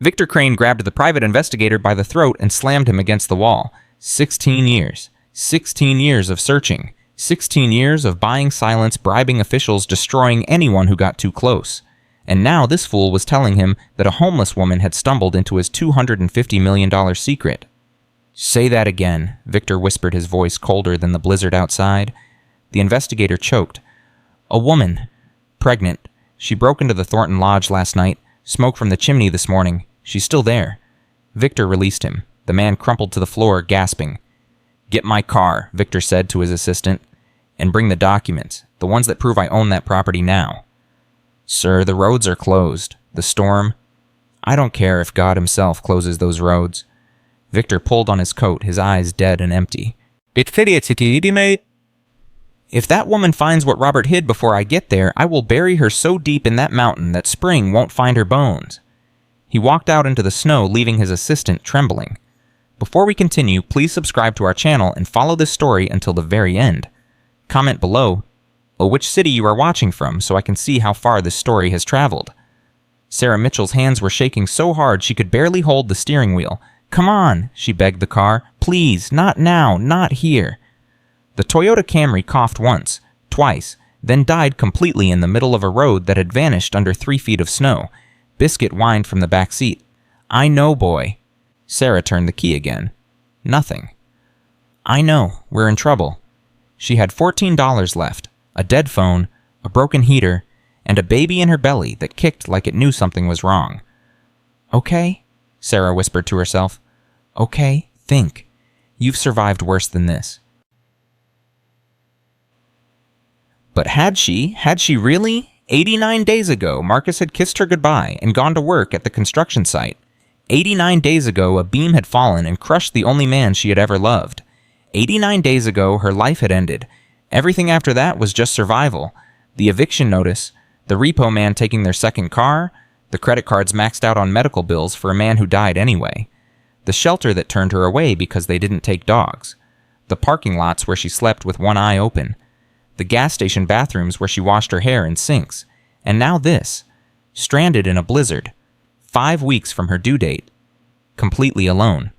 Victor Crane grabbed the private investigator by the throat and slammed him against the wall. 16 years. 16 years of searching. 16 years of buying silence, bribing officials, destroying anyone who got too close. And now this fool was telling him that a homeless woman had stumbled into his $250 million secret. "Say that again," Victor whispered, his voice colder than the blizzard outside. The investigator choked. "A woman. Pregnant. She broke into the Thornton Lodge last night. Smoke from the chimney this morning. She's still there." Victor released him. The man crumpled to the floor, gasping. "Get my car," Victor said to his assistant, "and bring the documents, the ones that prove I own that property now." "Sir, the roads are closed. The storm—" "I don't care if God himself closes those roads." Victor pulled on his coat, his eyes dead and empty. "If that woman finds what Robert hid before I get there, I will bury her so deep in that mountain that spring won't find her bones." He walked out into the snow, leaving his assistant trembling. Before we continue, please subscribe to our channel and follow this story until the very end. Comment below which city you are watching from so I can see how far this story has traveled. Sarah Mitchell's hands were shaking so hard she could barely hold the steering wheel. "Come on," she begged the car. "Please, not now, not here." The Toyota Camry coughed once, twice, then died completely in the middle of a road that had vanished under 3 feet of snow. Biscuit whined from the back seat. "I know, boy." Sarah turned the key again. Nothing. "I know, we're in trouble." She had $14 left, a dead phone, a broken heater, and a baby in her belly that kicked like it knew something was wrong. "Okay," Sarah whispered to herself. "Okay, think. You've survived worse than this." But had she really? 89 days ago, Marcus had kissed her goodbye and gone to work at the construction site. 89 days ago, a beam had fallen and crushed the only man she had ever loved. 89 days ago, her life had ended. Everything after that was just survival. The eviction notice, the repo man taking their second car, the credit cards maxed out on medical bills for a man who died anyway, the shelter that turned her away because they didn't take dogs, the parking lots where she slept with one eye open, the gas station bathrooms where she washed her hair in sinks, and now this, stranded in a blizzard, 5 weeks from her due date, completely alone.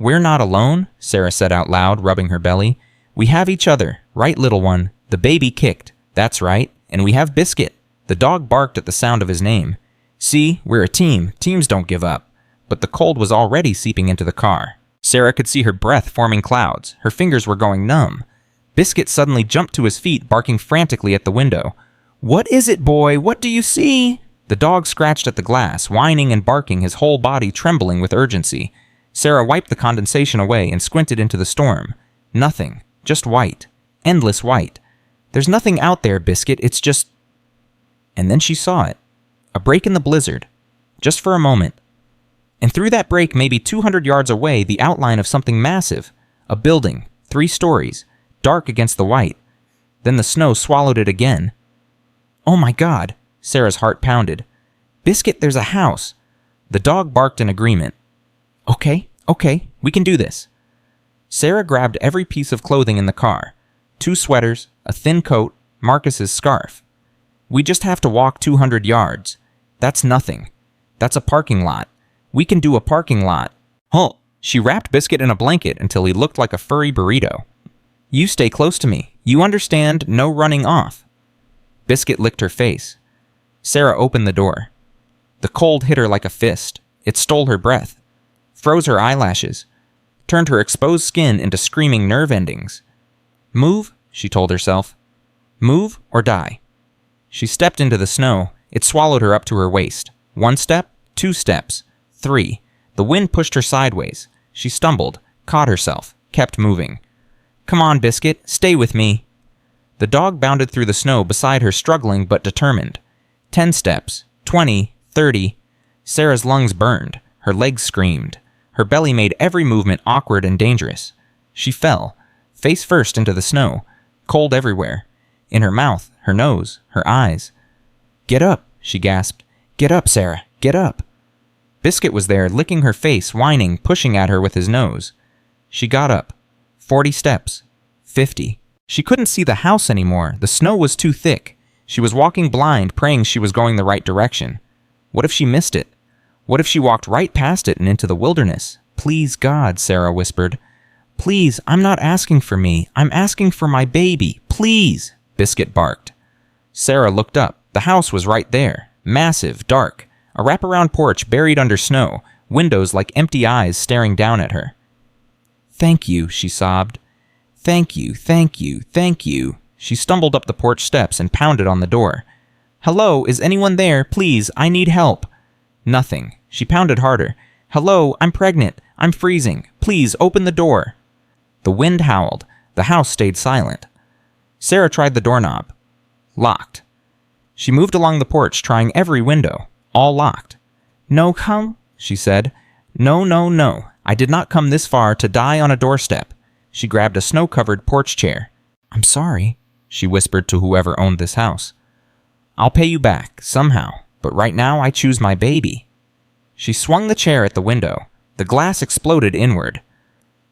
"We're not alone," Sarah said out loud, rubbing her belly. "We have each other, right, little one? The baby kicked, that's right, and we have Biscuit." The dog barked at the sound of his name. "See, we're a team. Teams don't give up." But the cold was already seeping into the car. Sarah could see her breath forming clouds. Her fingers were going numb. Biscuit suddenly jumped to his feet, barking frantically at the window. "What is it, boy? What do you see?" The dog scratched at the glass, whining and barking, his whole body trembling with urgency. Sarah wiped the condensation away and squinted into the storm. Nothing. Just white. Endless white. "There's nothing out there, Biscuit. It's just—" And then she saw it. A break in the blizzard. Just for a moment. And through that break, maybe 200 yards away, the outline of something massive. A building. 3 stories. Dark against the white. Then the snow swallowed it again. "Oh my God!" Sarah's heart pounded. "Biscuit, there's a house." The dog barked in agreement. Okay, we can do this." Sarah grabbed every piece of clothing in the car. 2 sweaters, a thin coat, Marcus's scarf. "We just have to walk 200 yards. That's nothing. That's a parking lot. We can do a parking lot." "Huh." She wrapped Biscuit in a blanket until he looked like a furry burrito. "You stay close to me. You understand? No running off." Biscuit licked her face. Sarah opened the door. The cold hit her like a fist. It stole her breath, froze her eyelashes, turned her exposed skin into screaming nerve endings. "Move," she told herself. "Move or die." She stepped into the snow. It swallowed her up to her waist. 1 step, 2 steps, 3. The wind pushed her sideways. She stumbled, caught herself, kept moving. "Come on, Biscuit, stay with me." The dog bounded through the snow beside her, struggling but determined. 10 steps, 20, 30. Sarah's lungs burned. Her legs screamed. Her belly made every movement awkward and dangerous. She fell, face first into the snow, cold everywhere. In her mouth, her nose, her eyes. "Get up," she gasped. "Get up, Sarah, get up." Biscuit was there, licking her face, whining, pushing at her with his nose. She got up. 40 steps. 50. She couldn't see the house anymore. The snow was too thick. She was walking blind, praying she was going the right direction. What if she missed it? What if she walked right past it and into the wilderness? Please, God, Sarah whispered. Please, I'm not asking for me. I'm asking for my baby. Please, Biscuit barked. Sarah looked up. The house was right there. Massive, dark. A wraparound porch buried under snow. Windows like empty eyes staring down at her. Thank you, she sobbed. Thank you, thank you, thank you. She stumbled up the porch steps and pounded on the door. Hello, is anyone there? Please, I need help. Nothing. She pounded harder. Hello, I'm pregnant. I'm freezing. Please, open the door. The wind howled. The house stayed silent. Sarah tried the doorknob. Locked. She moved along the porch, trying every window. All locked. No come, she said. No, no, no. I did not come this far to die on a doorstep. She grabbed a snow-covered porch chair. I'm sorry, she whispered to whoever owned this house. I'll pay you back, somehow, but right now I choose my baby. She swung the chair at the window. The glass exploded inward.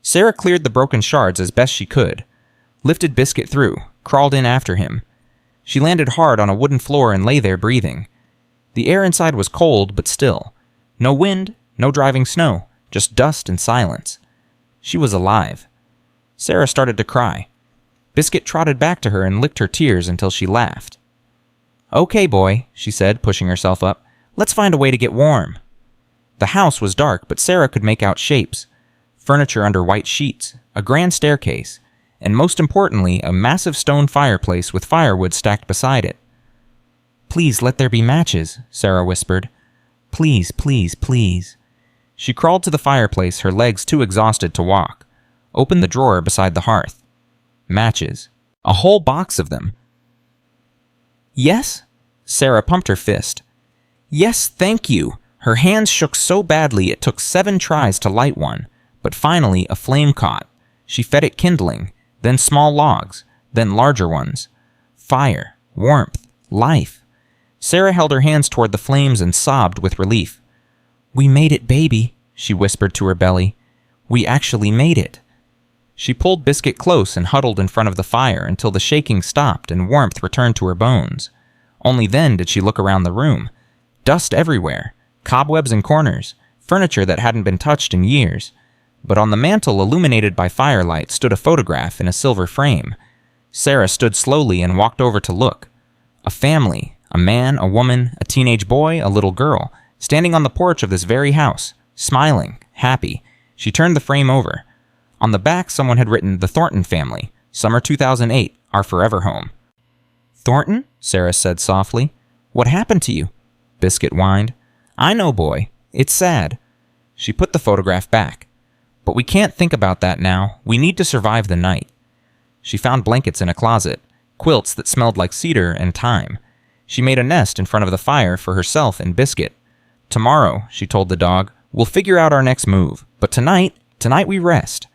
Sarah cleared the broken shards as best she could, lifted Biscuit through, crawled in after him. She landed hard on a wooden floor and lay there breathing. The air inside was cold but still. No wind, no driving snow, just dust and silence. She was alive. Sarah started to cry. Biscuit trotted back to her and licked her tears until she laughed. Okay, boy, she said, pushing herself up. Let's find a way to get warm. The house was dark, but Sarah could make out shapes. Furniture under white sheets, a grand staircase, and most importantly, a massive stone fireplace with firewood stacked beside it. Please let there be matches, Sarah whispered. Please, please, please. She crawled to the fireplace, her legs too exhausted to walk. Opened the drawer beside the hearth. Matches. A whole box of them. Yes? Sarah pumped her fist. Yes, thank you. Her hands shook so badly it took 7 tries to light one, but finally a flame caught. She fed it kindling, then small logs, then larger ones. Fire, warmth, life. Sarah held her hands toward the flames and sobbed with relief. We made it, baby, she whispered to her belly. We actually made it. She pulled Biscuit close and huddled in front of the fire until the shaking stopped and warmth returned to her bones. Only then did she look around the room. Dust everywhere, cobwebs in corners, furniture that hadn't been touched in years. But on the mantel, illuminated by firelight, stood a photograph in a silver frame. Sarah stood slowly and walked over to look. A family, a man, a woman, a teenage boy, a little girl, standing on the porch of this very house, smiling, happy. She turned the frame over. On the back, someone had written, The Thornton Family, Summer 2008, Our Forever Home. Thornton? Sarah said softly. What happened to you? Biscuit whined. I know, boy. It's sad. She put the photograph back. But we can't think about that now. We need to survive the night. She found blankets in a closet, quilts that smelled like cedar and thyme. She made a nest in front of the fire for herself and Biscuit. Tomorrow, she told the dog, we'll figure out our next move. But tonight we rest.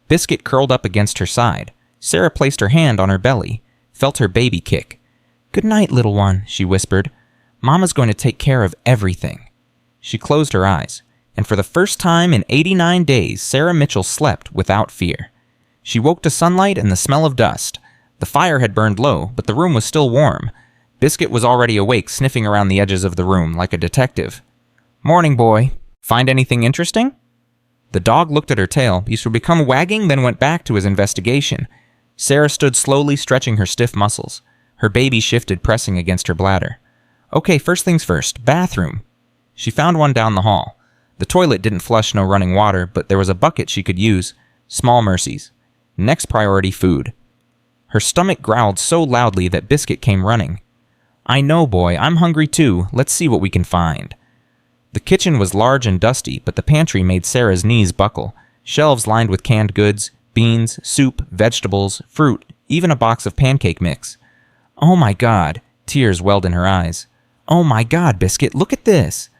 Biscuit curled up against her side. Sarah placed her hand on her belly, felt her baby kick. Good night, little one, she whispered. Mama's going to take care of everything. She closed her eyes, and for the first time in 89 days, Sarah Mitchell slept without fear. She woke to sunlight and the smell of dust. The fire had burned low, but the room was still warm. Biscuit was already awake, sniffing around the edges of the room like a detective. Morning, boy. Find anything interesting? The dog looked at her tail. He should become wagging, then went back to his investigation. Sarah stood slowly, stretching her stiff muscles. Her baby shifted, pressing against her bladder. Okay, first things first. Bathroom. She found one down the hall. The toilet didn't flush no running water, but there was a bucket she could use. Small mercies. Next priority, food. Her stomach growled so loudly that Biscuit came running. I know, boy. I'm hungry too. Let's see what we can find. The kitchen was large and dusty, but the pantry made Sarah's knees buckle. Shelves lined with canned goods, beans, soup, vegetables, fruit, even a box of pancake mix. Oh my God! Tears welled in her eyes. Oh my God, Biscuit, look at this!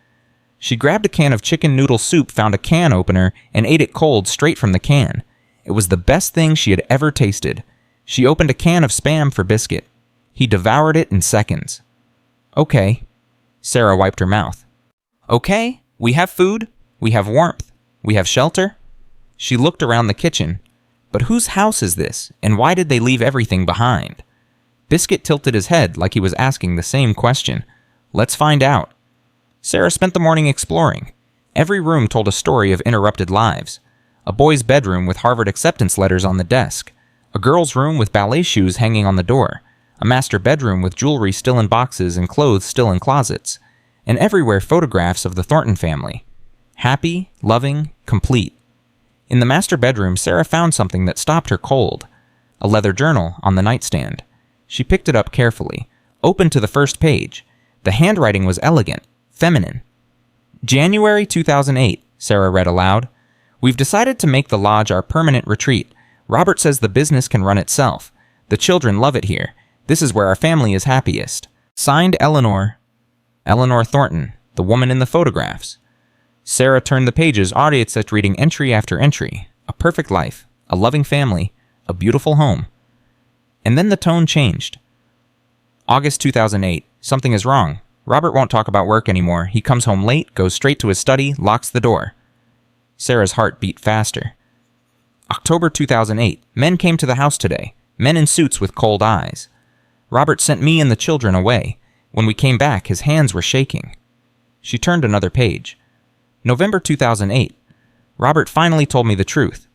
She grabbed a can of chicken noodle soup, found a can opener, and ate it cold straight from the can. It was the best thing she had ever tasted. She opened a can of Spam for Biscuit. He devoured it in seconds. Okay. Sarah wiped her mouth. Okay, we have food, we have warmth, we have shelter. She looked around the kitchen. But whose house is this, and why did they leave everything behind? Biscuit tilted his head like he was asking the same question. Let's find out. Sarah spent the morning exploring. Every room told a story of interrupted lives. A boy's bedroom with Harvard acceptance letters on the desk. A girl's room with ballet shoes hanging on the door. A master bedroom with jewelry still in boxes and clothes still in closets. And everywhere photographs of the Thornton family. Happy, loving, complete. In the master bedroom, Sarah found something that stopped her cold. A leather journal on the nightstand. She picked it up carefully, opened to the first page. The handwriting was elegant, feminine. January 2008, Sarah read aloud. We've decided to make the lodge our permanent retreat. Robert says the business can run itself. The children love it here. This is where our family is happiest. Signed, Eleanor. Eleanor Thornton, the woman in the photographs. Sarah turned the pages, audience reading entry after entry. A perfect life, a loving family, a beautiful home. And then the tone changed. August 2008. Something is wrong. Robert won't talk about work anymore. He comes home late, goes straight to his study, locks the door. Sarah's heart beat faster. October 2008. Men came to the house today. Men in suits with cold eyes. Robert sent me and the children away. When we came back, his hands were shaking. She turned another page. November 2008. Robert finally told me the truth.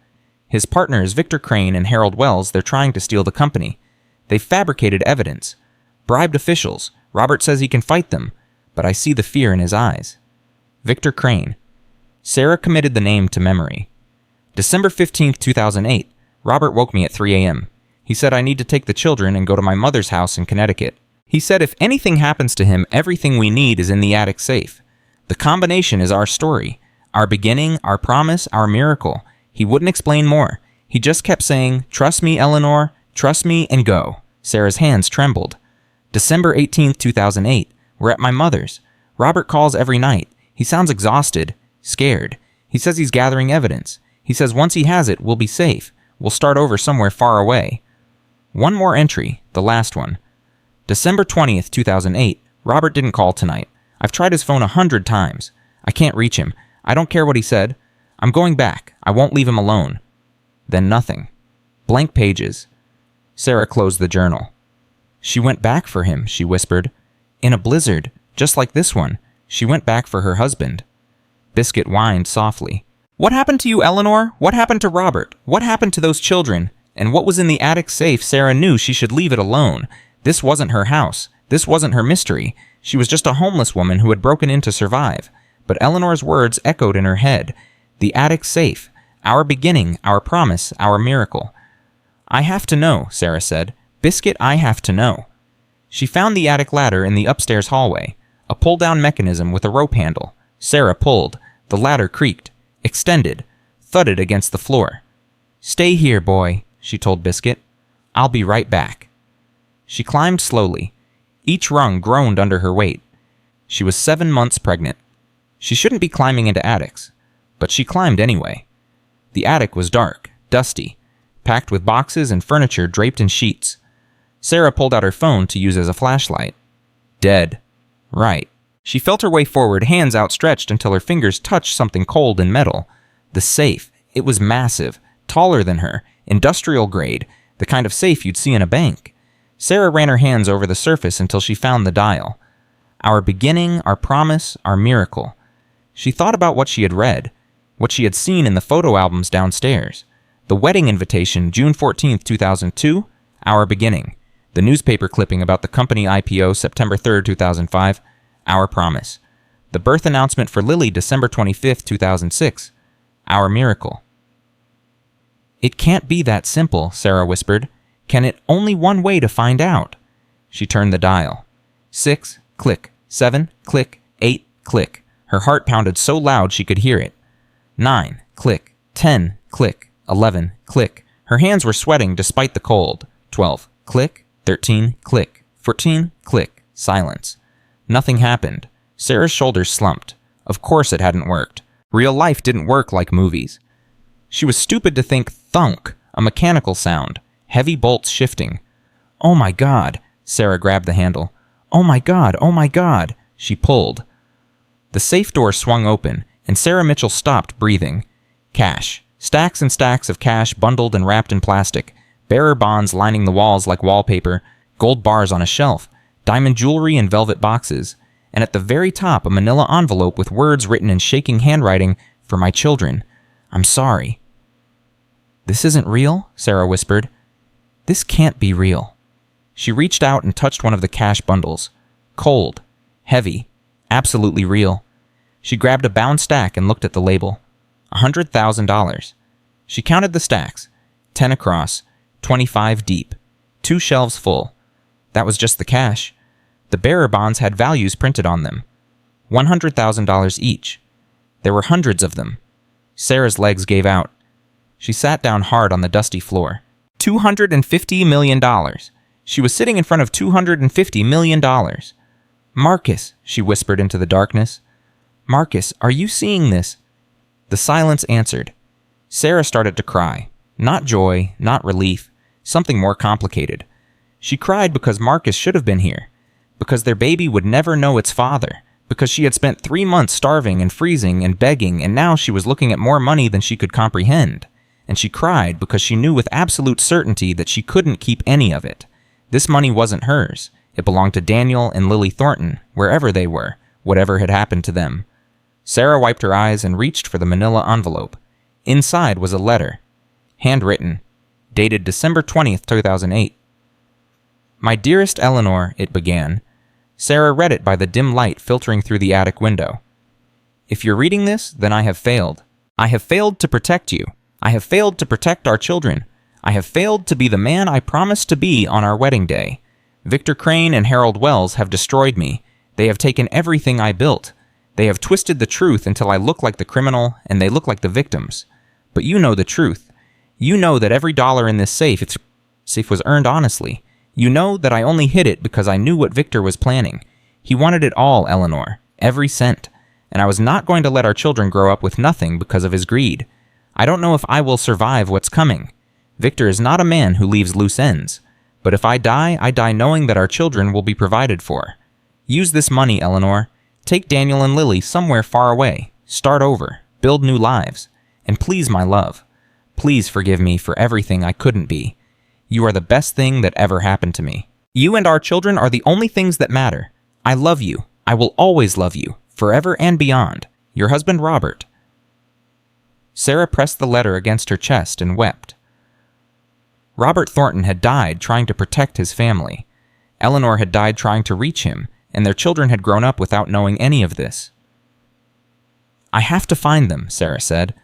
His partners, Victor Crane and Harold Wells, they're trying to steal the company. They fabricated evidence. Bribed officials. Robert says he can fight them, but I see the fear in his eyes. Victor Crane. Sarah committed the name to memory. December 15, 2008. Robert woke me at 3 a.m. He said I need to take the children and go to my mother's house in Connecticut. He said if anything happens to him, everything we need is in the attic safe. The combination is our story, our beginning, our promise, our miracle. He wouldn't explain more. He just kept saying, trust me, Eleanor, trust me, and go. Sarah's hands trembled. December 18, 2008. We're at my mother's. Robert calls every night. He sounds exhausted, scared. He says he's gathering evidence. He says once he has it, we'll be safe. We'll start over somewhere far away. One more entry, the last one. December 20th, 2008. Robert didn't call tonight. I've tried his phone 100 times. I can't reach him. I don't care what he said. I'm going back. I won't leave him alone. Then nothing. Blank pages. Sarah closed the journal. She went back for him, she whispered. In a blizzard, just like this one, she went back for her husband. Biscuit whined softly. What happened to you, Eleanor? What happened to Robert? What happened to those children? And what was in the attic safe? Sarah knew she should leave it alone. This wasn't her house. This wasn't her mystery. She was just a homeless woman who had broken in to survive. But Eleanor's words echoed in her head. The attic safe. Our beginning, our promise, our miracle. I have to know, Sarah said. Biscuit, I have to know. She found the attic ladder in the upstairs hallway. A pull-down mechanism with a rope handle. Sarah pulled. The ladder creaked, extended, thudded against the floor. Stay here, boy, she told Biscuit. I'll be right back. She climbed slowly. Each rung groaned under her weight. She was 7 months pregnant. She shouldn't be climbing into attics, but she climbed anyway. The attic was dark, dusty, packed with boxes and furniture draped in sheets. Sarah pulled out her phone to use as a flashlight. Dead. Right. She felt her way forward, hands outstretched until her fingers touched something cold and metal. The safe. It was massive, taller than her, industrial grade, the kind of safe you'd see in a bank. Sarah ran her hands over the surface until she found the dial. Our beginning, our promise, our miracle. She thought about what she had read, what she had seen in the photo albums downstairs. The wedding invitation, June 14, 2002, Our Beginning. The newspaper clipping about the company IPO, September 3, 2005, Our Promise. The birth announcement for Lily, December 25, 2006, Our Miracle. It can't be that simple, Sarah whispered. Can it? Only one way to find out. She turned the dial. 6, click. 7, click. 8, click. Her heart pounded so loud she could hear it. 9, click. 10, click. 11, click. Her hands were sweating despite the cold. 12, click. 13, click. 14, click. Silence. Nothing happened. Sarah's shoulders slumped. Of course it hadn't worked. Real life didn't work like movies. She was stupid to think thunk, a mechanical sound. Heavy bolts shifting. Oh my God. Sarah grabbed the handle. Oh my God, oh my God. She pulled. The safe door swung open, and Sarah Mitchell stopped breathing. Cash. Stacks and stacks of cash bundled and wrapped in plastic. Bearer bonds lining the walls like wallpaper. Gold bars on a shelf. Diamond jewelry in velvet boxes. and at the very top a manila envelope with words written in shaking handwriting, "For my children. I'm sorry." "This isn't real," Sarah whispered. "This can't be real." She reached out and touched one of the cash bundles. Cold, heavy, absolutely real. She grabbed a bound stack and looked at the label. $100,000. She counted the stacks. 10 across, 25 deep. 2 shelves full. That was just the cash. The bearer bonds had values printed on them. $100,000 each. There were hundreds of them. Sarah's legs gave out. She sat down hard on the dusty floor. $250 million. She was sitting in front of $250 million. "Marcus," she whispered into the darkness. "Marcus, are you seeing this?" The silence answered. Sarah started to cry. Not joy, not relief, something more complicated. She cried because Marcus should have been here, because their baby would never know its father, because she had spent 3 months starving and freezing and begging, and now she was looking at more money than she could comprehend. And she cried because she knew with absolute certainty that she couldn't keep any of it. This money wasn't hers. It belonged to Daniel and Lily Thornton, wherever they were, whatever had happened to them. Sarah wiped her eyes and reached for the manila envelope. Inside was a letter, handwritten, dated December 20th, 2008. "My dearest Eleanor," it began. Sarah read it by the dim light filtering through the attic window. "If you're reading this, then I have failed. I have failed to protect you. I have failed to protect our children. I have failed to be the man I promised to be on our wedding day. Victor Crane and Harold Wells have destroyed me. They have taken everything I built. They have twisted the truth until I look like the criminal and they look like the victims. But you know the truth. You know that every dollar in this safe was earned honestly. You know that I only hid it because I knew what Victor was planning. He wanted it all, Eleanor, every cent. And I was not going to let our children grow up with nothing because of his greed. I don't know if I will survive what's coming. Victor is not a man who leaves loose ends. But if I die knowing that our children will be provided for. Use this money, Eleanor. Take Daniel and Lily somewhere far away. Start over. Build new lives. And please, my love, please forgive me for everything I couldn't be. You are the best thing that ever happened to me. You and our children are the only things that matter. I love you. I will always love you, forever and beyond. Your husband, Robert." Sarah pressed the letter against her chest and wept. Robert Thornton had died trying to protect his family. Eleanor had died trying to reach him, and their children had grown up without knowing any of this. "I have to find them," Sarah said.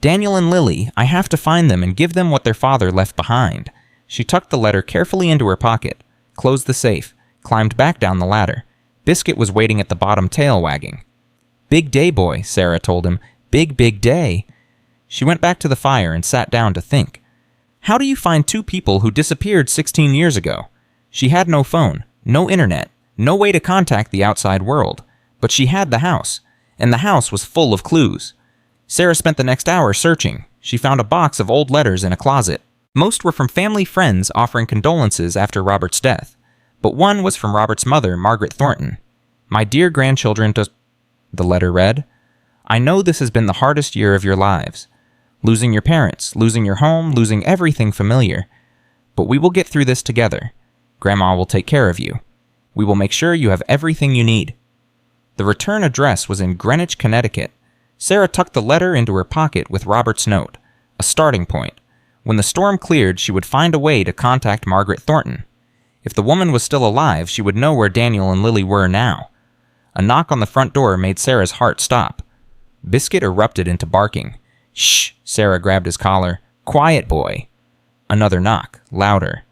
"Daniel and Lily, I have to find them and give them what their father left behind." She tucked the letter carefully into her pocket, closed the safe, climbed back down the ladder. Biscuit was waiting at the bottom, tail wagging. "Big day, boy," Sarah told him. "Big, big day." She went back to the fire and sat down to think. How do you find 2 people who disappeared 16 years ago? She had no phone, no internet, no way to contact the outside world. But she had the house, and the house was full of clues. Sarah spent the next hour searching. She found a box of old letters in a closet. Most were from family friends offering condolences after Robert's death. But one was from Robert's mother, Margaret Thornton. "My dear grandchildren," the letter read, "I know this has been the hardest year of your lives. Losing your parents, losing your home, losing everything familiar. But we will get through this together. Grandma will take care of you. We will make sure you have everything you need." The return address was in Greenwich, Connecticut. Sarah tucked the letter into her pocket with Robert's note, a starting point. When the storm cleared, she would find a way to contact Margaret Thornton. If the woman was still alive, she would know where Daniel and Lily were now. A knock on the front door made Sarah's heart stop. Biscuit erupted into barking. "Shh!" Sarah grabbed his collar. "Quiet, boy." Another knock, louder.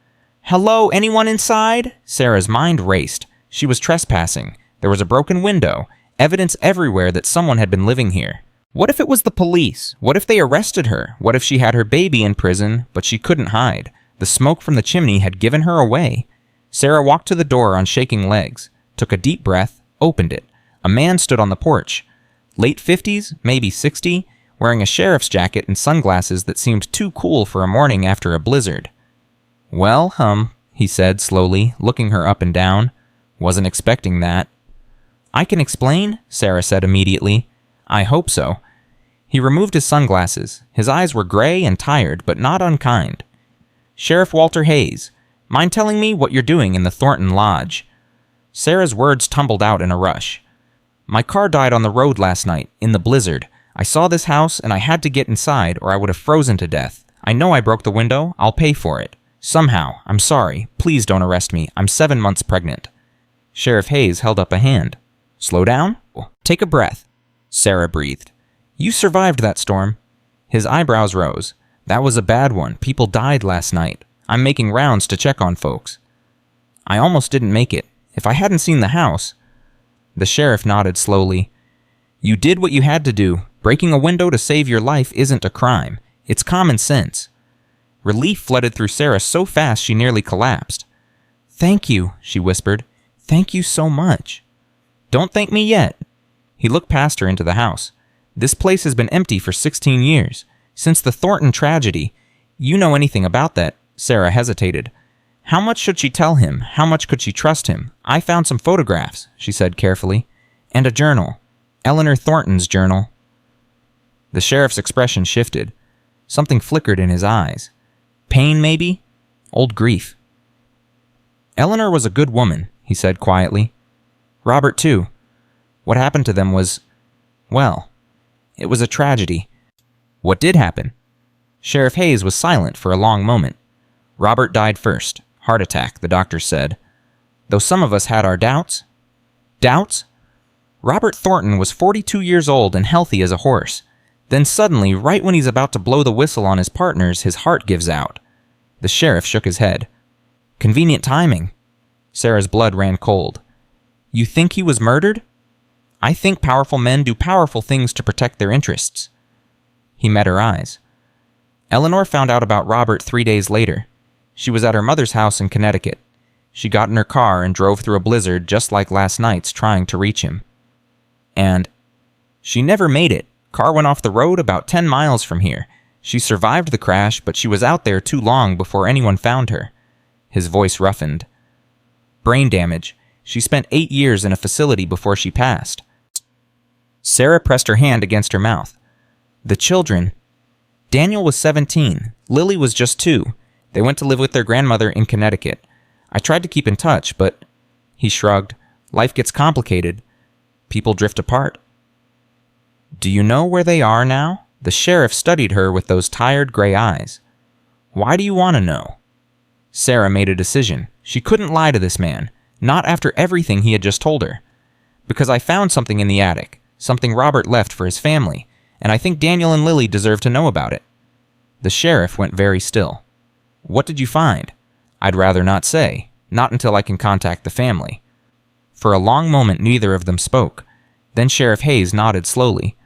"Hello, anyone inside?" Sarah's mind raced. She was trespassing. There was a broken window, evidence everywhere that someone had been living here. What if it was the police? What if they arrested her? What if she had her baby in prison, but she couldn't hide? The smoke from the chimney had given her away. Sarah walked to the door on shaking legs, took a deep breath, opened it. A man stood on the porch. Late 50s, maybe 60, wearing a sheriff's jacket and sunglasses that seemed too cool for a morning after a blizzard. "Well, he said slowly, looking her up and down. "Wasn't expecting that." "I can explain," Sarah said immediately. "I hope so." He removed his sunglasses. His eyes were gray and tired, but not unkind. "Sheriff Walter Hayes, mind telling me what you're doing in the Thornton Lodge?" Sarah's words tumbled out in a rush. "My car died on the road last night, in the blizzard. I saw this house and I had to get inside or I would have frozen to death. I know I broke the window. I'll pay for it. Somehow. I'm sorry. Please don't arrest me. I'm 7 months pregnant." Sheriff Hayes held up a hand. "Slow down. Take a breath," Sarah breathed. "You survived that storm." His eyebrows rose. "That was a bad one. People died last night. I'm making rounds to check on folks." "I almost didn't make it. If I hadn't seen the house..." The sheriff nodded slowly. "You did what you had to do. Breaking a window to save your life isn't a crime. It's common sense." Relief flooded through Sarah so fast she nearly collapsed. "Thank you," she whispered. "Thank you so much." "Don't thank me yet." He looked past her into the house. "This place has been empty for 16 years. Since the Thornton tragedy. You know anything about that?" Sarah hesitated. How much should she tell him? How much could she trust him? "I found some photographs," she said carefully. "And a journal. Eleanor Thornton's journal." The sheriff's expression shifted. Something flickered in his eyes. Pain, maybe? Old grief. "Eleanor was a good woman," he said quietly. "Robert, too. What happened to them was... well, it was a tragedy." "What did happen?" Sheriff Hayes was silent for a long moment. "Robert died first. Heart attack, the doctor said. Though some of us had our doubts." "Doubts?" "Robert Thornton was 42 years old and healthy as a horse. Then suddenly, right when he's about to blow the whistle on his partners, his heart gives out." The sheriff shook his head. "Convenient timing." Sarah's blood ran cold. "You think he was murdered?" "I think powerful men do powerful things to protect their interests." He met her eyes. "Eleanor found out about Robert 3 days later. She was at her mother's house in Connecticut. She got in her car and drove through a blizzard just like last night's, trying to reach him. And she never made it. Car went off the road about 10 miles from here. She survived the crash, but she was out there too long before anyone found her." His voice roughened. "Brain damage. She spent 8 years in a facility before she passed." Sarah pressed her hand against her mouth. "The children..." "Daniel was 17. Lily was just 2. They went to live with their grandmother in Connecticut. I tried to keep in touch, but..." He shrugged. "Life gets complicated. People drift apart." "Do you know where they are now?" The sheriff studied her with those tired gray eyes. "Why do you want to know?" Sarah made a decision. She couldn't lie to this man, not after everything he had just told her. "Because I found something in the attic, something Robert left for his family, and I think Daniel and Lily deserve to know about it." The sheriff went very still. "What did you find?" "I'd rather not say, not until I can contact the family." For a long moment neither of them spoke. Then Sheriff Hayes nodded slowly.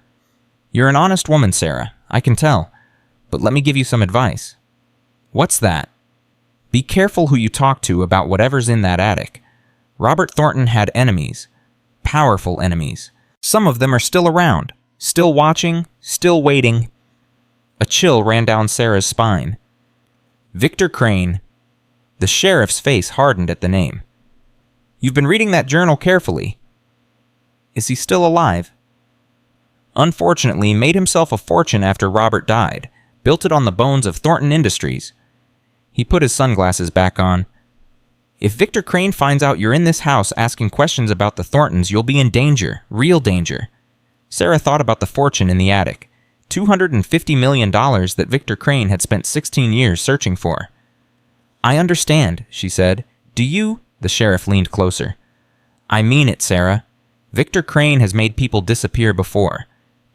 "You're an honest woman, Sarah, I can tell. But let me give you some advice." "What's that?" "Be careful who you talk to about whatever's in that attic. Robert Thornton had enemies. Powerful enemies. Some of them are still around, still watching, still waiting." A chill ran down Sarah's spine. "Victor Crane." The sheriff's face hardened at the name. "You've been reading that journal carefully. Is he still alive?" "Unfortunately, made himself a fortune after Robert died. Built it on the bones of Thornton Industries." He put his sunglasses back on. "If Victor Crane finds out you're in this house asking questions about the Thorntons, you'll be in danger, real danger." Sarah thought about the fortune in the attic. $250 million that Victor Crane had spent 16 years searching for. "I understand," she said. "Do you?" The sheriff leaned closer. "I mean it, Sarah. Victor Crane has made people disappear before.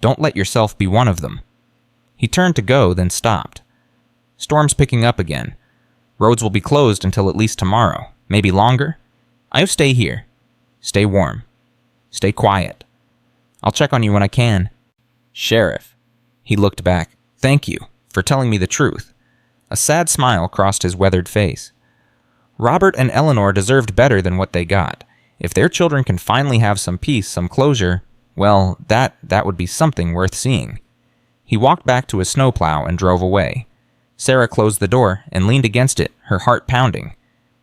Don't let yourself be one of them." He turned to go, then stopped. "Storm's picking up again. Roads will be closed until at least tomorrow, maybe longer. I'll stay here. Stay warm. Stay quiet. I'll check on you when I can." "Sheriff." He looked back. "Thank you for telling me the truth." A sad smile crossed his weathered face. "Robert and Eleanor deserved better than what they got. If their children can finally have some peace, some closure, well, that would be something worth seeing." He walked back to his snowplow and drove away. Sarah closed the door and leaned against it, her heart pounding.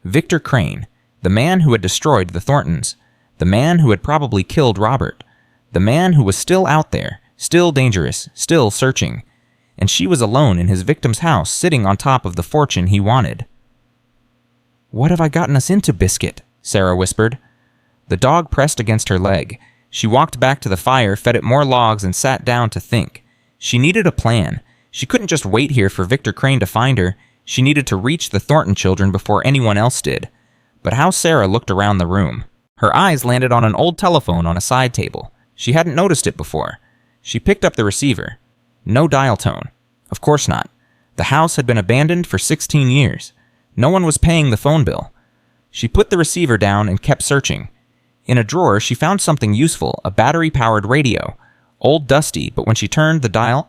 Victor Crane, the man who had destroyed the Thorntons, the man who had probably killed Robert, the man who was still out there, still dangerous, still searching. And she was alone in his victim's house, sitting on top of the fortune he wanted. "What have I gotten us into, Biscuit?" Sarah whispered. The dog pressed against her leg. She walked back to the fire, fed it more logs, and sat down to think. She needed a plan. She couldn't just wait here for Victor Crane to find her. She needed to reach the Thornton children before anyone else did. But how Sarah looked around the room. Her eyes landed on an old telephone on a side table. She hadn't noticed it before. She picked up the receiver. No dial tone. Of course not. The house had been abandoned for 16 years. No one was paying the phone bill. She put the receiver down and kept searching. In a drawer, she found something useful, a battery-powered radio. Old dusty, but when she turned the dial,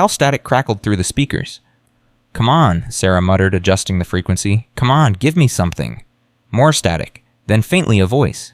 static crackled through the speakers. "Come on," Sarah muttered, adjusting the frequency. "Come on, give me something." More static, then faintly a voice.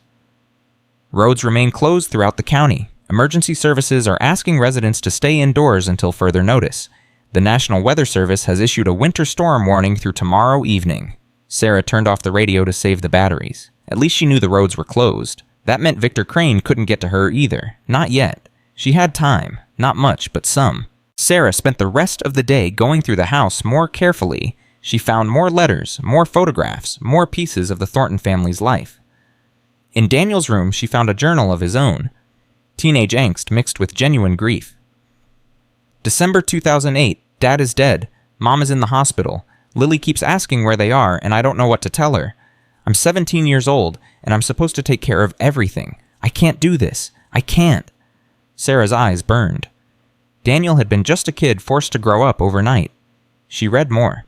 "Roads remain closed throughout the county. Emergency services are asking residents to stay indoors until further notice. The National Weather Service has issued a winter storm warning through tomorrow evening." Sarah turned off the radio to save the batteries. At least she knew the roads were closed. That meant Victor Crane couldn't get to her either. Not yet. She had time. Not much, but some. Sarah spent the rest of the day going through the house more carefully. She found more letters, more photographs, more pieces of the Thornton family's life. In Daniel's room, she found a journal of his own. Teenage angst mixed with genuine grief. December 2008. Dad is dead. Mom is in the hospital. Lily keeps asking where they are, and I don't know what to tell her. I'm 17 years old, and I'm supposed to take care of everything. I can't do this. I can't. Sarah's eyes burned. Daniel had been just a kid forced to grow up overnight. She read more.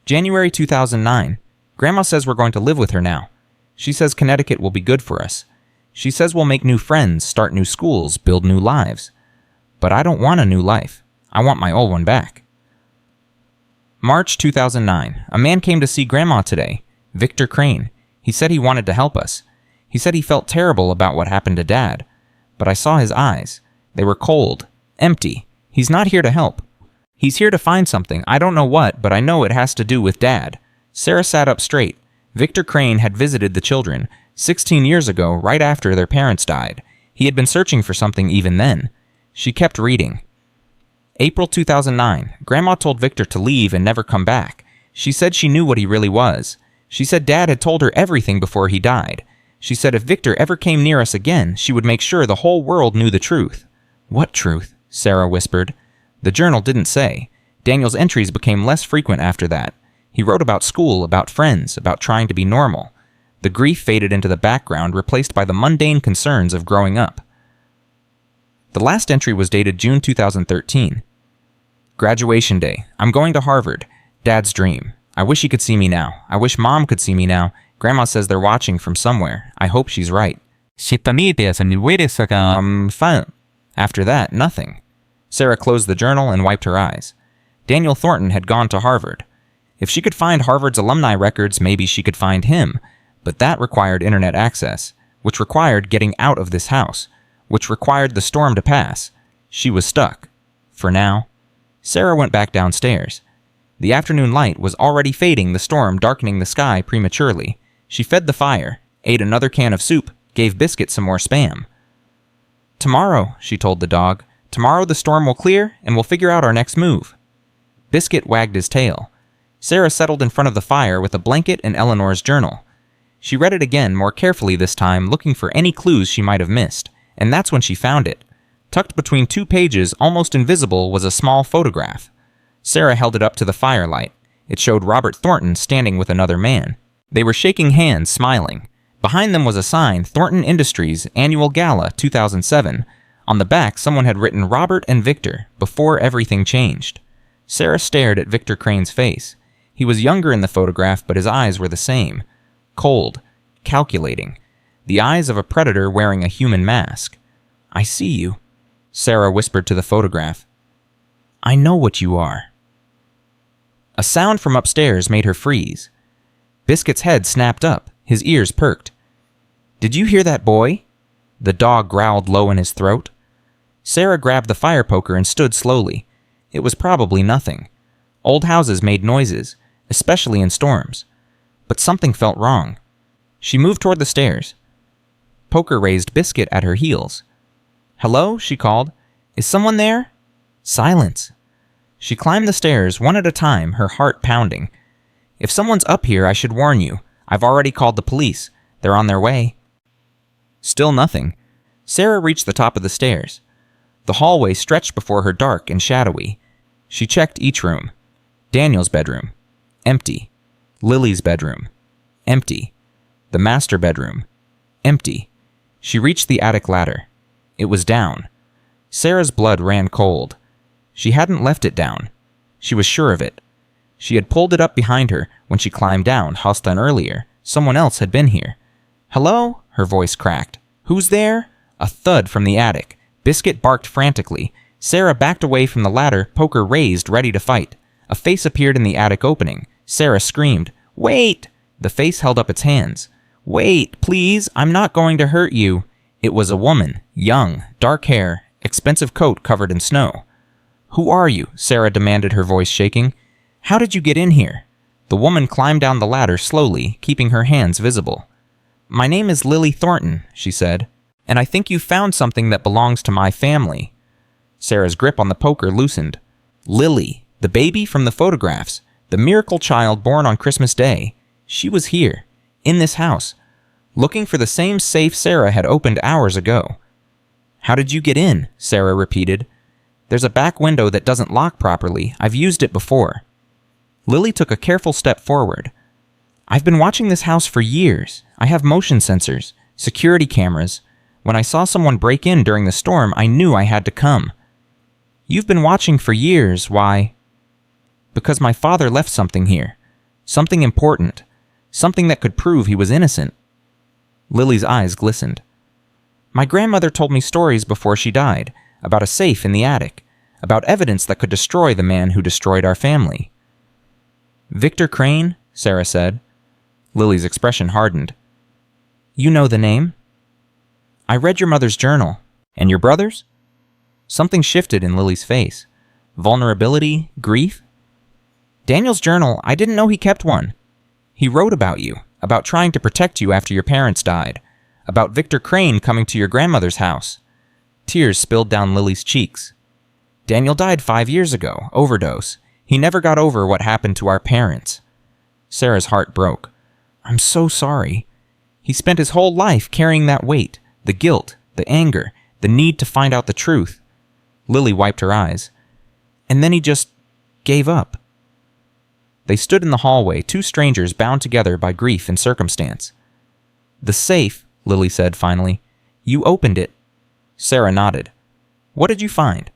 January 2009. Grandma says we're going to live with her now. She says Connecticut will be good for us. She says we'll make new friends, start new schools, build new lives. But I don't want a new life. I want my old one back. March 2009. A man came to see Grandma today. Victor Crane. He said he wanted to help us. He said he felt terrible about what happened to Dad. But I saw his eyes. They were cold, empty. He's not here to help. He's here to find something. I don't know what, but I know it has to do with Dad. Sarah sat up straight. Victor Crane had visited the children 16 years ago, right after their parents died. He had been searching for something even then. She kept reading. April 2009. Grandma told Victor to leave and never come back. She said she knew what he really was. She said Dad had told her everything before he died. She said if Victor ever came near us again, she would make sure the whole world knew the truth. What truth? Sarah whispered. The journal didn't say. Daniel's entries became less frequent after that. He wrote about school, about friends, about trying to be normal. The grief faded into the background, replaced by the mundane concerns of growing up. The last entry was dated June 2013. Graduation day. I'm going to Harvard. Dad's dream. I wish he could see me now. I wish Mom could see me now. Grandma says they're watching from somewhere. I hope she's right. Fine. After that, nothing. Sarah closed the journal and wiped her eyes. Daniel Thornton had gone to Harvard. If she could find Harvard's alumni records, maybe she could find him. But that required internet access, which required getting out of this house, which required the storm to pass. She was stuck. For now. Sarah went back downstairs. The afternoon light was already fading, the storm darkening the sky prematurely. She fed the fire, ate another can of soup, gave Biscuit some more Spam. Tomorrow, she told the dog, tomorrow the storm will clear and we'll figure out our next move. Biscuit wagged his tail. Sarah settled in front of the fire with a blanket and Eleanor's journal. She read it again, more carefully this time, looking for any clues she might have missed, and that's when she found it. Tucked between two pages, almost invisible, was a small photograph. Sarah held it up to the firelight. It showed Robert Thornton standing with another man. They were shaking hands, smiling. Behind them was a sign, Thornton Industries, Annual Gala, 2007. On the back, someone had written Robert and Victor, before everything changed. Sarah stared at Victor Crane's face. He was younger in the photograph, but his eyes were the same. Cold, calculating. The eyes of a predator wearing a human mask. I see you, Sarah whispered to the photograph. I know what you are. A sound from upstairs made her freeze. Biscuit's head snapped up, his ears perked. Did you hear that, boy? The dog growled low in his throat. Sarah grabbed the fire poker and stood slowly. It was probably nothing. Old houses made noises, especially in storms. But something felt wrong. She moved toward the stairs. Poker raised Biscuit at her heels. Hello? She called. Is someone there? Silence. She climbed the stairs one at a time, her heart pounding. If someone's up here, I should warn you. I've already called the police. They're on their way. Still nothing. Sarah reached the top of the stairs. The hallway stretched before her, dark and shadowy. She checked each room. Daniel's bedroom. Empty. Lily's bedroom. Empty. The master bedroom. Empty. She reached the attic ladder. It was down. Sarah's blood ran cold. She hadn't left it down. She was sure of it. She had pulled it up behind her when she climbed down, hostile earlier. Someone else had been here. "Hello?" Her voice cracked. "Who's there?" A thud from the attic. Biscuit barked frantically. Sarah backed away from the ladder, poker raised, ready to fight. A face appeared in the attic opening. Sarah screamed, "Wait!" The face held up its hands. "Wait, please, I'm not going to hurt you." It was a woman, young, dark hair, expensive coat covered in snow. "Who are you?" Sarah demanded, her voice shaking. "How did you get in here?" The woman climbed down the ladder slowly, keeping her hands visible. "My name is Lily Thornton," she said, "and I think you found something that belongs to my family." Sarah's grip on the poker loosened. Lily, the baby from the photographs, the miracle child born on Christmas Day. She was here, in this house, looking for the same safe Sarah had opened hours ago. "How did you get in?" Sarah repeated. "There's a back window that doesn't lock properly. I've used it before." Lily took a careful step forward. "I've been watching this house for years. I have motion sensors, security cameras. When I saw someone break in during the storm, I knew I had to come." "You've been watching for years. Why?" "Because my father left something here. Something important. Something that could prove he was innocent." Lily's eyes glistened. "My grandmother told me stories before she died, about a safe in the attic, about evidence that could destroy the man who destroyed our family." "Victor Crane?" Sarah said. Lily's expression hardened. "You know the name?" "I read your mother's journal. And your brother's?" Something shifted in Lily's face. Vulnerability? Grief? "Daniel's journal, I didn't know he kept one. He wrote about you, about trying to protect you after your parents died, about Victor Crane coming to your grandmother's house." Tears spilled down Lily's cheeks. "Daniel died 5 years ago, overdose. He never got over what happened to our parents." Sarah's heart broke. "I'm so sorry. He spent his whole life carrying that weight, the guilt, the anger, the need to find out the truth." Lily wiped her eyes. "And then he just gave up." They stood in the hallway, two strangers bound together by grief and circumstance. "The safe," Lily said finally. "You opened it." Sarah nodded. "What did you find?"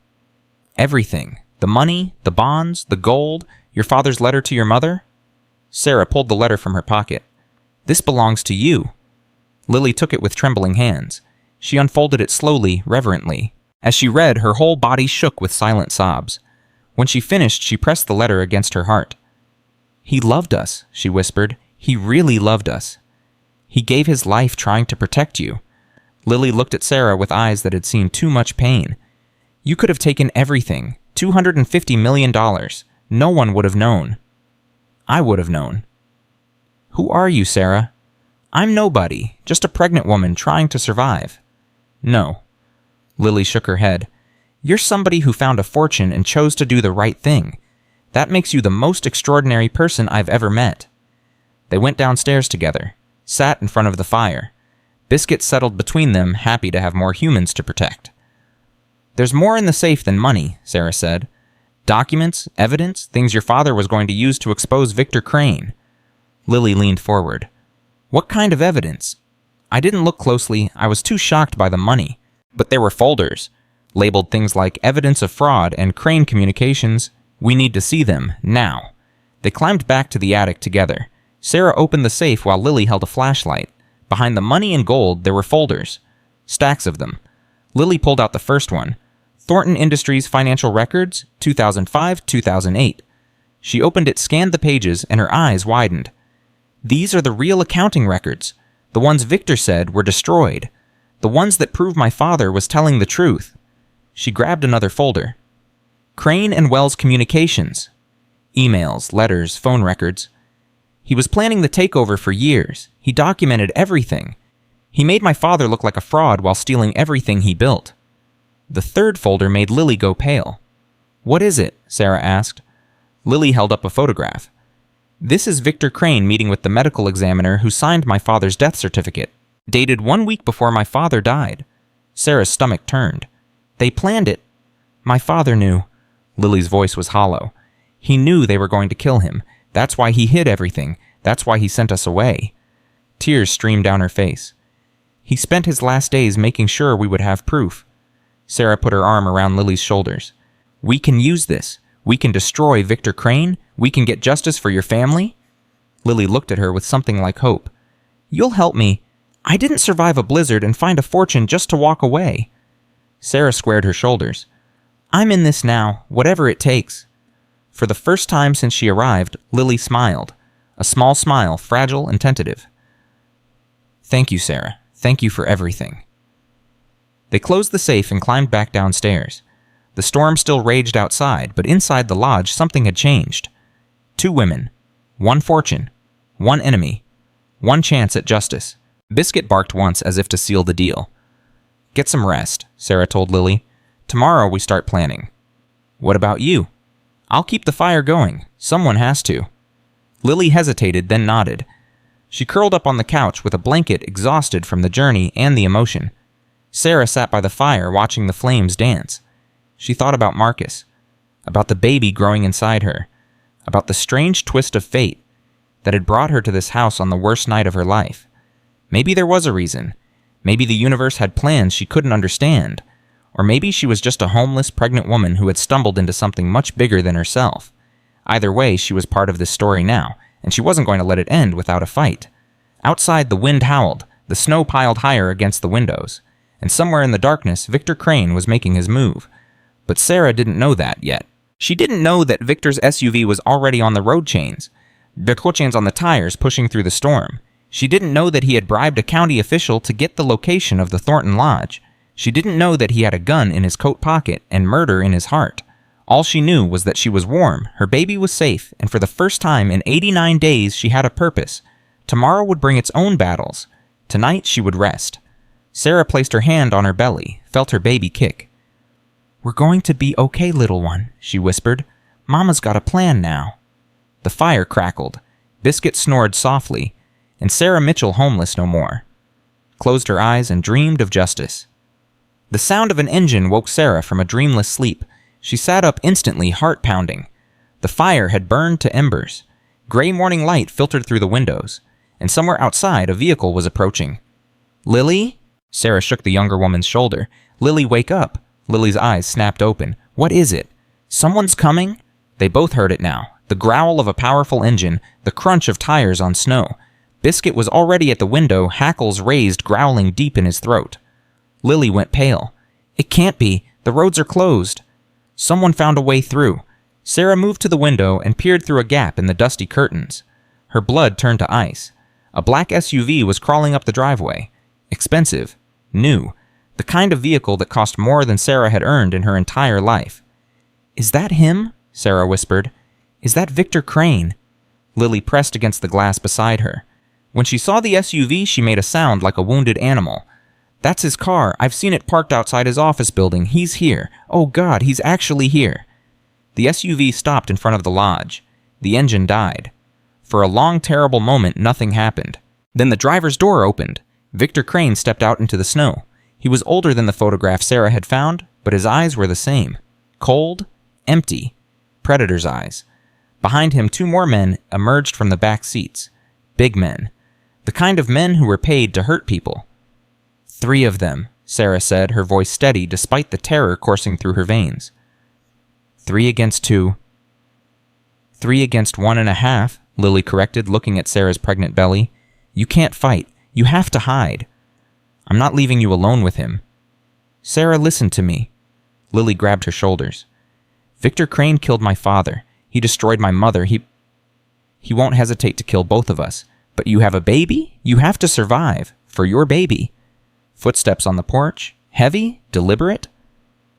"Everything. The money, the bonds, the gold, your father's letter to your mother." Sarah pulled the letter from her pocket. "This belongs to you." Lily took it with trembling hands. She unfolded it slowly, reverently. As she read, her whole body shook with silent sobs. When she finished, she pressed the letter against her heart. "He loved us," she whispered. "He really loved us. He gave his life trying to protect you." Lily looked at Sarah with eyes that had seen too much pain. "You could have taken everything, $250 million. No one would have known." "I would have known." "Who are you, Sarah?" "I'm nobody, just a pregnant woman trying to survive." "No." Lily shook her head. "You're somebody who found a fortune and chose to do the right thing. That makes you the most extraordinary person I've ever met." They went downstairs together, sat in front of the fire. Biscuit settled between them, happy to have more humans to protect. "There's more in the safe than money," Sarah said. "Documents, evidence, things your father was going to use to expose Victor Crane." Lily leaned forward. "What kind of evidence?" "I didn't look closely. I was too shocked by the money. But there were folders, labeled things like evidence of fraud and Crane communications. We need to see them, now." They climbed back to the attic together. Sarah opened the safe while Lily held a flashlight. Behind the money and gold, there were folders. Stacks of them. Lily pulled out the first one. Thornton Industries Financial Records, 2005-2008. She opened it, scanned the pages, and her eyes widened. "These are the real accounting records. The ones Victor said were destroyed. The ones that prove my father was telling the truth." She grabbed another folder. "Crane and Wells Communications." Emails, letters, phone records. "He was planning the takeover for years. He documented everything. He made my father look like a fraud while stealing everything he built." The third folder made Lily go pale. "What is it?" Sarah asked. Lily held up a photograph. "This is Victor Crane meeting with the medical examiner who signed my father's death certificate. Dated 1 week before my father died. Sarah's stomach turned. They planned it. My father knew. Lily's voice was hollow. He knew they were going to kill him. That's why he hid everything. That's why he sent us away. Tears streamed down her face. He spent his last days making sure we would have proof. Sarah put her arm around Lily's shoulders. We can use this. We can destroy Victor Crane. We can get justice for your family. Lily looked at her with something like hope. You'll help me. I didn't survive a blizzard and find a fortune just to walk away. Sarah squared her shoulders. I'm in this now, whatever it takes. For the first time since she arrived, Lily smiled. A small smile, fragile and tentative. Thank you, Sarah. Thank you for everything. They closed the safe and climbed back downstairs. The storm still raged outside, but inside the lodge something had changed. 2 women. 1 fortune. 1 enemy. 1 chance at justice. Biscuit barked once as if to seal the deal. Get some rest, Sarah told Lily. Tomorrow we start planning. What about you? I'll keep the fire going. Someone has to. Lily hesitated, then nodded. She curled up on the couch with a blanket, exhausted from the journey and the emotion. Sarah sat by the fire watching the flames dance. She thought about Marcus, about the baby growing inside her, about the strange twist of fate that had brought her to this house on the worst night of her life. Maybe there was a reason. Maybe the universe had plans she couldn't understand. Or maybe she was just a homeless, pregnant woman who had stumbled into something much bigger than herself. Either way, she was part of this story now, and she wasn't going to let it end without a fight. Outside, the wind howled, the snow piled higher against the windows, and somewhere in the darkness, Victor Crane was making his move. But Sarah didn't know that yet. She didn't know that Victor's SUV was already on the road chains, the chains on the tires pushing through the storm. She didn't know that he had bribed a county official to get the location of the Thornton Lodge. She didn't know that he had a gun in his coat pocket and murder in his heart. All she knew was that she was warm, her baby was safe, and for the first time in 89 days she had a purpose. Tomorrow would bring its own battles. Tonight she would rest. Sarah placed her hand on her belly, felt her baby kick. We're going to be okay, little one, she whispered. Mama's got a plan now. The fire crackled. Biscuit snored softly, and Sarah Mitchell homeless no more. Closed her eyes and dreamed of justice. The sound of an engine woke Sarah from a dreamless sleep. She sat up instantly, heart pounding. The fire had burned to embers. Gray morning light filtered through the windows, and somewhere outside a vehicle was approaching. Lily? Sarah shook the younger woman's shoulder. Lily, wake up. Lily's eyes snapped open. What is it? Someone's coming? They both heard it now. The growl of a powerful engine, the crunch of tires on snow. Biscuit was already at the window, hackles raised, growling deep in his throat. Lily went pale. It can't be. The roads are closed. Someone found a way through. Sarah moved to the window and peered through a gap in the dusty curtains. Her blood turned to ice. A black SUV was crawling up the driveway. Expensive. New. The kind of vehicle that cost more than Sarah had earned in her entire life. Is that him? Sarah whispered. Is that Victor Crane? Lily pressed against the glass beside her. When she saw the SUV, she made a sound like a wounded animal. That's his car. I've seen it parked outside his office building. He's here. Oh God, he's actually here. The SUV stopped in front of the lodge. The engine died. For a long, terrible moment, nothing happened. Then the driver's door opened. Victor Crane stepped out into the snow. He was older than the photograph Sarah had found, but his eyes were the same. Cold, empty. Predator's eyes. Behind him, 2 more men emerged from the back seats. Big men. The kind of men who were paid to hurt people. 3 of them, Sarah said, her voice steady despite the terror coursing through her veins. 3 against 2. 3 against 1.5, Lily corrected, looking at Sarah's pregnant belly. You can't fight. You have to hide. I'm not leaving you alone with him. Sarah, listen to me. Lily grabbed her shoulders. Victor Crane killed my father. He destroyed my mother. He won't hesitate to kill both of us. But you have a baby? You have to survive. For your baby. Footsteps on the porch. Heavy? Deliberate?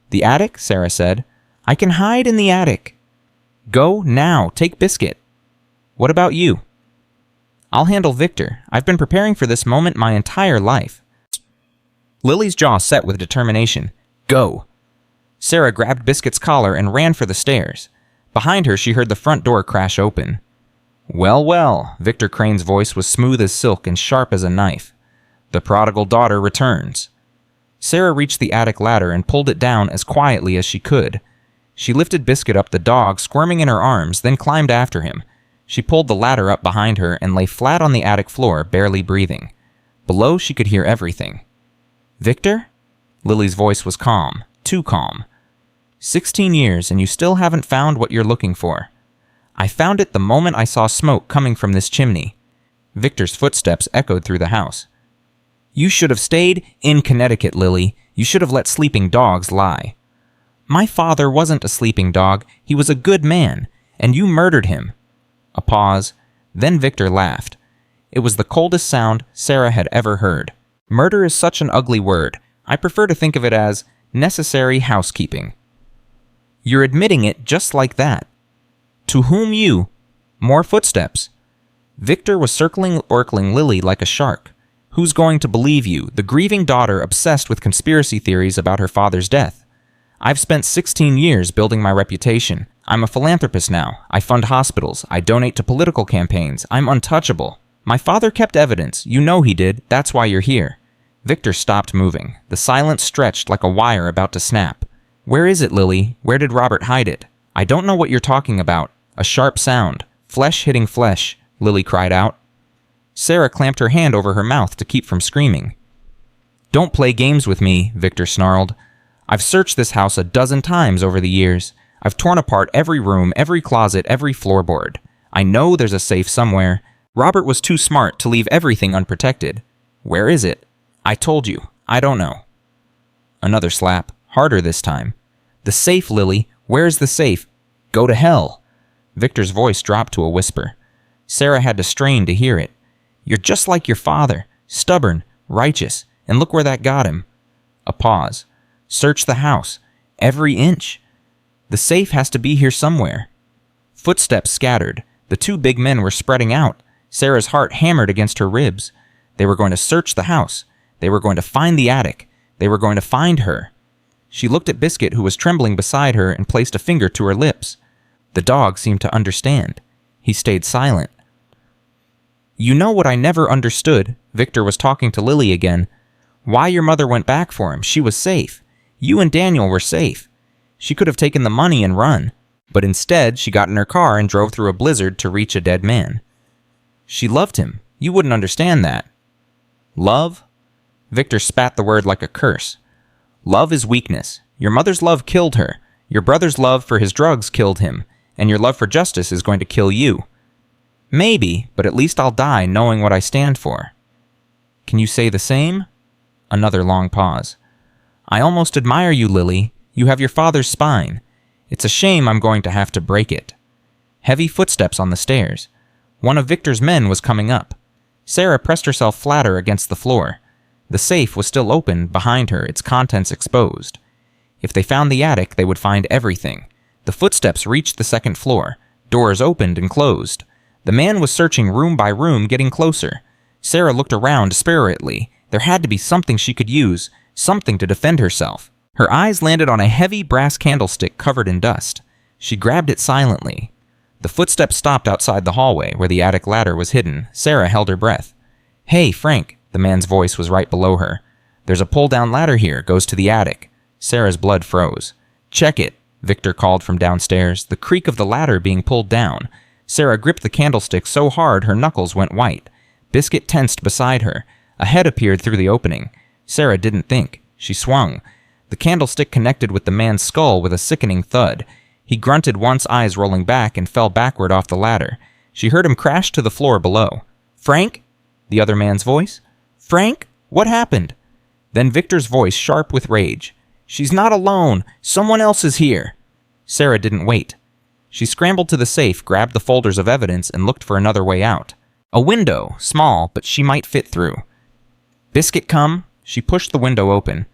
The attic, Sarah said. I can hide in the attic. Go now. Take Biscuit. What about you? I'll handle Victor. I've been preparing for this moment my entire life. Lily's jaw set with determination. Go. Sarah grabbed Biscuit's collar and ran for the stairs. Behind her, she heard the front door crash open. Well, well, Victor Crane's voice was smooth as silk and sharp as a knife. The prodigal daughter returns. Sarah reached the attic ladder and pulled it down as quietly as she could. She lifted Biscuit up the dog, squirming in her arms, then climbed after him. She pulled the ladder up behind her and lay flat on the attic floor, barely breathing. Below, she could hear everything. "Victor?" Lily's voice was calm, too calm. 16 years and you still haven't found what you're looking for. I found it the moment I saw smoke coming from this chimney. Victor's footsteps echoed through the house. You should have stayed in Connecticut, Lily. You should have let sleeping dogs lie. My father wasn't a sleeping dog. He was a good man, and you murdered him. A pause. Then Victor laughed. It was the coldest sound Sarah had ever heard. Murder is such an ugly word. I prefer to think of it as necessary housekeeping. You're admitting it just like that. To whom you? More footsteps. Victor was circling Lily like a shark. Who's going to believe you, the grieving daughter obsessed with conspiracy theories about her father's death? I've spent 16 years building my reputation. I'm a philanthropist now. I fund hospitals. I donate to political campaigns. I'm untouchable. My father kept evidence. You know he did. That's why you're here. Victor stopped moving. The silence stretched like a wire about to snap. Where is it, Lily? Where did Robert hide it? I don't know what you're talking about. A sharp sound. Flesh hitting flesh, Lily cried out. Sarah clamped her hand over her mouth to keep from screaming. Don't play games with me, Victor snarled. I've searched this house a dozen times over the years. I've torn apart every room, every closet, every floorboard. I know there's a safe somewhere. Robert was too smart to leave everything unprotected. Where is it? I told you. I don't know. Another slap, harder this time. The safe, Lily. Where's the safe? Go to hell. Victor's voice dropped to a whisper. Sarah had to strain to hear it. You're just like your father, stubborn, righteous, and look where that got him. A pause. Search the house. Every inch. The safe has to be here somewhere. Footsteps scattered. The two big men were spreading out. Sarah's heart hammered against her ribs. They were going to search the house. They were going to find the attic. They were going to find her. She looked at Biscuit, who was trembling beside her, and placed a finger to her lips. The dog seemed to understand. He stayed silent. You know what I never understood? Victor was talking to Lily again. Why your mother went back for him. She was safe. You and Daniel were safe. She could have taken the money and run. But instead, she got in her car and drove through a blizzard to reach a dead man. She loved him. You wouldn't understand that. Love? Victor spat the word like a curse. Love is weakness. Your mother's love killed her. Your brother's love for his drugs killed him. And your love for justice is going to kill you. Maybe, but at least I'll die knowing what I stand for. Can you say the same? Another long pause. I almost admire you, Lily. You have your father's spine. It's a shame I'm going to have to break it. Heavy footsteps on the stairs. One of Victor's men was coming up. Sarah pressed herself flatter against the floor. The safe was still open behind her, its contents exposed. If they found the attic, they would find everything. The footsteps reached the second floor. Doors opened and closed. The man was searching room by room, getting closer. Sarah looked around desperately. There had to be something she could use, something to defend herself. Her eyes landed on a heavy brass candlestick covered in dust. She grabbed it silently. The footsteps stopped outside the hallway where the attic ladder was hidden. Sarah held her breath. Hey, Frank, the man's voice was right below her. There's a pull-down ladder here, goes to the attic. Sarah's blood froze. Check it, Victor called from downstairs, the creak of the ladder being pulled down. Sarah gripped the candlestick so hard her knuckles went white. Biscuit tensed beside her. A head appeared through the opening. Sarah didn't think. She swung. The candlestick connected with the man's skull with a sickening thud. He grunted once, eyes rolling back, and fell backward off the ladder. She heard him crash to the floor below. Frank? The other man's voice. Frank? What happened? Then Victor's voice, sharp with rage. She's not alone. Someone else is here. Sarah didn't wait. She scrambled to the safe, grabbed the folders of evidence, and looked for another way out. A window, small, but she might fit through. Biscuit, come. She pushed the window open.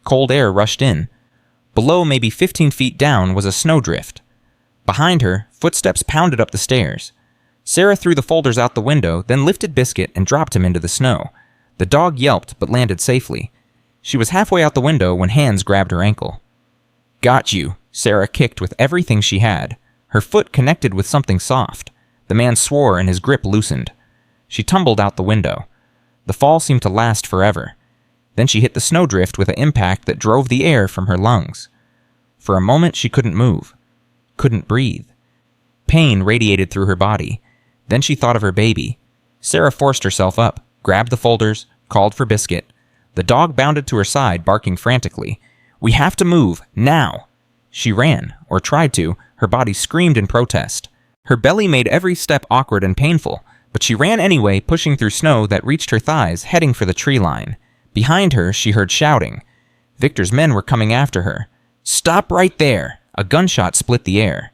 Cold air rushed in. Below, maybe 15 feet down, was a snowdrift. Behind her, footsteps pounded up the stairs. Sarah threw the folders out the window, then lifted Biscuit and dropped him into the snow. The dog yelped, but landed safely. She was halfway out the window when hands grabbed her ankle. Got you, Sarah kicked with everything she had. Her foot connected with something soft. The man swore and his grip loosened. She tumbled out the window. The fall seemed to last forever. Then she hit the snowdrift with an impact that drove the air from her lungs. For a moment she couldn't move, couldn't breathe. Pain radiated through her body. Then she thought of her baby. Sarah forced herself up, grabbed the folders, called for Biscuit. The dog bounded to her side, barking frantically. "We have to move, now!" She ran, or tried to. Her body screamed in protest. Her belly made every step awkward and painful, but she ran anyway, pushing through snow that reached her thighs, heading for the tree line. Behind her, she heard shouting. Victor's men were coming after her. "Stop right there!" A gunshot split the air.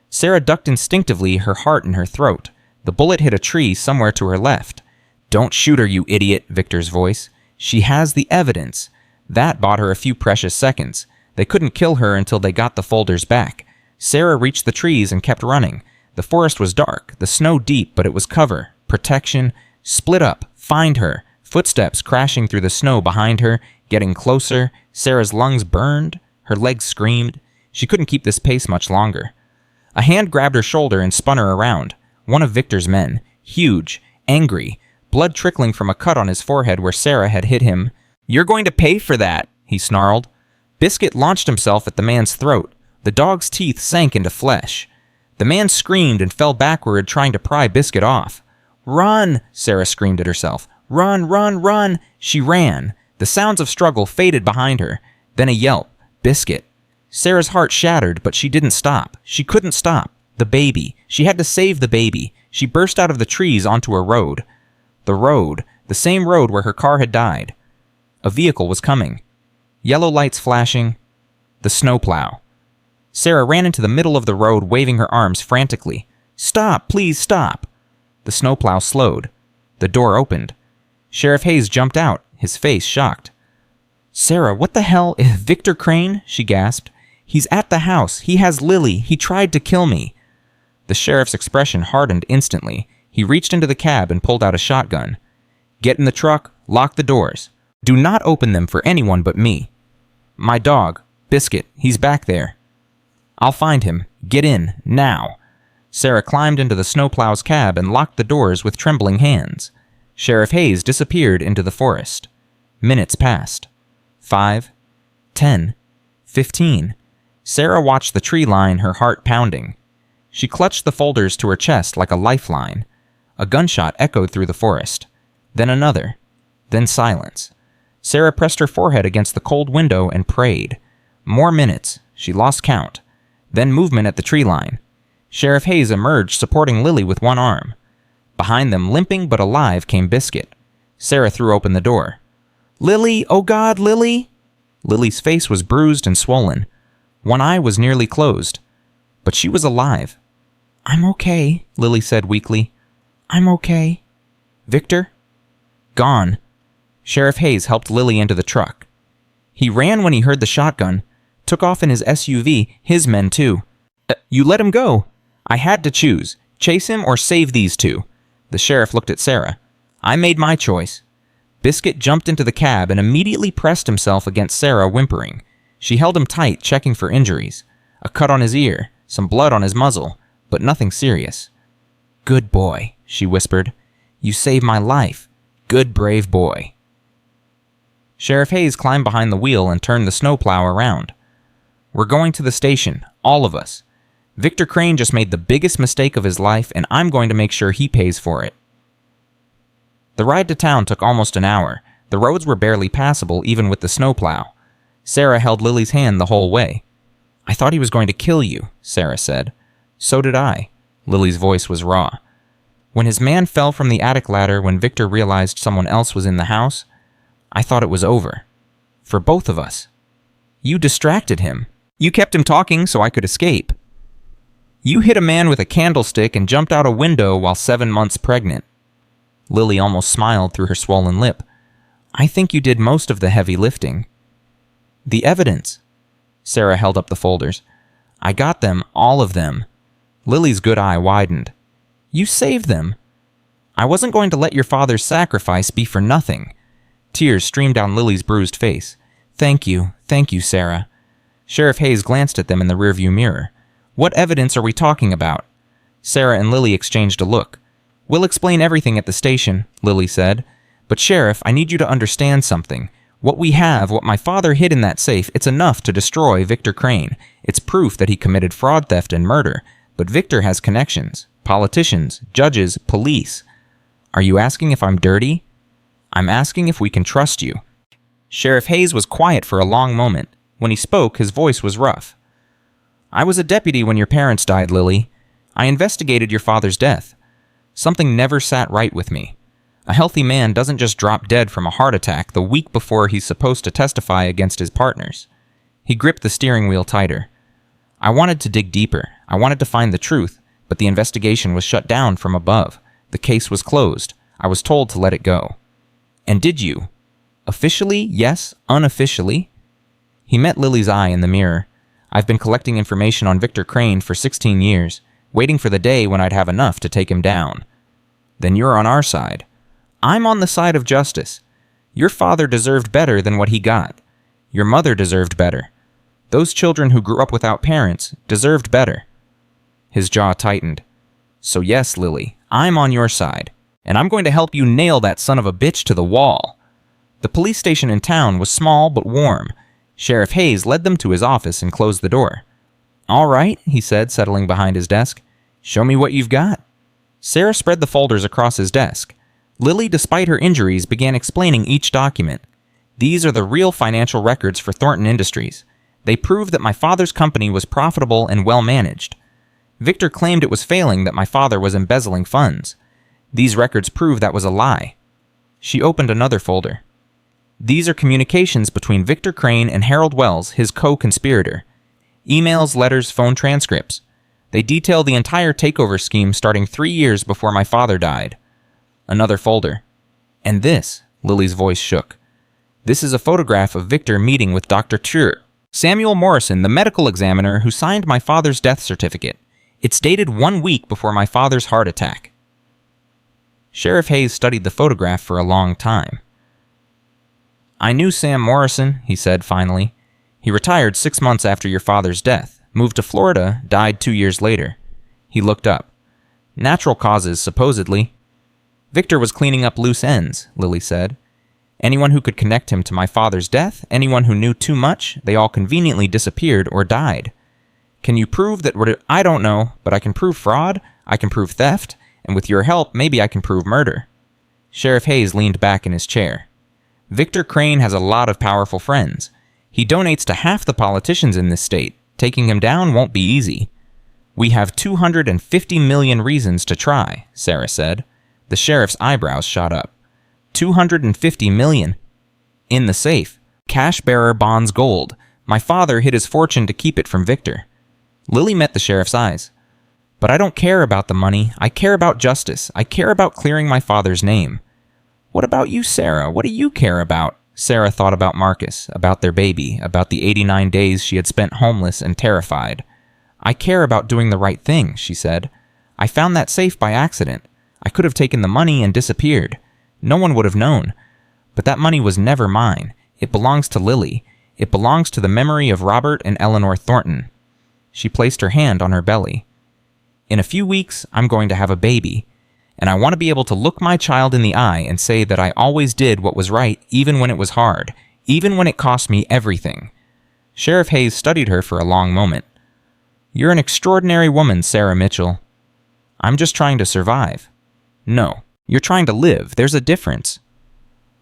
Sarah ducked instinctively, her heart in her throat. The bullet hit a tree somewhere to her left. "Don't shoot her, you idiot," Victor's voice. "She has the evidence." That bought her a few precious seconds. They couldn't kill her until they got the folders back. Sarah reached the trees and kept running. The forest was dark, the snow deep, but it was cover, protection. Split up, find her. Footsteps crashing through the snow behind her, getting closer. Sarah's lungs burned. Her legs screamed. She couldn't keep this pace much longer. A hand grabbed her shoulder and spun her around. One of Victor's men, huge, angry, blood trickling from a cut on his forehead where Sarah had hit him. "You're going to pay for that," he snarled. Biscuit launched himself at the man's throat. The dog's teeth sank into flesh. The man screamed and fell backward, trying to pry Biscuit off. "Run!" Sarah screamed at herself. "Run, run, run!" She ran. The sounds of struggle faded behind her. Then a yelp. Biscuit. Sarah's heart shattered, but she didn't stop. She couldn't stop. The baby. She had to save the baby. She burst out of the trees onto a road. The road. The same road where her car had died. A vehicle was coming. Yellow lights flashing. The snowplow. Sarah ran into the middle of the road, waving her arms frantically. "Stop! Please stop!" The snowplow slowed. The door opened. Sheriff Hayes jumped out, his face shocked. "Sarah, what the hell is Victor Crane?" she gasped. "He's at the house. He has Lily. He tried to kill me." The sheriff's expression hardened instantly. He reached into the cab and pulled out a shotgun. "Get in the truck. Lock the doors. Do not open them for anyone but me. My dog, Biscuit, he's back there." "I'll find him. Get in, now." Sarah climbed into the snowplow's cab and locked the doors with trembling hands. Sheriff Hayes disappeared into the forest. Minutes passed. 5, 10, 15. Sarah watched the tree line, her heart pounding. She clutched the folders to her chest like a lifeline. A gunshot echoed through the forest. Then another. Then silence. Sarah pressed her forehead against the cold window and prayed. More minutes. She lost count. Then movement at the tree line. Sheriff Hayes emerged, supporting Lily with one arm. Behind them, limping but alive, came Biscuit. Sarah threw open the door. "Lily! Oh God, Lily!" Lily's face was bruised and swollen. One eye was nearly closed. But she was alive. "I'm okay," Lily said weakly. "I'm okay." "Victor?" "Gone." Sheriff Hayes helped Lily into the truck. He ran when he heard the shotgun, took off in his SUV, his men too. You let him go." "I had to choose. Chase him or save these two." The sheriff looked at Sarah. "I made my choice." Biscuit jumped into the cab and immediately pressed himself against Sarah, whimpering. She held him tight, checking for injuries. A cut on his ear, some blood on his muzzle, but nothing serious. "Good boy," she whispered. "You saved my life. Good, brave boy." Sheriff Hayes climbed behind the wheel and turned the snowplow around. "We're going to the station, all of us. Victor Crane just made the biggest mistake of his life, and I'm going to make sure he pays for it." The ride to town took almost an hour. The roads were barely passable, even with the snowplow. Sarah held Lily's hand the whole way. "I thought he was going to kill you," Sarah said. "So did I." Lily's voice was raw. "When his man fell from the attic ladder, when Victor realized someone else was in the house, I thought it was over. For both of us. You distracted him. You kept him talking so I could escape. You hit a man with a candlestick and jumped out a window while 7 months pregnant." Lily almost smiled through her swollen lip. "I think you did most of the heavy lifting." "The evidence." Sarah held up the folders. "I got them, all of them." Lily's good eye widened. "You saved them." "I wasn't going to let your father's sacrifice be for nothing." Tears streamed down Lily's bruised face. Thank you, Sarah." Sheriff Hayes glanced at them in the rearview mirror. "What evidence are we talking about?" Sarah and Lily exchanged a look. "We'll explain everything at the station," Lily said. But Sheriff, I need you to understand something. What we have, what my father hid in that safe, it's enough to destroy Victor Crane. It's proof that he committed fraud, theft, and murder. But Victor has connections. Politicians, judges, police. Are you asking if I'm dirty? I'm asking if we can trust you. Sheriff Hayes was quiet for a long moment. When he spoke, his voice was rough. I was a deputy when your parents died, Lily. I investigated your father's death. Something never sat right with me. A healthy man doesn't just drop dead from a heart attack the week before he's supposed to testify against his partners. He gripped the steering wheel tighter. I wanted to dig deeper. I wanted to find the truth, but the investigation was shut down from above. The case was closed. I was told to let it go. And did you? Officially, yes. Unofficially? He met Lily's eye in the mirror. I've been collecting information on Victor Crane for 16 years, waiting for the day when I'd have enough to take him down. Then you're on our side. I'm on the side of justice. Your father deserved better than what he got. Your mother deserved better. Those children who grew up without parents deserved better. His jaw tightened. So yes, Lily, I'm on your side, and I'm going to help you nail that son of a bitch to the wall. The police station in town was small but warm. Sheriff Hayes led them to his office and closed the door. All right, he said, settling behind his desk. Show me what you've got. Sarah spread the folders across his desk. Lily, despite her injuries, began explaining each document. These are the real financial records for Thornton Industries. They prove that my father's company was profitable and well managed. Victor claimed it was failing, that my father was embezzling funds. These records prove that was a lie. She opened another folder. These are communications between Victor Crane and Harold Wells, his co-conspirator. Emails, letters, phone transcripts. They detail the entire takeover scheme starting 3 years before my father died. Another folder. And this, Lily's voice shook. This is a photograph of Victor meeting with Dr. Treur, Samuel Morrison, the medical examiner who signed my father's death certificate. It's dated 1 week before my father's heart attack. Sheriff Hayes studied the photograph for a long time. I knew Sam Morrison, he said finally. He retired 6 months after your father's death, moved to Florida, died 2 years later. He looked up. Natural causes, supposedly. Victor was cleaning up loose ends, Lily said. Anyone who could connect him to my father's death, anyone who knew too much, they all conveniently disappeared or died. Can you prove that I don't know, but I can prove fraud, I can prove theft, and with your help, maybe I can prove murder. Sheriff Hayes leaned back in his chair. Victor Crane has a lot of powerful friends. He donates to half the politicians in this state. Taking him down won't be easy. We have 250 million reasons to try, Sarah said. The sheriff's eyebrows shot up. 250 million. In the safe. Cash bearer bonds gold. My father hid his fortune to keep it from Victor. Lily met the sheriff's eyes. But I don't care about the money. I care about justice. I care about clearing my father's name. What about you, Sarah? What do you care about? Sarah thought about Marcus, about their baby, about the 89 days she had spent homeless and terrified. I care about doing the right thing, she said. I found that safe by accident. I could have taken the money and disappeared. No one would have known. But that money was never mine. It belongs to Lily. It belongs to the memory of Robert and Eleanor Thornton. She placed her hand on her belly. In a few weeks, I'm going to have a baby. And I want to be able to look my child in the eye and say that I always did what was right even when it was hard, even when it cost me everything. Sheriff Hayes studied her for a long moment. You're an extraordinary woman, Sarah Mitchell. I'm just trying to survive. No, you're trying to live. There's a difference.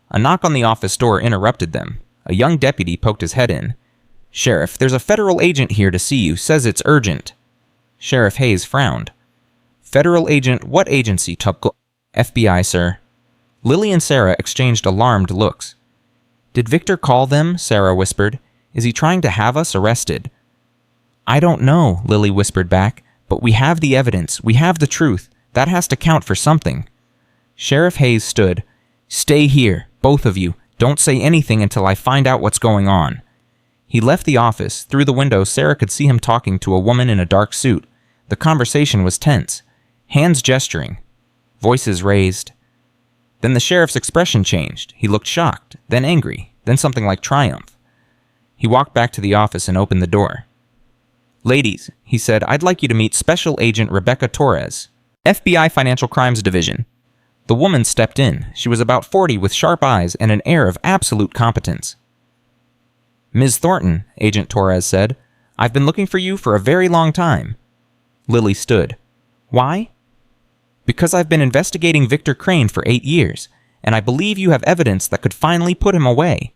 A knock on the office door interrupted them. A young deputy poked his head in. Sheriff, there's a federal agent here to see you. Says it's urgent. Sheriff Hayes frowned. Federal agent, what agency, Tupco? FBI, sir. Lily and Sarah exchanged alarmed looks. Did Victor call them? Sarah whispered. Is he trying to have us arrested? I don't know, Lily whispered back, but we have the evidence. We have the truth. That has to count for something. Sheriff Hayes stood. Stay here, both of you. Don't say anything until I find out what's going on. He left the office. Through the window, Sarah could see him talking to a woman in a dark suit. The conversation was tense. Hands gesturing. Voices raised. Then the sheriff's expression changed. He looked shocked, then angry, then something like triumph. He walked back to the office and opened the door. Ladies, he said, I'd like you to meet Special Agent Rebecca Torres, FBI Financial Crimes Division. The woman stepped in. She was about 40 with sharp eyes and an air of absolute competence. "Ms. Thornton," Agent Torres said, "I've been looking for you for a very long time." Lily stood. "Why?" "Because I've been investigating Victor Crane for 8 years, and I believe you have evidence that could finally put him away."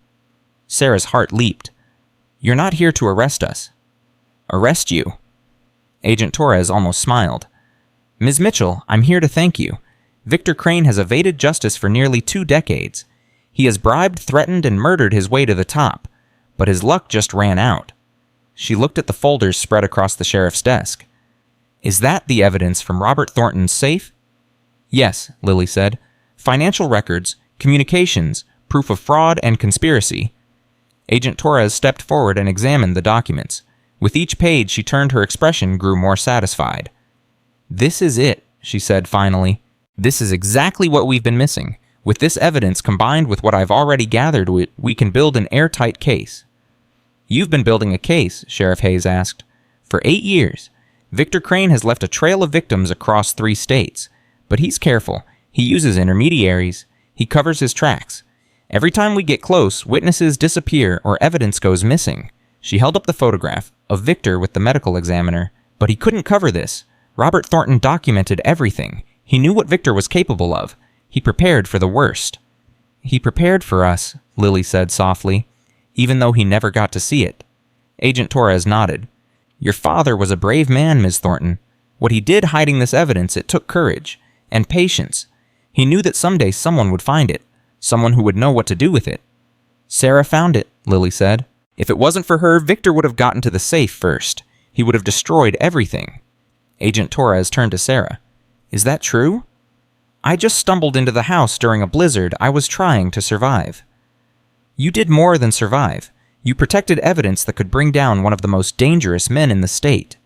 Sarah's heart leaped. "You're not here to arrest us." "Arrest you?" Agent Torres almost smiled. "Ms. Mitchell, I'm here to thank you. Victor Crane has evaded justice for nearly 2 decades. He has bribed, threatened, and murdered his way to the top, but his luck just ran out." She looked at the folders spread across the sheriff's desk. "Is that the evidence from Robert Thornton's safe?" "Yes," Lily said. "Financial records, communications, proof of fraud and conspiracy." Agent Torres stepped forward and examined the documents. With each page, she turned, her expression grew more satisfied. "This is it," she said finally. "This is exactly what we've been missing. With this evidence combined with what I've already gathered, we can build an airtight case." "You've been building a case?" Sheriff Hayes asked. "For 8 years. Victor Crane has left a trail of victims across 3 states. But he's careful. He uses intermediaries. He covers his tracks. Every time we get close, witnesses disappear or evidence goes missing." She held up the photograph of Victor with the medical examiner. "But he couldn't cover this. Robert Thornton documented everything. He knew what Victor was capable of. He prepared for the worst." "He prepared for us," Lily said softly, "even though he never got to see it." Agent Torres nodded. "Your father was a brave man, Ms. Thornton. What he did hiding this evidence, it took courage and patience. He knew that someday someone would find it, someone who would know what to do with it." "Sarah found it," Lily said. "If it wasn't for her, Victor would have gotten to the safe first. He would have destroyed everything." Agent Torres turned to Sarah. "Is that true?" "I just stumbled into the house during a blizzard. I was trying to survive." "You did more than survive. You protected evidence that could bring down one of the most dangerous men in the state."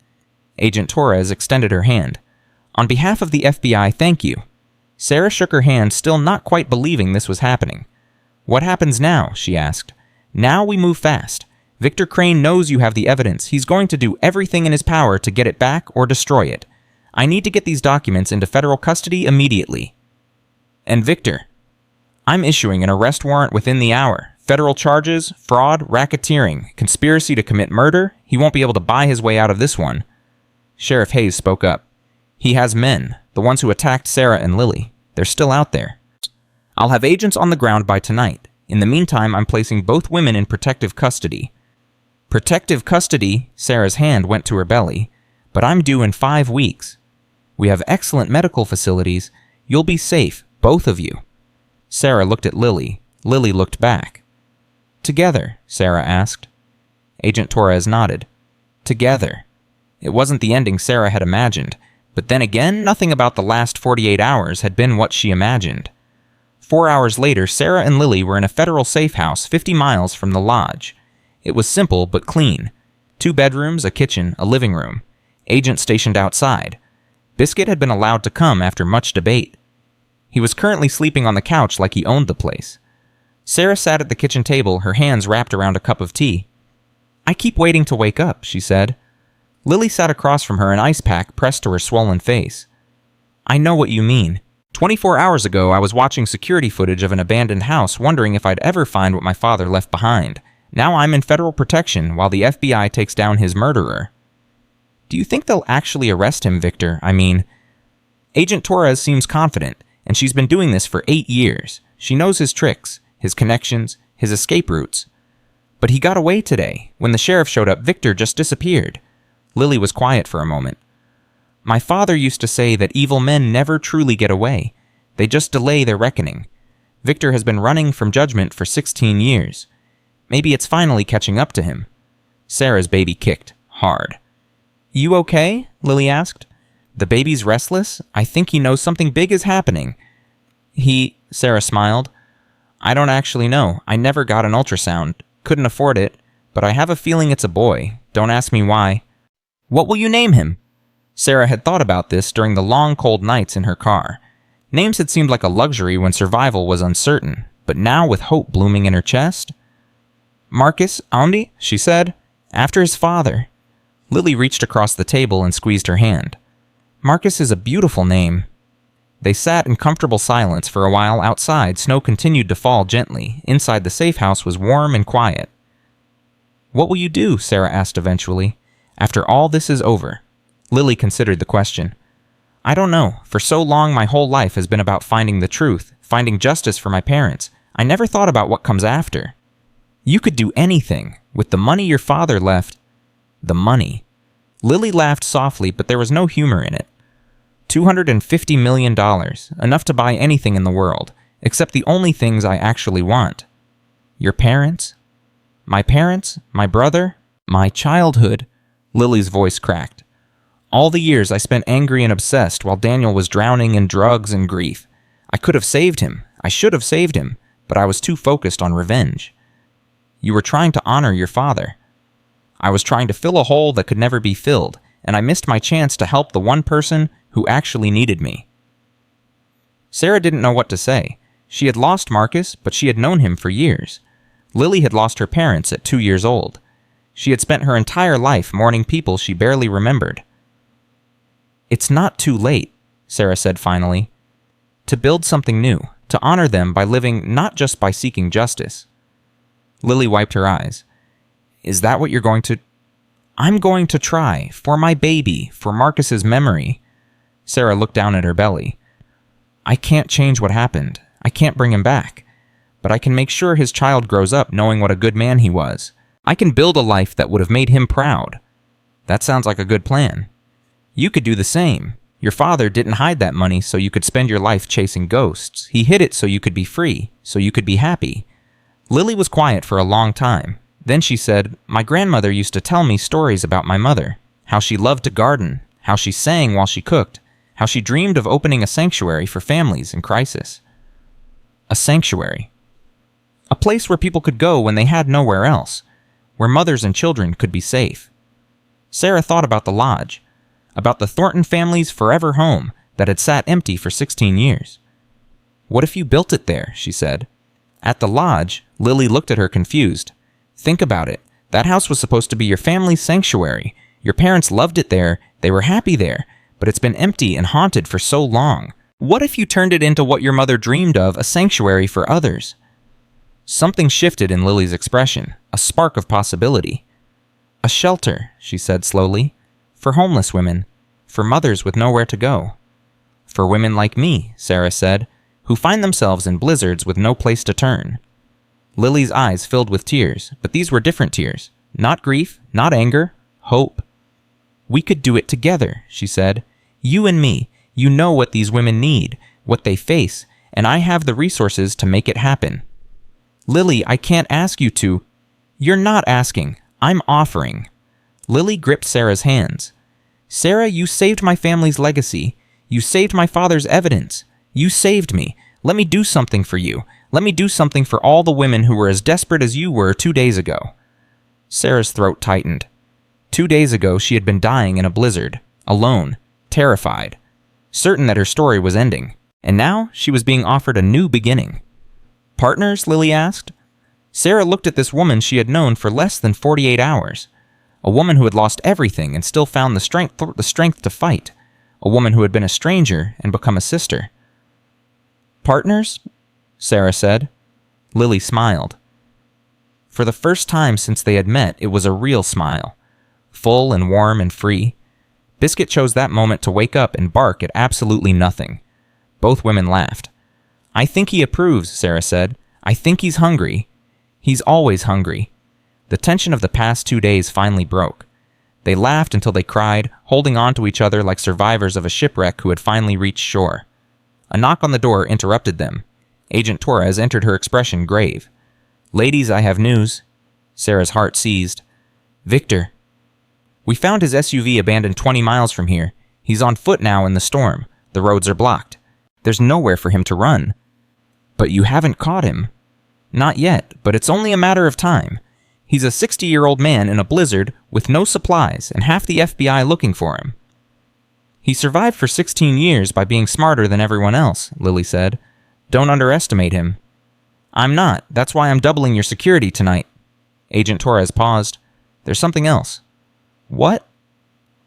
Agent Torres extended her hand. "On behalf of the FBI, thank you." Sarah shook her hand, still not quite believing this was happening. "What happens now?" she asked. "Now we move fast. Victor Crane knows you have the evidence. He's going to do everything in his power to get it back or destroy it. I need to get these documents into federal custody immediately." "And Victor?" "I'm issuing an arrest warrant within the hour. Federal charges, fraud, racketeering, conspiracy to commit murder. He won't be able to buy his way out of this one." Sheriff Hayes spoke up. "He has men, the ones who attacked Sarah and Lily. They're still out there. I'll have agents on the ground by tonight. In the meantime, I'm placing both women in protective custody." "Protective custody?" Sarah's hand went to her belly. "But I'm due in 5 weeks. We have excellent medical facilities. You'll be safe, both of you." Sarah looked at Lily. Lily looked back. "Together?" Sarah asked. Agent Torres nodded. "Together." It wasn't the ending Sarah had imagined, but then again, nothing about the last 48 hours had been what she imagined. 4 hours later, Sarah and Lily were in a federal safe house 50 miles from the lodge. It was simple but clean. 2 bedrooms, a kitchen, a living room. Agents stationed outside. Biscuit had been allowed to come after much debate. He was currently sleeping on the couch like he owned the place. Sarah sat at the kitchen table, her hands wrapped around a cup of tea. "I keep waiting to wake up," she said. Lily sat across from her, an ice pack pressed to her swollen face. "I know what you mean. 24 hours ago, I was watching security footage of an abandoned house, wondering if I'd ever find what my father left behind. Now I'm in federal protection while the FBI takes down his murderer." "Do you think they'll actually arrest him, Victor? I mean..." "Agent Torres seems confident, and she's been doing this for 8 years. She knows his tricks, his connections, his escape routes. But he got away today. When the sheriff showed up, Victor just disappeared." Lily was quiet for a moment. "My father used to say that evil men never truly get away. They just delay their reckoning. Victor has been running from judgment for 16 years. Maybe it's finally catching up to him." Sarah's baby kicked hard. "You okay?" Lily asked. "The baby's restless. I think he knows something big is happening." Sarah smiled. "I don't actually know. I never got an ultrasound. Couldn't afford it. But I have a feeling it's a boy. Don't ask me why." "What will you name him?" Sarah had thought about this during the long, cold nights in her car. Names had seemed like a luxury when survival was uncertain, but now with hope blooming in her chest. "Marcus Andy," she said, "after his father." Lily reached across the table and squeezed her hand. "Marcus is a beautiful name." They sat in comfortable silence for a while outside. Snow continued to fall gently. Inside, the safe house was warm and quiet. "What will you do?" Sarah asked eventually. "After all this is over?" Lily considered the question. "I don't know. For so long, my whole life has been about finding the truth, finding justice for my parents. I never thought about what comes after." "You could do anything. With the money your father left..." "The money." Lily laughed softly, but there was no humor in it. $250 million, enough to buy anything in the world, except the only things I actually want. "Your parents?" "My parents? My brother? My childhood?" Lily's voice cracked. "All the years I spent angry and obsessed while Daniel was drowning in drugs and grief. I could have saved him. I should have saved him, but I was too focused on revenge." "You were trying to honor your father." "I was trying to fill a hole that could never be filled, and I missed my chance to help the one person who actually needed me." Sarah didn't know what to say. She had lost Marcus, but she had known him for years. Lily had lost her parents at 2 years old. She had spent her entire life mourning people she barely remembered. "It's not too late," Sarah said finally, "to build something new, to honor them by living, not just by seeking justice." Lily wiped her eyes. "Is that what you're going to..." "I'm going to try, for my baby, for Marcus's memory." Sarah looked down at her belly. "I can't change what happened. I can't bring him back. But I can make sure his child grows up knowing what a good man he was. I can build a life that would have made him proud." "That sounds like a good plan." "You could do the same. Your father didn't hide that money so you could spend your life chasing ghosts. He hid it so you could be free, so you could be happy." Lily was quiet for a long time. Then she said, "My grandmother used to tell me stories about my mother, how she loved to garden, how she sang while she cooked, how she dreamed of opening a sanctuary for families in crisis." A sanctuary. A place where people could go when they had nowhere else, where mothers and children could be safe. Sarah thought about the lodge, about the Thornton family's forever home that had sat empty for 16 years. "What if you built it there?" she said. At the lodge, Lily looked at her confused. "Think about it. That house was supposed to be your family's sanctuary. Your parents loved it there, they were happy there, but it's been empty and haunted for so long. What if you turned it into what your mother dreamed of, a sanctuary for others?" Something shifted in Lily's expression, a spark of possibility. "A shelter," she said slowly, "for homeless women, for mothers with nowhere to go." "For women like me," Sarah said, "who find themselves in blizzards with no place to turn." Lily's eyes filled with tears, but these were different tears. Not grief, not anger, hope. "We could do it together," she said. "You and me. You know what these women need, what they face, and I have the resources to make it happen." "Lily, I can't ask you to..." "You're not asking. I'm offering." Lily gripped Sarah's hands. "Sarah, you saved my family's legacy. You saved my father's evidence. You saved me. Let me do something for you. Let me do something for all the women who were as desperate as you were 2 days ago." Sarah's throat tightened. 2 days ago, she had been dying in a blizzard, alone, terrified, certain that her story was ending. And now she was being offered a new beginning. "Partners?" Lily asked. Sarah looked at this woman she had known for less than 48 hours. A woman who had lost everything and still found the strength to fight. A woman who had been a stranger and become a sister. "Partners?" Sarah said. Lily smiled. For the first time since they had met, it was a real smile. Full and warm and free. Biscuit chose that moment to wake up and bark at absolutely nothing. Both women laughed. "I think he approves," Sarah said. "I think he's hungry. He's always hungry." The tension of the past 2 days finally broke. They laughed until they cried, holding on to each other like survivors of a shipwreck who had finally reached shore. A knock on the door interrupted them. Agent Torres entered, her expression grave. "Ladies, I have news." Sarah's heart seized. "Victor." "We found his SUV abandoned 20 miles from here. He's on foot now in the storm. The roads are blocked. There's nowhere for him to run." "But you haven't caught him." "Not yet, but it's only a matter of time. He's a 60-year-old man in a blizzard with no supplies and half the FBI looking for him." "He survived for 16 years by being smarter than everyone else," Lily said. "Don't underestimate him." "I'm not. That's why I'm doubling your security tonight." Agent Torres paused. "There's something else." "What?"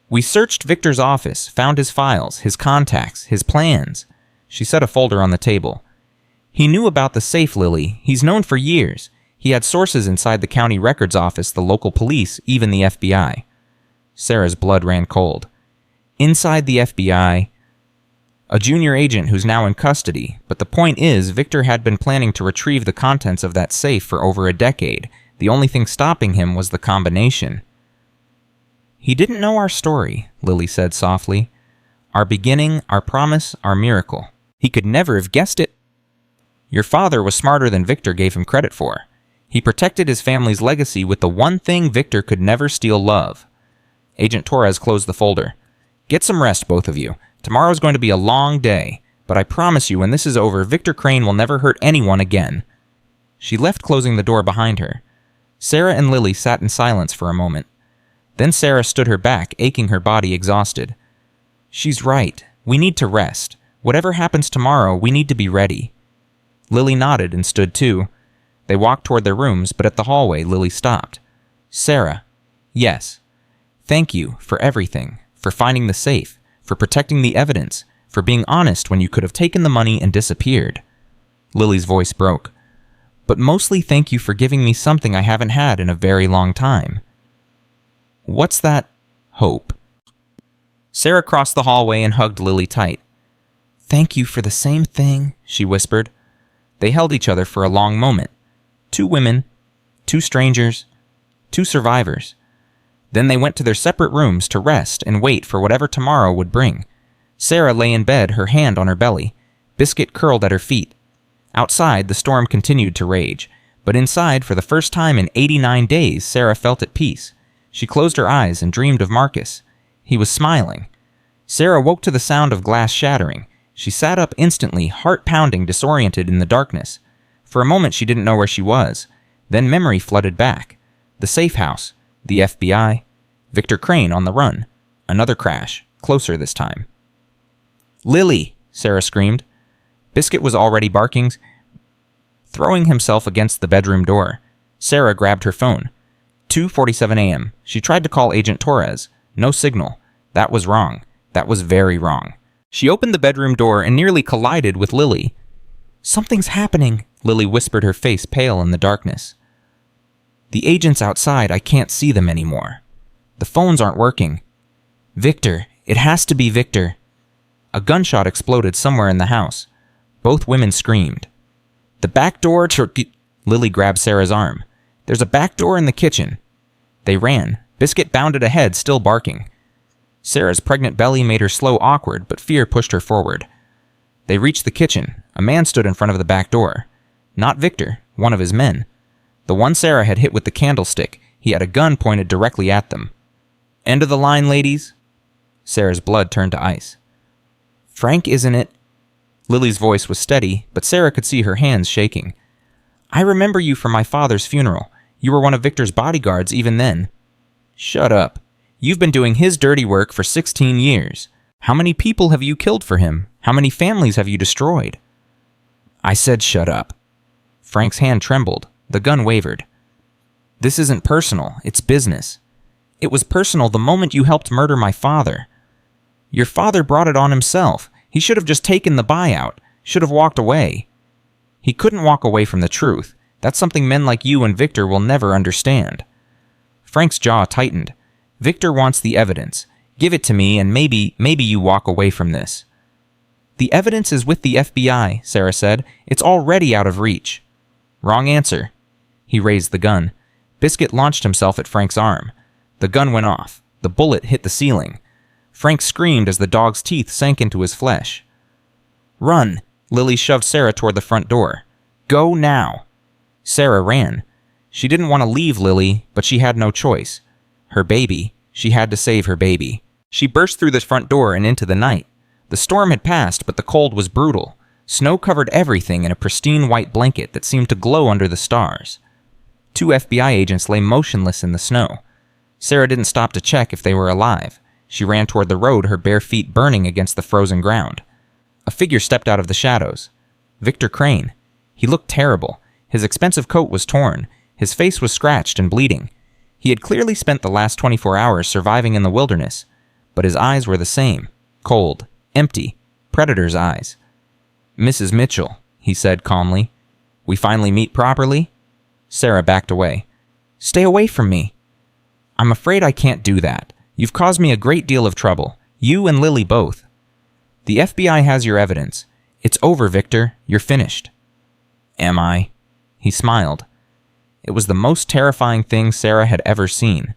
"We searched Victor's office, found his files, his contacts, his plans." She set a folder on the table. "He knew about the safe, Lily. He's known for years. He had sources inside the county records office, the local police, even the FBI." Sarah's blood ran cold. "Inside the FBI? A junior agent who's now in custody, but the point is, Victor had been planning to retrieve the contents of that safe for over a decade. The only thing stopping him was the combination." "He didn't know our story," Lily said softly. "Our beginning, our promise, our miracle. He could never have guessed it." "Your father was smarter than Victor gave him credit for. He protected his family's legacy with the one thing Victor could never steal: love." Agent Torres closed the folder. "Get some rest, both of you. Tomorrow's going to be a long day, but I promise you when this is over, Victor Crane will never hurt anyone again." She left, closing the door behind her. Sarah and Lily sat in silence for a moment. Then Sarah stood her back, aching her body exhausted. "She's right. We need to rest. Whatever happens tomorrow, we need to be ready." Lily nodded and stood too. They walked toward their rooms, but at the hallway, Lily stopped. "Sarah." "Yes. Thank you for everything, for finding the safe, for protecting the evidence, for being honest when you could have taken the money and disappeared." Lily's voice broke. "But mostly thank you for giving me something I haven't had in a very long time." "What's that?" "Hope." Sarah crossed the hallway and hugged Lily tight. "Thank you for the same thing," she whispered. They held each other for a long moment. Two women, two strangers, two survivors. Then they went to their separate rooms to rest and wait for whatever tomorrow would bring. Sarah lay in bed, her hand on her belly. Biscuit curled at her feet. Outside, the storm continued to rage, but inside, for the first time in 89 days, Sarah felt at peace. She closed her eyes and dreamed of Marcus. He was smiling. Sarah woke to the sound of glass shattering. She sat up instantly, heart pounding, disoriented in the darkness. For a moment she didn't know where she was. Then memory flooded back. The safe house, the FBI, Victor Crane on the run. Another crash, closer this time. "Lily!" Sarah screamed. Biscuit was already barking, throwing himself against the bedroom door. Sarah grabbed her phone. 2:47 a.m. She tried to call Agent Torres. No signal. That was wrong. That was very wrong. She opened the bedroom door and nearly collided with Lily. "Something's happening," Lily whispered, her face pale in the darkness. "The agents outside, I can't see them anymore. The phones aren't working. Victor, it has to be Victor." A gunshot exploded somewhere in the house. Both women screamed. "The back door to..." Lily grabbed Sarah's arm. "There's a back door in the kitchen." They ran. Biscuit bounded ahead, still barking. Sarah's pregnant belly made her slow awkward, but fear pushed her forward. They reached the kitchen. A man stood in front of the back door. Not Victor, one of his men. The one Sarah had hit with the candlestick. He had a gun pointed directly at them. "End of the line, ladies." Sarah's blood turned to ice. "Frank, isn't it?" Lily's voice was steady, but Sarah could see her hands shaking. "I remember you from my father's funeral. You were one of Victor's bodyguards even then." "Shut up. You've been doing his dirty work for 16 years. How many people have you killed for him? How many families have you destroyed?" "I said shut up." Frank's hand trembled. The gun wavered. "This isn't personal. It's business. It was personal the moment you helped murder my father. Your father brought it on himself. He should have just taken the buyout. Should have walked away." "He couldn't walk away from the truth. That's something men like you and Victor will never understand." Frank's jaw tightened. "Victor wants the evidence. Give it to me and maybe you walk away from this." "The evidence is with the FBI," Sarah said. "It's already out of reach." "Wrong answer." He raised the gun. Biscuit launched himself at Frank's arm. The gun went off. The bullet hit the ceiling. Frank screamed as the dog's teeth sank into his flesh. "Run!" Lily shoved Sarah toward the front door. "Go now!" Sarah ran. She didn't want to leave Lily, but she had no choice. Her baby. She had to save her baby. She burst through the front door and into the night. The storm had passed, but the cold was brutal. Snow covered everything in a pristine white blanket that seemed to glow under the stars. 2 FBI agents lay motionless in the snow. Sarah didn't stop to check if they were alive. She ran toward the road, her bare feet burning against the frozen ground. A figure stepped out of the shadows. Victor Crane. He looked terrible. His expensive coat was torn. His face was scratched and bleeding. He had clearly spent the last 24 hours surviving in the wilderness, but his eyes were the same. Cold. Empty. Predator's eyes. Mrs. Mitchell, he said calmly. We finally meet properly? Sarah backed away. Stay away from me. I'm afraid I can't do that. You've caused me a great deal of trouble. You and Lily both. The FBI has your evidence. It's over, Victor. You're finished. Am I? He smiled. It was the most terrifying thing Sarah had ever seen.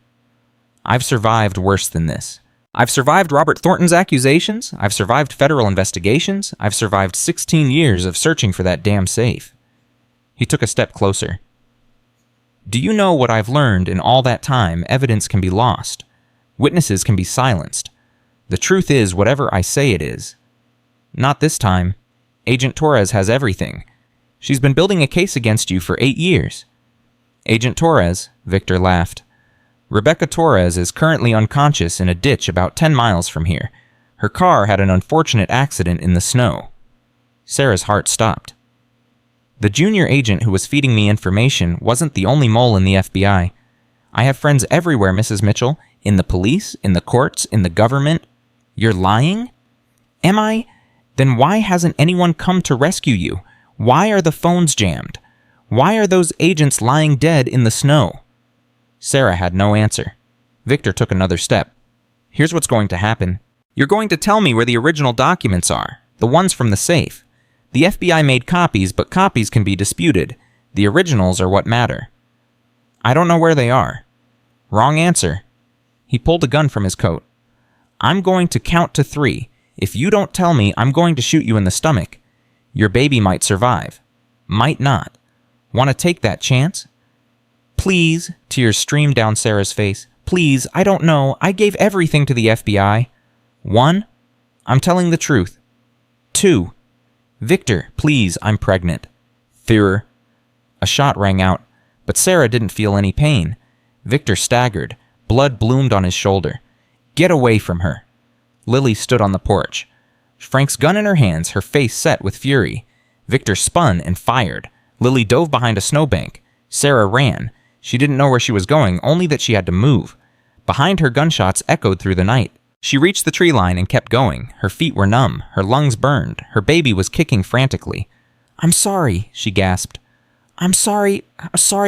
I've survived worse than this. I've survived Robert Thornton's accusations. I've survived federal investigations. I've survived 16 years of searching for that damn safe. He took a step closer. Do you know what I've learned in all that time? Evidence can be lost. Witnesses can be silenced. The truth is whatever I say it is. Not this time. Agent Torres has everything. She's been building a case against you for 8 years. Agent Torres, Victor laughed. Rebecca Torres is currently unconscious in a ditch about 10 miles from here. Her car had an unfortunate accident in the snow. Sarah's heart stopped. The junior agent who was feeding me information wasn't the only mole in the FBI. I have friends everywhere, Mrs. Mitchell. In the police, in the courts, in the government. You're lying? Am I? Then why hasn't anyone come to rescue you? Why are the phones jammed? Why are those agents lying dead in the snow? Sarah had no answer. Victor took another step. Here's what's going to happen. You're going to tell me where the original documents are, the ones from the safe. The FBI made copies, but copies can be disputed. The originals are what matter. I don't know where they are. Wrong answer. He pulled a gun from his coat. I'm going to count to 3. If you don't tell me, I'm going to shoot you in the stomach. Your baby might survive. Might not. Want to take that chance? Please, tears streamed down Sarah's face. Please, I don't know. I gave everything to the FBI. 1, I'm telling the truth. 2, Victor, please, I'm pregnant. Führer. A shot rang out, but Sarah didn't feel any pain. Victor staggered. Blood bloomed on his shoulder. Get away from her. Lily stood on the porch. Frank's gun in her hands, her face set with fury. Victor spun and fired. Lily dove behind a snowbank. Sarah ran. She didn't know where she was going, only that she had to move. Behind her, gunshots echoed through the night. She reached the tree line and kept going. Her feet were numb. Her lungs burned. Her baby was kicking frantically. I'm sorry, she gasped. I'm sorry,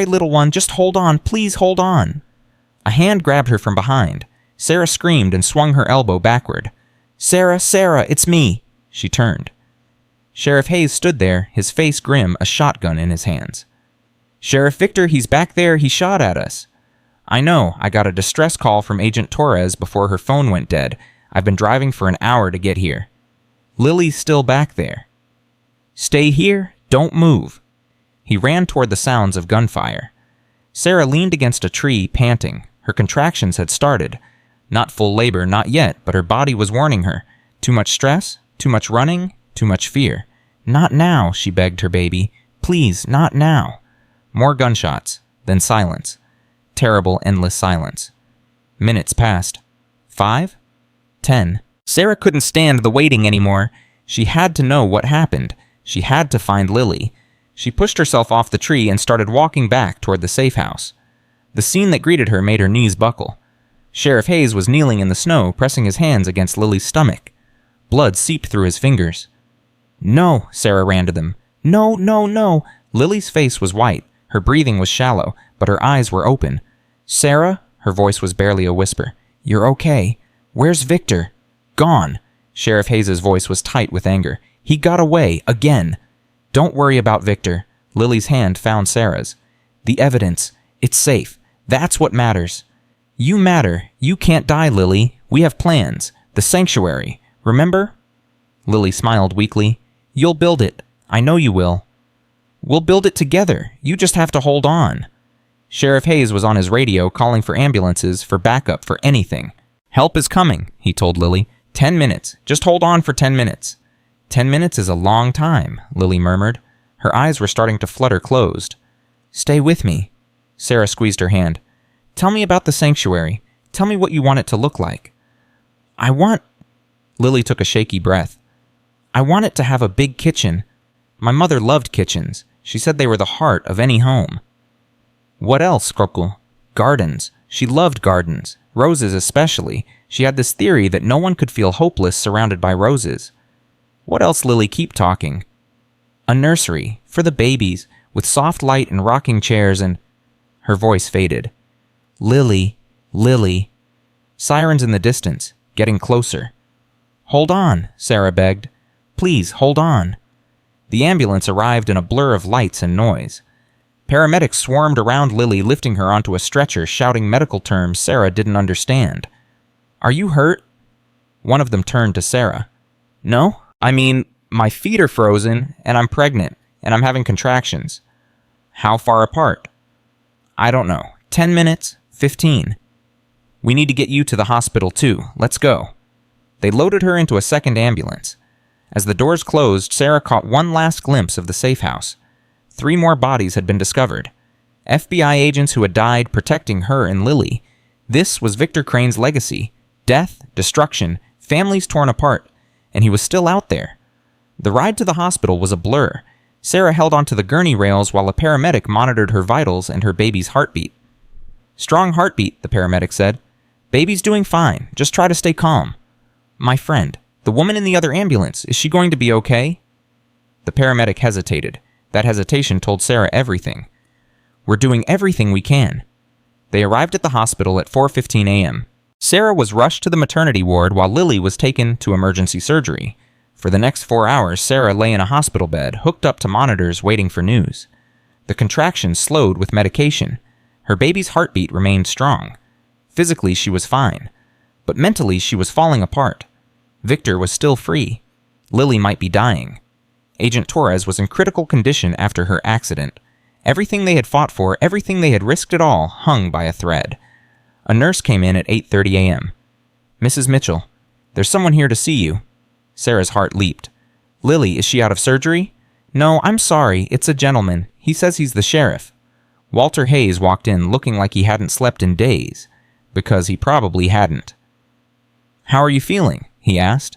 little one. Just hold on. Please hold on. A hand grabbed her from behind. Sarah screamed and swung her elbow backward. Sarah, it's me. She turned. Sheriff Hayes stood there, his face grim, a shotgun in his hands. Sheriff Victor, he's back there. He shot at us. I know. I got a distress call from Agent Torres before her phone went dead. I've been driving for an hour to get here. Lily's still back there. Stay here. Don't move. He ran toward the sounds of gunfire. Sarah leaned against a tree, panting. Her contractions had started. Not full labor, not yet, but her body was warning her. Too much stress, too much running, too much fear. Not now, she begged her baby. Please, not now. More gunshots, then silence. Terrible, endless silence. Minutes passed. 5? 10. Sarah couldn't stand the waiting anymore. She had to know what happened. She had to find Lily. She pushed herself off the tree and started walking back toward the safe house. The scene that greeted her made her knees buckle. Sheriff Hayes was kneeling in the snow, pressing his hands against Lily's stomach. Blood seeped through his fingers. No, Sarah ran to them. No, no, no. Lily's face was white. Her breathing was shallow, but her eyes were open. Sarah, her voice was barely a whisper. You're okay. Where's Victor? Gone. Sheriff Hayes' voice was tight with anger. He got away, again. Don't worry about Victor. Lily's hand found Sarah's. The evidence. It's safe. That's what matters. You matter. You can't die, Lily. We have plans. The sanctuary. Remember? Lily smiled weakly. You'll build it. I know you will. We'll build it together. You just have to hold on. Sheriff Hayes was on his radio calling for ambulances, for backup, for anything. Help is coming, he told Lily. 10 minutes. Just hold on for 10 minutes. 10 minutes is a long time, Lily murmured. Her eyes were starting to flutter closed. Stay with me. Sarah squeezed her hand. Tell me about the sanctuary. Tell me what you want it to look like. I want... Lily took a shaky breath. I want it to have a big kitchen. My mother loved kitchens. She said they were the heart of any home. What else, Krokul? Gardens. She loved gardens. Roses especially. She had this theory that no one could feel hopeless surrounded by roses. What else, Lily? Keep talking. A nursery, for the babies, with soft light and rocking chairs and... Her voice faded. Lily, Lily. Sirens in the distance, getting closer. Hold on, Sarah begged. Please, hold on. The ambulance arrived in a blur of lights and noise. Paramedics swarmed around Lily, lifting her onto a stretcher, shouting medical terms Sarah didn't understand. Are you hurt? One of them turned to Sarah. No, I mean, my feet are frozen, and I'm pregnant, and I'm having contractions. How far apart? I don't know. 10 minutes? 15. We need to get you to the hospital too. Let's go. They loaded her into a second ambulance. As the doors closed, Sarah caught one last glimpse of the safe house. 3 more bodies had been discovered. FBI agents who had died protecting her and Lily. This was Victor Crane's legacy. Death, destruction, families torn apart, and he was still out there. The ride to the hospital was a blur. Sarah held onto the gurney rails while a paramedic monitored her vitals and her baby's heartbeat. Strong heartbeat, the paramedic said. Baby's doing fine. Just try to stay calm. My friend, the woman in the other ambulance, is she going to be okay? The paramedic hesitated. That hesitation told Sarah everything. We're doing everything we can. They arrived at the hospital at 4:15 a.m. Sarah was rushed to the maternity ward while Lily was taken to emergency surgery. For the next 4 hours, Sarah lay in a hospital bed, hooked up to monitors, waiting for news. The contractions slowed with medication. Her baby's heartbeat remained strong. Physically, she was fine. But mentally, she was falling apart. Victor was still free. Lily might be dying. Agent Torres was in critical condition after her accident. Everything they had fought for, everything they had risked it all, hung by a thread. A nurse came in at 8:30 a.m. Mrs. Mitchell, there's someone here to see you. Sarah's heart leaped. Lily, is she out of surgery? No, I'm sorry, it's a gentleman. He says he's the sheriff. Walter Hayes walked in looking like he hadn't slept in days, because he probably hadn't. How are you feeling? He asked.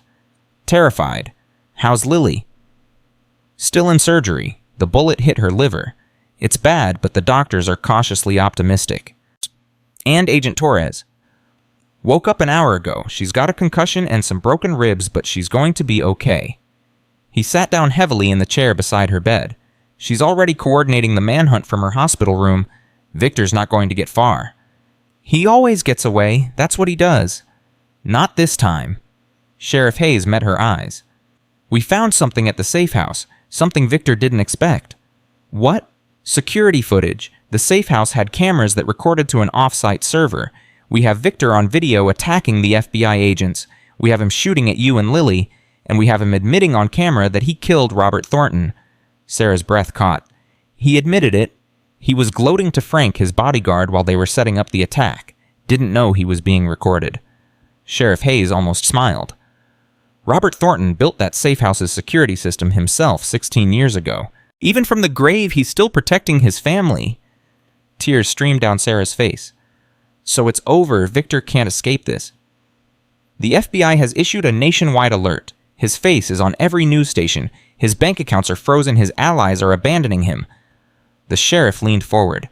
Terrified. How's Lily? Still in surgery. The bullet hit her liver. It's bad, but the doctors are cautiously optimistic. And Agent Torres. Woke up an hour ago. She's got a concussion and some broken ribs, but she's going to be okay. He sat down heavily in the chair beside her bed. She's already coordinating the manhunt from her hospital room. Victor's not going to get far. He always gets away. That's what he does. Not this time. Sheriff Hayes met her eyes. We found something at the safe house, something Victor didn't expect. What? Security footage. The safe house had cameras that recorded to an off-site server. We have Victor on video attacking the FBI agents. We have him shooting at you and Lily, and we have him admitting on camera that he killed Robert Thornton. Sarah's breath caught. He admitted it. He was gloating to Frank, his bodyguard, while they were setting up the attack. Didn't know he was being recorded. Sheriff Hayes almost smiled. Robert Thornton built that safe house's security system himself 16 years ago. Even from the grave, he's still protecting his family. Tears streamed down Sarah's face. So it's over. Victor can't escape this. The FBI has issued a nationwide alert. His face is on every news station. His bank accounts are frozen. His allies are abandoning him. The sheriff leaned forward.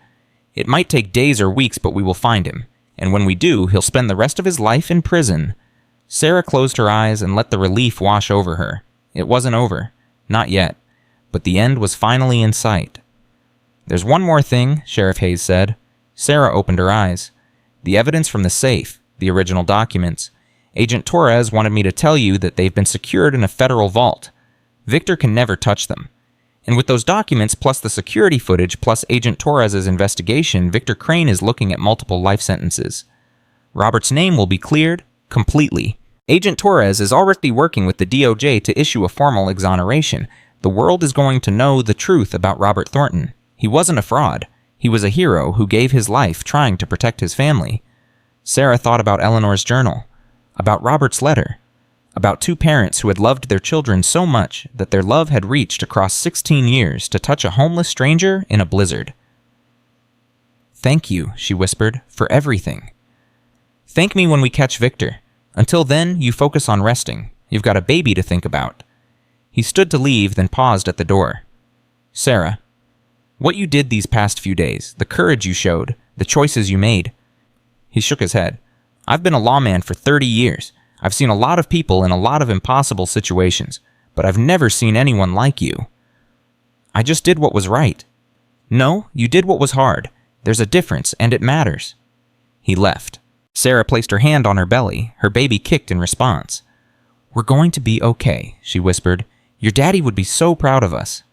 It might take days or weeks, but we will find him. And when we do, he'll spend the rest of his life in prison. Sarah closed her eyes and let the relief wash over her. It wasn't over. Not yet. But the end was finally in sight. There's one more thing, Sheriff Hayes said. Sarah opened her eyes. The evidence from the safe, the original documents. Agent Torres wanted me to tell you that they've been secured in a federal vault. Victor can never touch them. And with those documents, plus the security footage, plus Agent Torres' investigation, Victor Crane is looking at multiple life sentences. Robert's name will be cleared completely. Agent Torres is already working with the DOJ to issue a formal exoneration. The world is going to know the truth about Robert Thornton. He wasn't a fraud. He was a hero who gave his life trying to protect his family. Sarah thought about Eleanor's journal, about Robert's letter, about 2 parents who had loved their children so much that their love had reached across 16 years to touch a homeless stranger in a blizzard. Thank you, she whispered, for everything. Thank me when we catch Victor. Until then, you focus on resting. You've got a baby to think about. He stood to leave, then paused at the door. Sarah, what you did these past few days, the courage you showed, the choices you made. He shook his head. I've been a lawman for 30 years. I've seen a lot of people in a lot of impossible situations, but I've never seen anyone like you. I just did what was right. No, you did what was hard. There's a difference, and it matters. He left. Sarah placed her hand on her belly. Her baby kicked in response. We're going to be okay, she whispered. Your daddy would be so proud of us.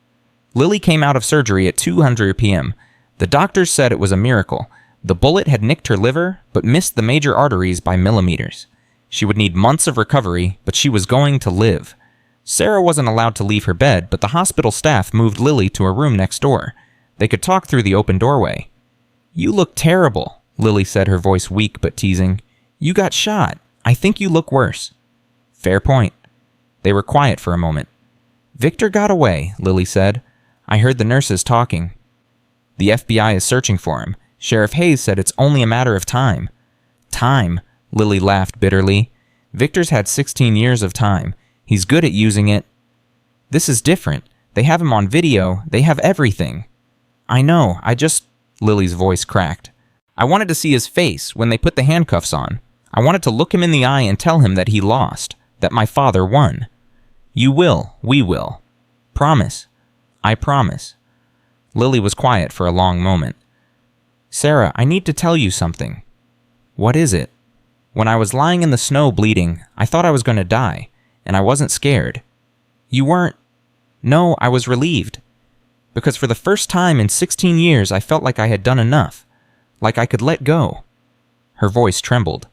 Lily came out of surgery at 2:00 p.m. The doctors said it was a miracle. The bullet had nicked her liver, but missed the major arteries by millimeters. She would need months of recovery, but she was going to live. Sarah wasn't allowed to leave her bed, but the hospital staff moved Lily to a room next door. They could talk through the open doorway. You look terrible, Lily said, her voice weak but teasing. You got shot. I think you look worse. Fair point. They were quiet for a moment. Victor got away, Lily said. I heard the nurses talking. The FBI is searching for him. Sheriff Hayes said it's only a matter of time. Time, Lily laughed bitterly. Victor's had 16 years of time. He's good at using it. This is different. They have him on video. They have everything. I know, Lily's voice cracked. I wanted to see his face when they put the handcuffs on. I wanted to look him in the eye and tell him that he lost, that my father won. You will, we will. Promise. I promise. Lily was quiet for a long moment. Sarah, I need to tell you something. What is it? When I was lying in the snow bleeding, I thought I was going to die, and I wasn't scared. You weren't? No, I was relieved. Because for the first time in 16 years, I felt like I had done enough, like I could let go. Her voice trembled.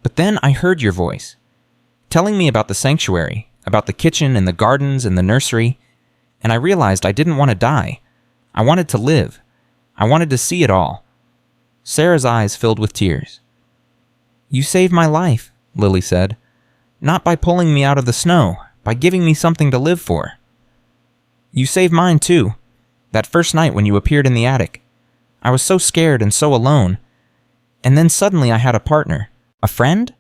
But then I heard your voice, telling me about the sanctuary, about the kitchen and the gardens and the nursery, and I realized I didn't want to die. I wanted to live. I wanted to see it all. Sarah's eyes filled with tears. You saved my life, Lily said. Not by pulling me out of the snow, by giving me something to live for. You saved mine too, that first night when you appeared in the attic. I was so scared and so alone. And then suddenly I had a partner. A friend?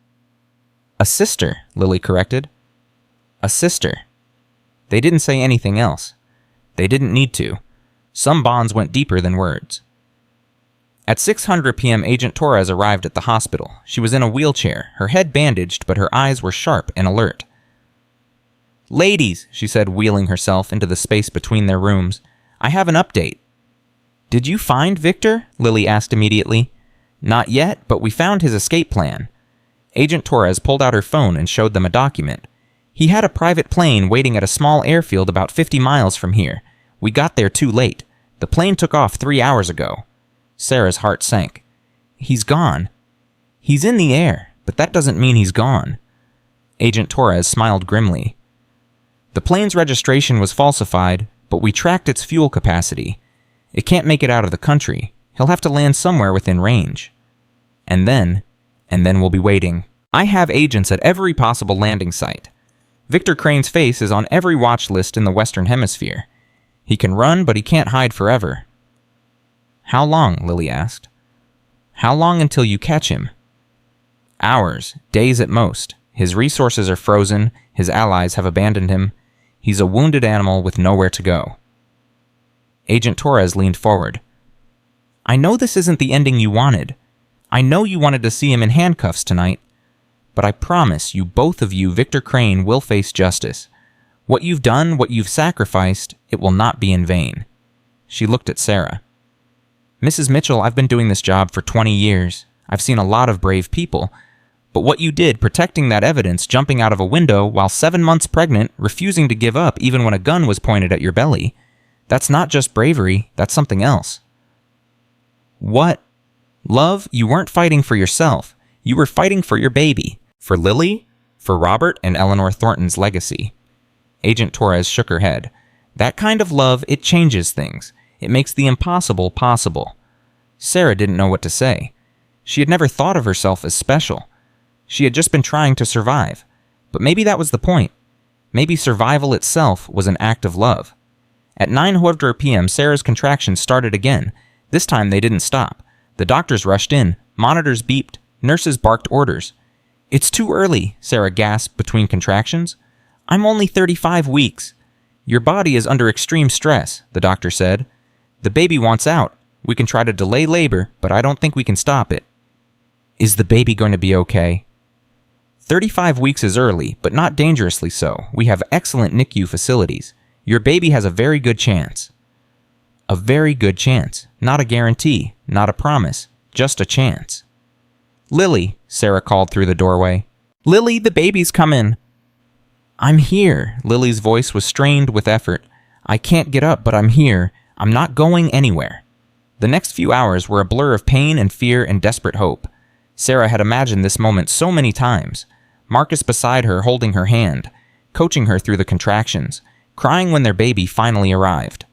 A sister, Lily corrected. A sister. They didn't say anything else. They didn't need to. Some bonds went deeper than words. At 6:00 p.m., Agent Torres arrived at the hospital. She was in a wheelchair, her head bandaged, but her eyes were sharp and alert. Ladies, she said, wheeling herself into the space between their rooms, I have an update. Did you find Victor? Lily asked immediately. Not yet, but we found his escape plan. Agent Torres pulled out her phone and showed them a document. He had a private plane waiting at a small airfield about 50 miles from here. We got there too late. The plane took off 3 hours ago. Sarah's heart sank. He's gone. He's in the air, but that doesn't mean he's gone. Agent Torres smiled grimly. The plane's registration was falsified, but we tracked its fuel capacity. It can't make it out of the country. He'll have to land somewhere within range. And then we'll be waiting. I have agents at every possible landing site. Victor Crane's face is on every watch list in the Western Hemisphere. He can run, but he can't hide forever. How long? Lily asked. How long until you catch him? Hours, days at most. His resources are frozen. His allies have abandoned him. He's a wounded animal with nowhere to go. Agent Torres leaned forward. I know this isn't the ending you wanted. I know you wanted to see him in handcuffs tonight. But I promise you, both of you, Victor Crane, will face justice. What you've done, what you've sacrificed, it will not be in vain. She looked at Sarah. Mrs. Mitchell, I've been doing this job for 20 years. I've seen a lot of brave people. But what you did, protecting that evidence, jumping out of a window while 7 months pregnant, refusing to give up even when a gun was pointed at your belly, that's not just bravery, that's something else. What? Love, you weren't fighting for yourself. You were fighting for your baby. For Lily? For Robert and Eleanor Thornton's legacy. Agent Torres shook her head. That kind of love, it changes things. It makes the impossible possible. Sarah didn't know what to say. She had never thought of herself as special. She had just been trying to survive. But maybe that was the point. Maybe survival itself was an act of love. At 9:00 p.m., Sarah's contractions started again. This time they didn't stop. The doctors rushed in. Monitors beeped. Nurses barked orders. It's too early, Sarah gasped between contractions. I'm only 35 weeks. Your body is under extreme stress, the doctor said. The baby wants out. We can try to delay labor, but I don't think we can stop it. Is the baby going to be okay? 35 weeks is early, but not dangerously so. We have excellent NICU facilities. Your baby has a very good chance. A very good chance. Not a guarantee. Not a promise. Just a chance. Lily, Sarah called through the doorway. Lily, the baby's come in. I'm here. Lily's voice was strained with effort. I can't get up, but I'm here. I'm not going anywhere. The next few hours were a blur of pain and fear and desperate hope. Sarah had imagined this moment so many times. Marcus beside her holding her hand, coaching her through the contractions, crying when their baby finally arrived.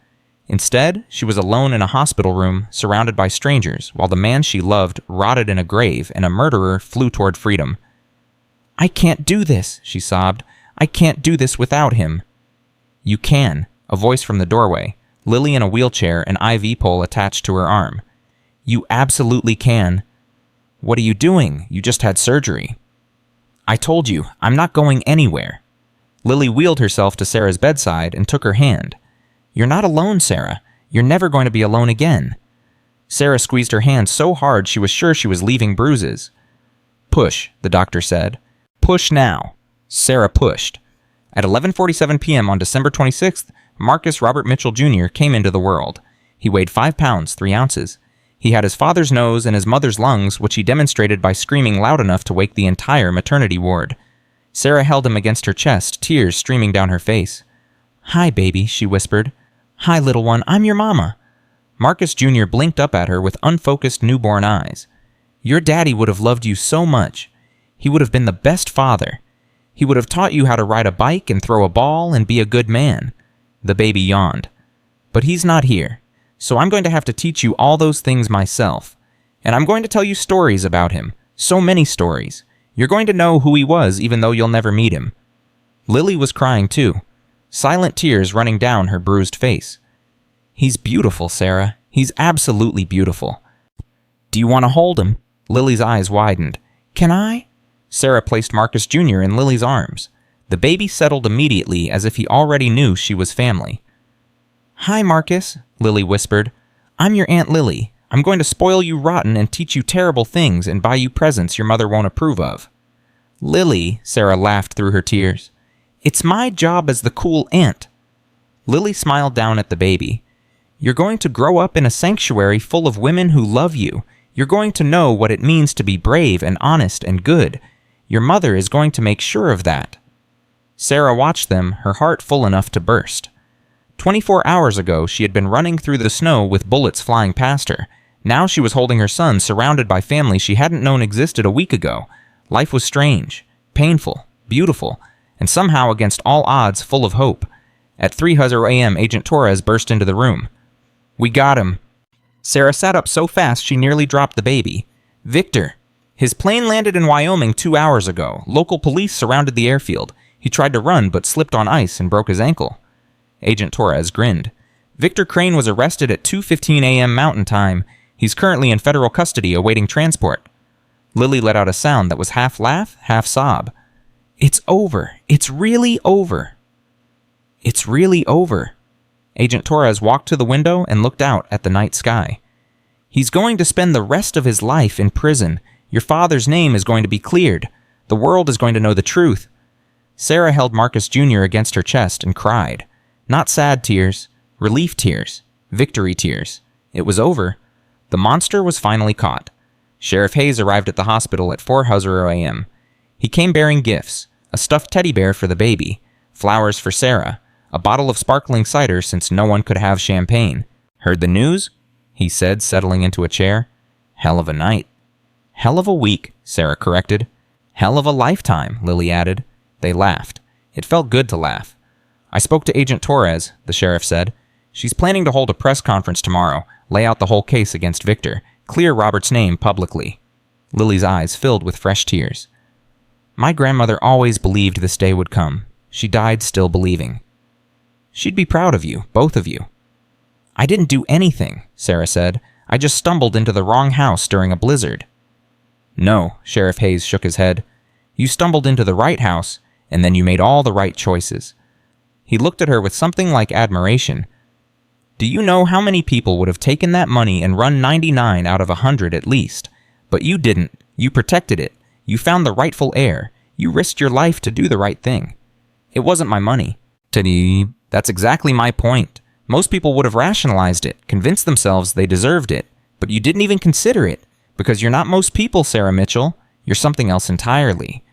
Instead, she was alone in a hospital room, surrounded by strangers, while the man she loved rotted in a grave and a murderer flew toward freedom. I can't do this, she sobbed. I can't do this without him. You can, a voice from the doorway, Lily in a wheelchair, an IV pole attached to her arm. You absolutely can. What are you doing? You just had surgery. I told you, I'm not going anywhere. Lily wheeled herself to Sarah's bedside and took her hand. You're not alone, Sarah. You're never going to be alone again. Sarah squeezed her hand so hard she was sure she was leaving bruises. Push, the doctor said. Push now. Sarah pushed. At 11:47 p.m. on December 26th, Marcus Robert Mitchell Jr. came into the world. He weighed 5 pounds, 3 ounces. He had his father's nose and his mother's lungs, which he demonstrated by screaming loud enough to wake the entire maternity ward. Sarah held him against her chest, tears streaming down her face. Hi, baby, she whispered. Hi, little one, I'm your mama. Marcus Jr. blinked up at her with unfocused newborn eyes. Your daddy would have loved you so much. He would have been the best father. He would have taught you how to ride a bike and throw a ball and be a good man. The baby yawned. But he's not here, so I'm going to have to teach you all those things myself. And I'm going to tell you stories about him. So many stories. You're going to know who he was even though you'll never meet him. Lily was crying too, silent tears running down her bruised face. He's beautiful, Sarah. He's absolutely beautiful. Do you want to hold him? Lily's eyes widened. Can I? Sarah placed Marcus Jr. in Lily's arms. The baby settled immediately as if he already knew she was family. Hi, Marcus, Lily whispered. I'm your Aunt Lily. I'm going to spoil you rotten and teach you terrible things and buy you presents your mother won't approve of. Lily, Sarah laughed through her tears. It's my job as the cool aunt. Lily smiled down at the baby. You're going to grow up in a sanctuary full of women who love you. You're going to know what it means to be brave and honest and good. Your mother is going to make sure of that. Sarah watched them, her heart full enough to burst. 24 hours ago, she had been running through the snow with bullets flying past her. Now she was holding her son, surrounded by family she hadn't known existed a week ago. Life was strange, painful, beautiful, and somehow against all odds full of hope. At 3:00 a.m., Agent Torres burst into the room. We got him. Sarah sat up so fast she nearly dropped the baby. Victor. His plane landed in Wyoming 2 hours ago. Local police surrounded the airfield. He tried to run but slipped on ice and broke his ankle. Agent Torres grinned. Victor Crane was arrested at 2:15 a.m. Mountain Time. He's currently in federal custody awaiting transport. Lily let out a sound that was half laugh, half sob. It's over. It's really over. It's really over. Agent Torres walked to the window and looked out at the night sky. He's going to spend the rest of his life in prison. Your father's name is going to be cleared. The world is going to know the truth. Sarah held Marcus Jr. against her chest and cried. Not sad tears, relief tears, victory tears. It was over. The monster was finally caught. Sheriff Hayes arrived at the hospital at 4:00 a.m. He came bearing gifts, a stuffed teddy bear for the baby, flowers for Sarah, a bottle of sparkling cider since no one could have champagne. Heard the news? He said, settling into a chair. Hell of a night. Hell of a week, Sarah corrected. Hell of a lifetime, Lily added. They laughed. It felt good to laugh. I spoke to Agent Torres, the sheriff said. She's planning to hold a press conference tomorrow, lay out the whole case against Victor, clear Robert's name publicly. Lily's eyes filled with fresh tears. My grandmother always believed this day would come. She died still believing. She'd be proud of you, both of you. I didn't do anything, Sarah said. I just stumbled into the wrong house during a blizzard. No, Sheriff Hayes shook his head. You stumbled into the right house, and then you made all the right choices. He looked at her with something like admiration. Do you know how many people would have taken that money and run 99 out of 100 at least? But you didn't. You protected it. You found the rightful heir. You risked your life to do the right thing. It wasn't my money. Teddy, That's exactly my point. Most people would have rationalized it, convinced themselves they deserved it, but you didn't even consider it, because you're not most people, Sarah Mitchell. You're something else entirely.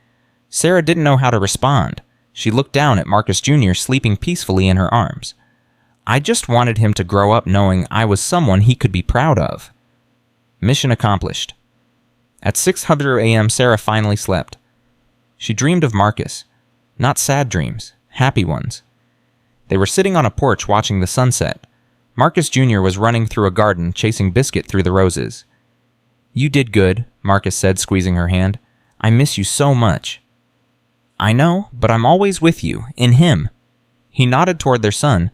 Sarah didn't know how to respond. She looked down at Marcus Jr. sleeping peacefully in her arms. I just wanted him to grow up knowing I was someone he could be proud of. Mission accomplished. At 6:00 a.m., Sarah finally slept. She dreamed of Marcus. Not sad dreams, happy ones. They were sitting on a porch watching the sunset. Marcus Jr. was running through a garden, chasing Biscuit through the roses. You did good, Marcus said, squeezing her hand. I miss you so much. I know, but I'm always with you, in him. He nodded toward their son.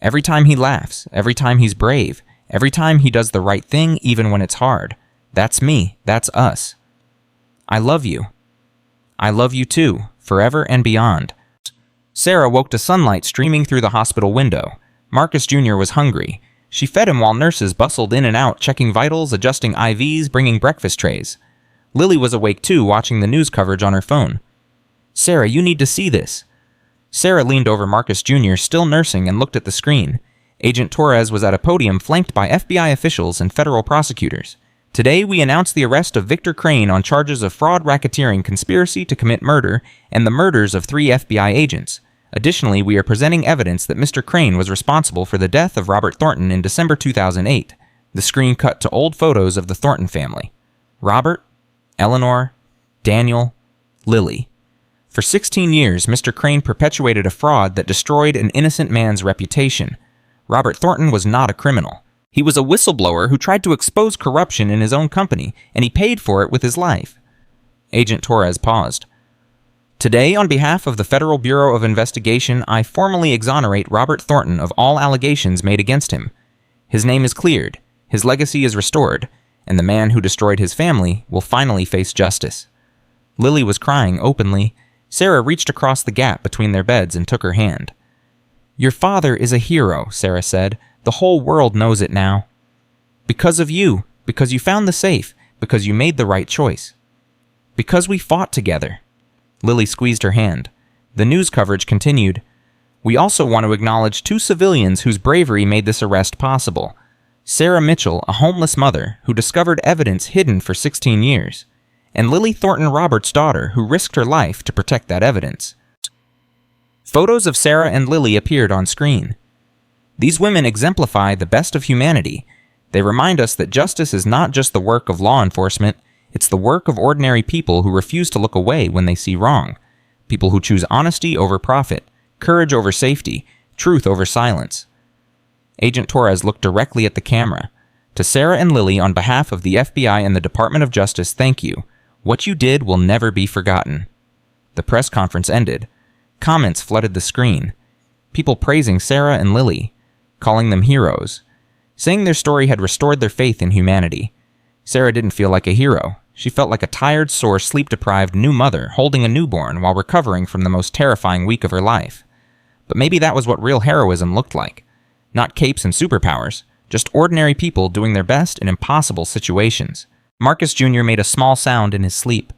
Every time he laughs, every time he's brave, every time he does the right thing even when it's hard. That's me, that's us. I love you. I love you too, forever and beyond. Sarah woke to sunlight streaming through the hospital window. Marcus Jr. was hungry. She fed him while nurses bustled in and out, checking vitals, adjusting IVs, bringing breakfast trays. Lily was awake too, watching the news coverage on her phone. Sarah, you need to see this. Sarah leaned over Marcus Jr., still nursing, and looked at the screen. Agent Torres was at a podium flanked by FBI officials and federal prosecutors. Today, we announce the arrest of Victor Crane on charges of fraud, racketeering, conspiracy to commit murder, and the murders of 3 FBI agents. Additionally, we are presenting evidence that Mr. Crane was responsible for the death of Robert Thornton in December 2008. The screen cut to old photos of the Thornton family. Robert, Eleanor, Daniel, Lily. For 16 years, Mr. Crane perpetuated a fraud that destroyed an innocent man's reputation. Robert Thornton was not a criminal. He was a whistleblower who tried to expose corruption in his own company, and he paid for it with his life. Agent Torres paused. Today, on behalf of the Federal Bureau of Investigation, I formally exonerate Robert Thornton of all allegations made against him. His name is cleared, his legacy is restored, and the man who destroyed his family will finally face justice. Lily was crying openly. Sarah reached across the gap between their beds and took her hand. Your father is a hero, Sarah said. The whole world knows it now. Because of you, because you found the safe, because you made the right choice. Because we fought together. Lily squeezed her hand. The news coverage continued. We also want to acknowledge 2 civilians whose bravery made this arrest possible. Sarah Mitchell, a homeless mother who discovered evidence hidden for 16 years, and Lily Thornton Roberts' daughter who risked her life to protect that evidence. Photos of Sarah and Lily appeared on screen. These women exemplify the best of humanity. They remind us that justice is not just the work of law enforcement, it's the work of ordinary people who refuse to look away when they see wrong. People who choose honesty over profit, courage over safety, truth over silence. Agent Torres looked directly at the camera. To Sarah and Lily, on behalf of the FBI and the Department of Justice, thank you. What you did will never be forgotten. The press conference ended. Comments flooded the screen. People praising Sarah and Lily, calling them heroes, saying their story had restored their faith in humanity. Sarah didn't feel like a hero. She felt like a tired, sore, sleep-deprived new mother holding a newborn while recovering from the most terrifying week of her life. But maybe that was what real heroism looked like. Not capes and superpowers, just ordinary people doing their best in impossible situations. Marcus Jr. made a small sound in his sleep.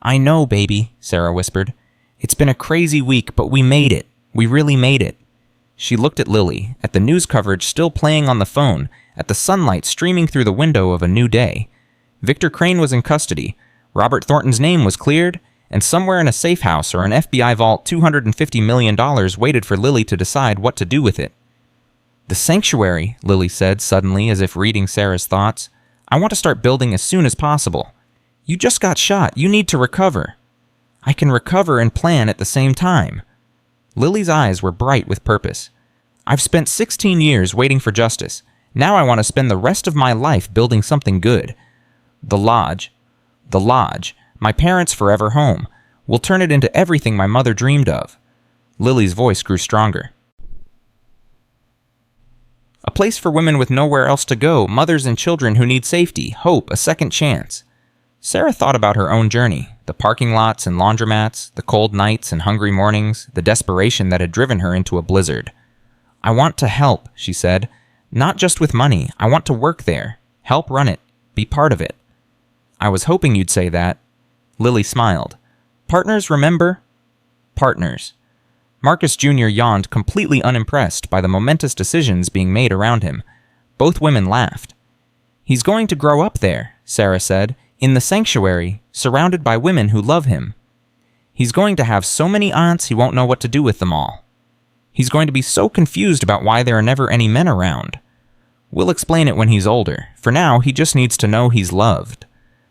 I know, baby, Sarah whispered. It's been a crazy week, but we made it. We really made it. She looked at Lily, at the news coverage still playing on the phone, at the sunlight streaming through the window of a new day. Victor Crane was in custody, Robert Thornton's name was cleared, and somewhere in a safe house or an FBI vault, $250 million waited for Lily to decide what to do with it. The sanctuary, Lily said suddenly as if reading Sarah's thoughts. I want to start building as soon as possible. You just got shot. You need to recover. I can recover and plan at the same time. Lily's eyes were bright with purpose. I've spent 16 years waiting for justice. Now I want to spend the rest of my life building something good. The lodge, my parents' forever home. We'll turn it into everything my mother dreamed of. Lily's voice grew stronger. A place for women with nowhere else to go, mothers and children who need safety, hope, a second chance. Sarah thought about her own journey, the parking lots and laundromats, the cold nights and hungry mornings, the desperation that had driven her into a blizzard. I want to help, she said. Not just with money. I want to work there. Help run it. Be part of it. I was hoping you'd say that. Lily smiled. Partners, remember? Partners. Marcus Jr. yawned, completely unimpressed by the momentous decisions being made around him. Both women laughed. "He's going to grow up there," Sarah said, "in the sanctuary, surrounded by women who love him. He's going to have so many aunts he won't know what to do with them all. He's going to be so confused about why there are never any men around. We'll explain it when he's older. For now, he just needs to know he's loved."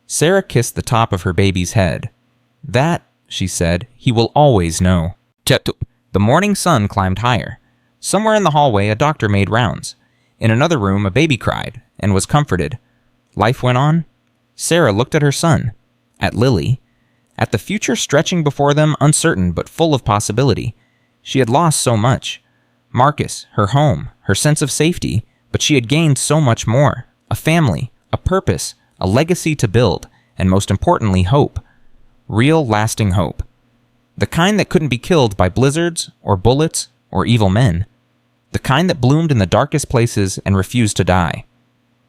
Sarah kissed the top of her baby's head. "That," she said, "he will always know." The morning sun climbed higher. Somewhere in the hallway, a doctor made rounds. In another room, a baby cried and was comforted. Life went on. Sarah looked at her son, at Lily, at the future stretching before them, uncertain but full of possibility. She had lost so much. Marcus, her home, her sense of safety, but she had gained so much more. A family, a purpose, a legacy to build, and most importantly, hope. Real, lasting hope. The kind that couldn't be killed by blizzards, or bullets, or evil men. The kind that bloomed in the darkest places and refused to die.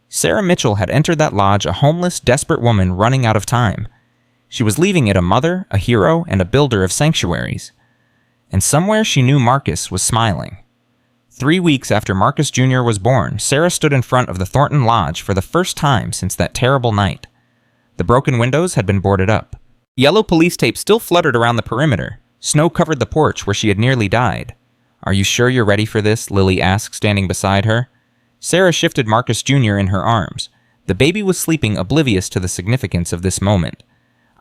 Sarah Mitchell had entered that lodge a homeless, desperate woman running out of time. She was leaving it a mother, a hero, and a builder of sanctuaries. And somewhere she knew Marcus was smiling. 3 weeks after Marcus Jr. was born, Sarah stood in front of the Thornton Lodge for the first time since that terrible night. The broken windows had been boarded up. Yellow police tape still fluttered around the perimeter. Snow covered the porch where she had nearly died. "Are you sure you're ready for this?" Lily asked, standing beside her. Sarah shifted Marcus Jr. in her arms. The baby was sleeping, oblivious to the significance of this moment.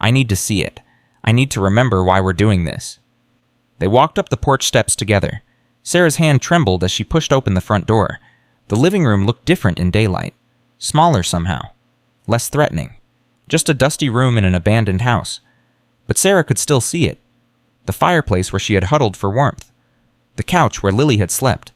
"I need to see it. I need to remember why we're doing this." They walked up the porch steps together. Sarah's hand trembled as she pushed open the front door. The living room looked different in daylight. Smaller somehow. Less threatening. Just a dusty room in an abandoned house. But Sarah could still see it. The fireplace where she had huddled for warmth. The couch where Lily had slept.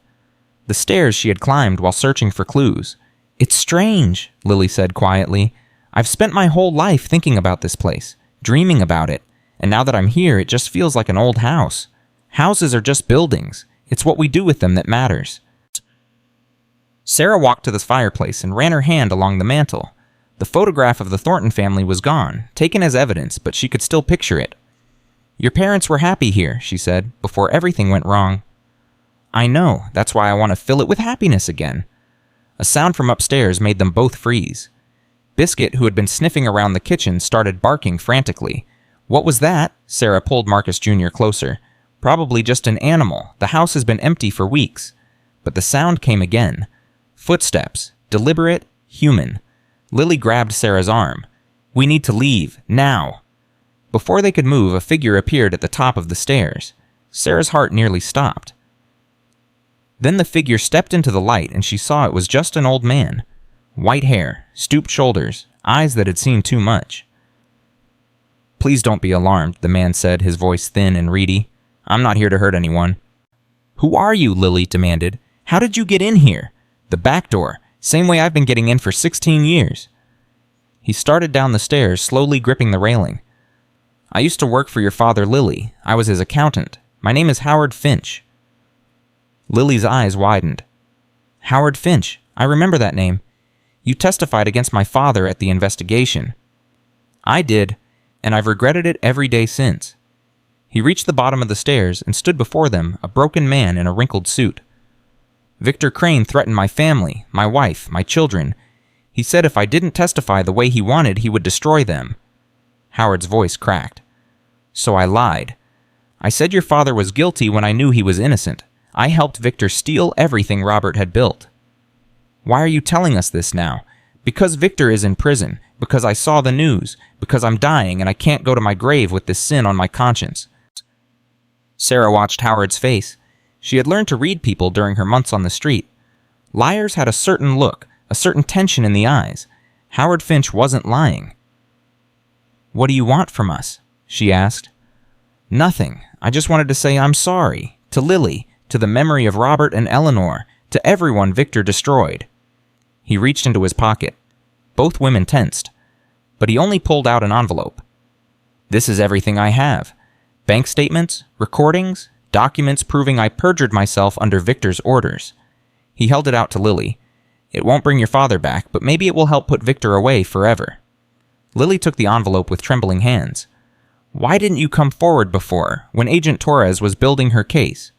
The stairs she had climbed while searching for clues. "It's strange," Lily said quietly. "I've spent my whole life thinking about this place, dreaming about it, and now that I'm here, it just feels like an old house. Houses are just buildings. It's what we do with them that matters." Sarah walked to the fireplace and ran her hand along the mantel. The photograph of the Thornton family was gone, taken as evidence, but she could still picture it. "Your parents were happy here," she said, "before everything went wrong." "I know. That's why I want to fill it with happiness again." A sound from upstairs made them both freeze. Biscuit, who had been sniffing around the kitchen, started barking frantically. "What was that?" Sarah pulled Marcus Jr. closer. "Probably just an animal. The house has been empty for weeks." But the sound came again. Footsteps. Deliberate. Human. Lily grabbed Sarah's arm. "We need to leave. Now." Before they could move, a figure appeared at the top of the stairs. Sarah's heart nearly stopped. Then the figure stepped into the light, and she saw it was just an old man. White hair, stooped shoulders, eyes that had seen too much. "Please don't be alarmed," the man said, his voice thin and reedy. "I'm not here to hurt anyone." "Who are you?" Lily demanded. "How did you get in here?" "The back door. Same way I've been getting in for 16 years. He started down the stairs, slowly gripping the railing. "I used to work for your father, Lily. I was his accountant. My name is Howard Finch." Lily's eyes widened. "Howard Finch. I remember that name. You testified against my father at the investigation." "I did, and I've regretted it every day since." He reached the bottom of the stairs and stood before them, a broken man in a wrinkled suit. "Victor Crane threatened my family, my wife, my children. He said if I didn't testify the way he wanted, he would destroy them." Howard's voice cracked. "So I lied. I said your father was guilty when I knew he was innocent. I helped Victor steal everything Robert had built." "Why are you telling us this now?" "Because Victor is in prison, because I saw the news, because I'm dying and I can't go to my grave with this sin on my conscience." Sarah watched Howard's face. She had learned to read people during her months on the street. Liars had a certain look, a certain tension in the eyes. Howard Finch wasn't lying. "What do you want from us?" she asked. "Nothing. I just wanted to say I'm sorry. To Lily, to the memory of Robert and Eleanor, to everyone Victor destroyed." He reached into his pocket. Both women tensed. But he only pulled out an envelope. "This is everything I have. Bank statements, recordings, documents proving I perjured myself under Victor's orders." He held it out to Lily. "It won't bring your father back, but maybe it will help put Victor away forever." Lily took the envelope with trembling hands. Why didn't you come forward before, when Agent Torres was building her case?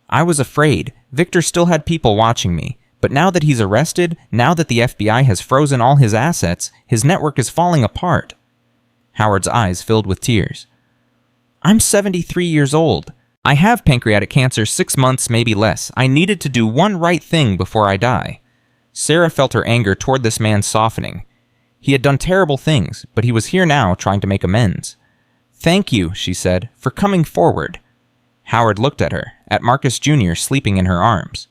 I was afraid. Victor still had people watching me. But now that he's arrested, now that the FBI has frozen all his assets, his network is falling apart. Howard's eyes filled with tears. I'm 73 years old. I have pancreatic cancer 6 months, maybe less. I needed to do one right thing before I die. Sarah felt her anger toward this man softening. He had done terrible things, but he was here now trying to make amends. Thank you, she said, for coming forward. Howard looked at her, at Marcus Jr. sleeping in her arms.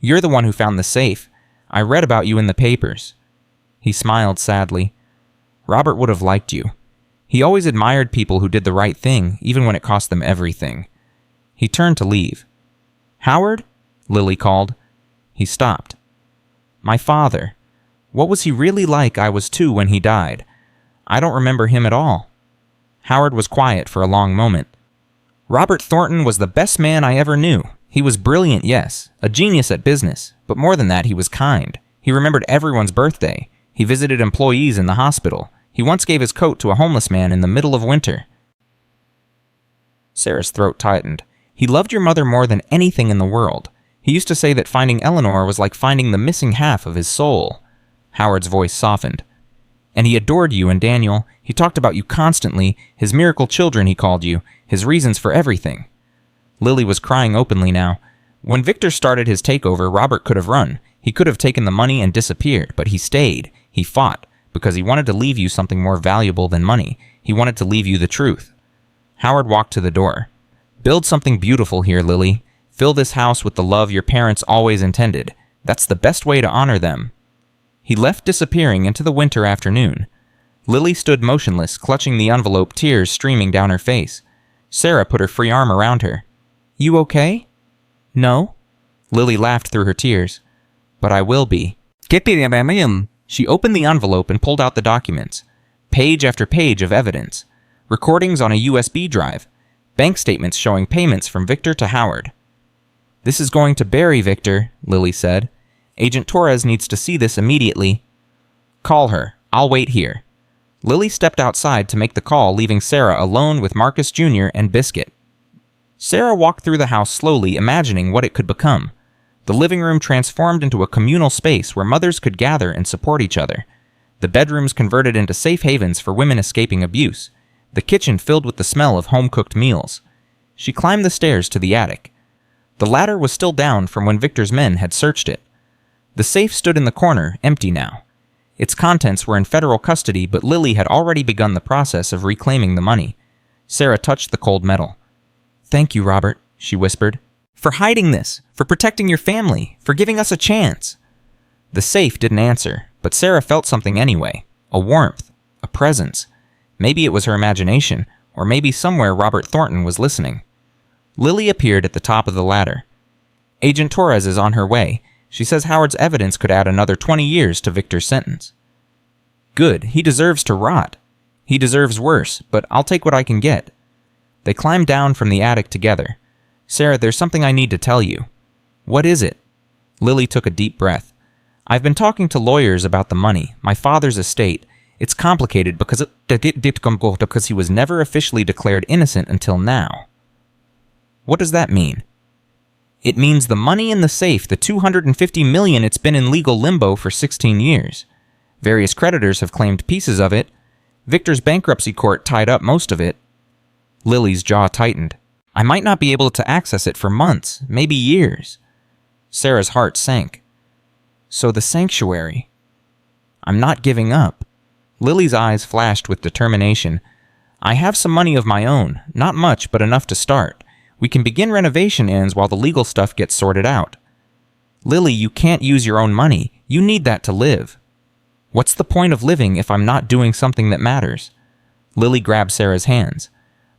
You're the one who found the safe. I read about you in the papers. He smiled sadly. Robert would have liked you. He always admired people who did the right thing, even when it cost them everything. He turned to leave. Howard? Lily called. He stopped. My father. What was he really like? I was 2 when he died. I don't remember him at all. Howard was quiet for a long moment. Robert Thornton was the best man I ever knew. He was brilliant, yes, a genius at business, but more than that, he was kind. He remembered everyone's birthday. He visited employees in the hospital. He once gave his coat to a homeless man in the middle of winter. Sarah's throat tightened. He loved your mother more than anything in the world. He used to say that finding Eleanor was like finding the missing half of his soul. Howard's voice softened. And he adored you and Daniel. He talked about you constantly, his miracle children he called you, his reasons for everything. Lily was crying openly now. When Victor started his takeover, Robert could have run. He could have taken the money and disappeared, but he stayed. He fought, because he wanted to leave you something more valuable than money. He wanted to leave you the truth. Howard walked to the door. Build something beautiful here, Lily. Fill this house with the love your parents always intended. That's the best way to honor them. He left, disappearing into the winter afternoon. Lily stood motionless, clutching the envelope, tears streaming down her face. Sarah put her free arm around her. You okay? No. Lily laughed through her tears. But I will be. She opened the envelope and pulled out the documents. Page after page of evidence. Recordings on a USB drive. Bank statements showing payments from Victor to Howard. This is going to Barry, Victor, Lily said. Agent Torres needs to see this immediately. Call her. I'll wait here. Lily stepped outside to make the call, leaving Sarah alone with Marcus Jr. and Biscuit. Sarah walked through the house slowly, imagining what it could become. The living room transformed into a communal space where mothers could gather and support each other. The bedrooms converted into safe havens for women escaping abuse. The kitchen filled with the smell of home-cooked meals. She climbed the stairs to the attic. The ladder was still down from when Victor's men had searched it. The safe stood in the corner, empty now. Its contents were in federal custody, but Lily had already begun the process of reclaiming the money. Sarah touched the cold metal. Thank you, Robert, she whispered. For hiding this, for protecting your family, for giving us a chance. The safe didn't answer, but Sarah felt something anyway. A warmth, a presence. Maybe it was her imagination, or maybe somewhere Robert Thornton was listening. Lily appeared at the top of the ladder. Agent Torres is on her way. She says Howard's evidence could add another 20 years to Victor's sentence. Good, he deserves to rot. He deserves worse, but I'll take what I can get. They climbed down from the attic together. Sarah, there's something I need to tell you. What is it? Lily took a deep breath. I've been talking to lawyers about the money, my father's estate. It's complicated because he was never officially declared innocent until now. What does that mean? It means the money in the safe, the $250 million, it's been in legal limbo for 16 years. Various creditors have claimed pieces of it. Victor's bankruptcy court tied up most of it. Lily's jaw tightened. I might not be able to access it for months, maybe years. Sarah's heart sank. So the sanctuary. I'm not giving up. Lily's eyes flashed with determination. I have some money of my own, not much, but enough to start. We can begin renovation ends while the legal stuff gets sorted out. Lily, you can't use your own money. You need that to live. What's the point of living if I'm not doing something that matters? Lily grabbed Sarah's hands.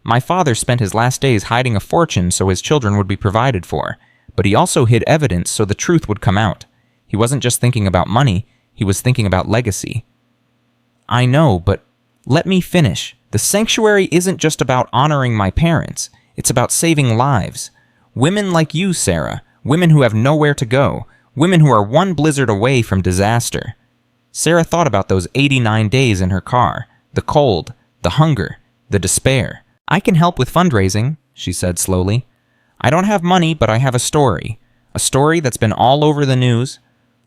My father spent his last days hiding a fortune so his children would be provided for, but he also hid evidence so the truth would come out. He wasn't just thinking about money, he was thinking about legacy. I know, but let me finish. The sanctuary isn't just about honoring my parents. It's about saving lives. Women like you, Sarah. Women who have nowhere to go. Women who are one blizzard away from disaster. Sarah thought about those 89 days in her car. The cold, the hunger, the despair. "I can help with fundraising," she said slowly. "I don't have money, but I have a story. A story that's been all over the news."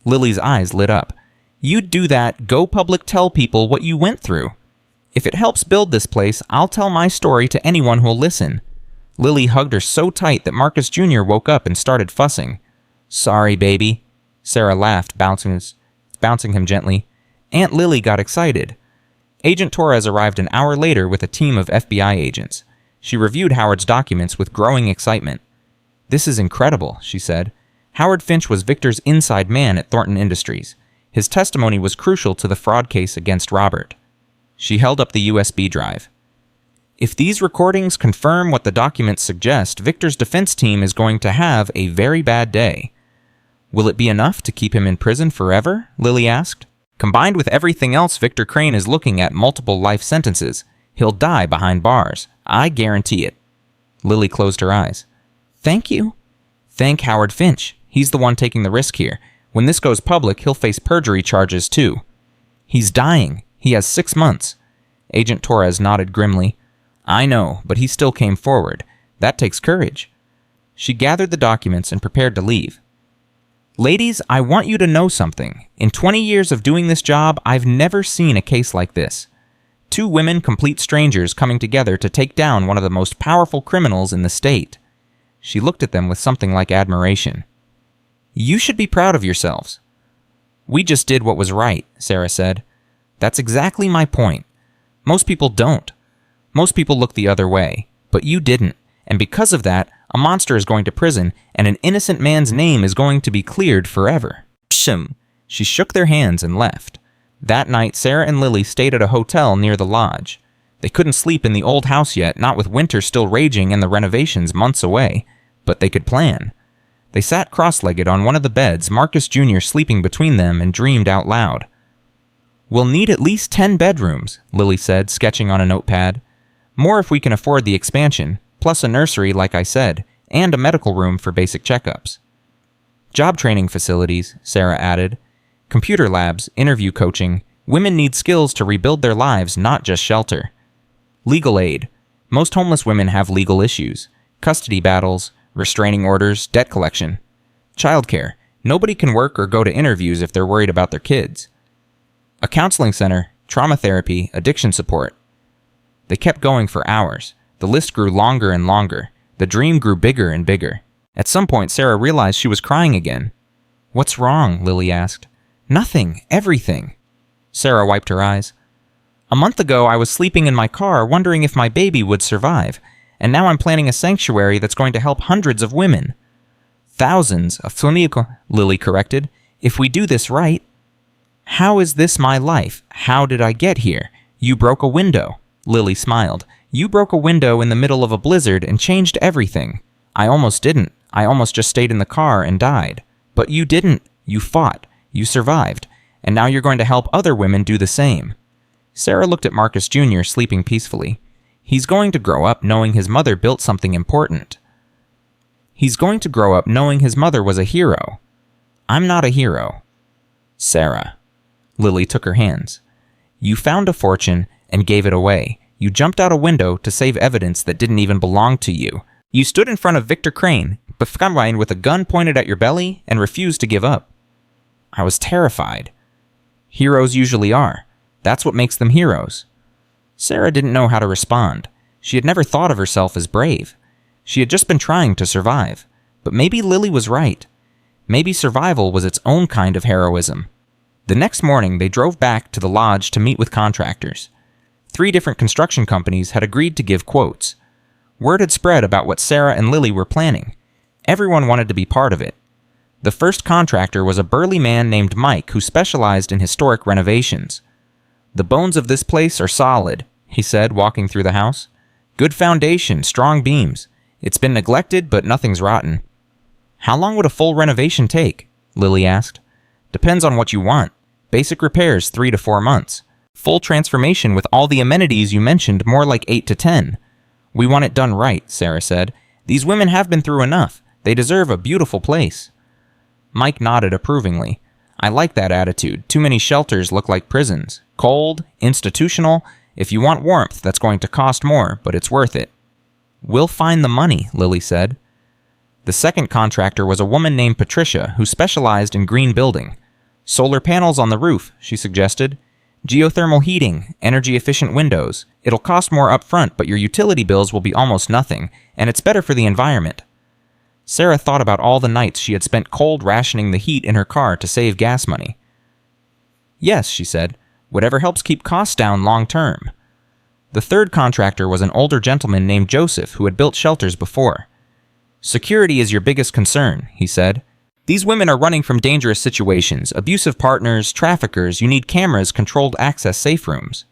Lily's eyes lit up. "You'd do that, go public, tell people what you went through. If it helps build this place, I'll tell my story to anyone who'll listen." Lily hugged her so tight that Marcus Jr. woke up and started fussing. "Sorry, baby." Sarah laughed, bouncing him gently. Aunt Lily got excited. Agent Torres arrived an hour later with a team of FBI agents. She reviewed Howard's documents with growing excitement. "This is incredible," she said. "Howard Finch was Victor's inside man at Thornton Industries. His testimony was crucial to the fraud case against Robert." She held up the USB drive. "If these recordings confirm what the documents suggest, Victor's defense team is going to have a very bad day." "Will it be enough to keep him in prison forever?" Lily asked. "Combined with everything else Victor Crane is looking at, multiple life sentences. He'll die behind bars. I guarantee it." Lily closed her eyes. "Thank you." "Thank Howard Finch. He's the one taking the risk here. When this goes public, he'll face perjury charges too." "He's dying. He has 6 months." Agent Torres nodded grimly. "I know, but he still came forward. That takes courage." She gathered the documents and prepared to leave. "Ladies, I want you to know something. In 20 years of doing this job, I've never seen a case like this. 2 women, complete strangers, coming together to take down one of the most powerful criminals in the state." She looked at them with something like admiration. "You should be proud of yourselves." "We just did what was right," Sarah said. "That's exactly my point. Most people don't. Most people look the other way. But you didn't. And because of that, a monster is going to prison, and an innocent man's name is going to be cleared forever." Pshum. She shook their hands and left. That night, Sarah and Lily stayed at a hotel near the lodge. They couldn't sleep in the old house yet, not with winter still raging and the renovations months away. But they could plan. They sat cross-legged on one of the beds, Marcus Jr. sleeping between them, and dreamed out loud. "We'll need at least 10 bedrooms, Lily said, sketching on a notepad. "More if we can afford the expansion, plus a nursery, like I said, and a medical room for basic checkups. Job training facilities," Sarah added. "Computer labs, interview coaching. Women need skills to rebuild their lives, not just shelter. Legal aid. Most homeless women have legal issues. Custody battles, restraining orders, debt collection. Childcare. Nobody can work or go to interviews if they're worried about their kids. A counseling center, trauma therapy, addiction support." They kept going for hours. The list grew longer and longer. The dream grew bigger and bigger. At some point, Sarah realized she was crying again. "What's wrong?" Lily asked. "Nothing. Everything." Sarah wiped her eyes. "A month ago, I was sleeping in my car wondering if my baby would survive, and now I'm planning a sanctuary that's going to help hundreds of women." "Thousands of Flamico," Lily corrected. "If we do this right." "How is this my life? How did I get here? You broke a window." Lily smiled. "You broke a window in the middle of a blizzard and changed everything. I almost didn't. I almost just stayed in the car and died. But you didn't. You fought. You survived. And now you're going to help other women do the same." Sarah looked at Marcus Jr. sleeping peacefully. He's going to grow up knowing his mother built something important. He's going to grow up knowing his mother was a hero. I'm not a hero. Sarah. Lily took her hands. You found a fortune and gave it away. You jumped out a window to save evidence that didn't even belong to you. You stood in front of Victor Crane, befreien with a gun pointed at your belly, and refused to give up. I was terrified. Heroes usually are. That's what makes them heroes. Sarah didn't know how to respond. She had never thought of herself as brave. She had just been trying to survive. But maybe Lily was right. Maybe survival was its own kind of heroism. The next morning, they drove back to the lodge to meet with contractors. 3 different construction companies had agreed to give quotes. Word had spread about what Sarah and Lily were planning. Everyone wanted to be part of it. The first contractor was a burly man named Mike who specialized in historic renovations. The bones of this place are solid, he said, walking through the house. Good foundation, strong beams. It's been neglected, but nothing's rotten. How long would a full renovation take? Lily asked. Depends on what you want. Basic repairs, 3 to 4 months. Full transformation with all the amenities you mentioned, more like 8 to 10. We want it done right, Sarah said. These women have been through enough. They deserve a beautiful place. Mike nodded approvingly. I like that attitude. Too many shelters look like prisons. Cold, institutional, If you want warmth, that's going to cost more, but it's worth it. We'll find the money, Lily said. The second contractor was a woman named Patricia who specialized in green building. Solar panels on the roof, she suggested. Geothermal heating, energy-efficient windows. It'll cost more up front, but your utility bills will be almost nothing, and it's better for the environment. Sarah thought about all the nights she had spent cold rationing the heat in her car to save gas money. Yes, she said, whatever helps keep costs down long term. The third contractor was an older gentleman named Joseph who had built shelters before. Security is your biggest concern, he said. These women are running from dangerous situations, abusive partners, traffickers. You need cameras, controlled access safe rooms.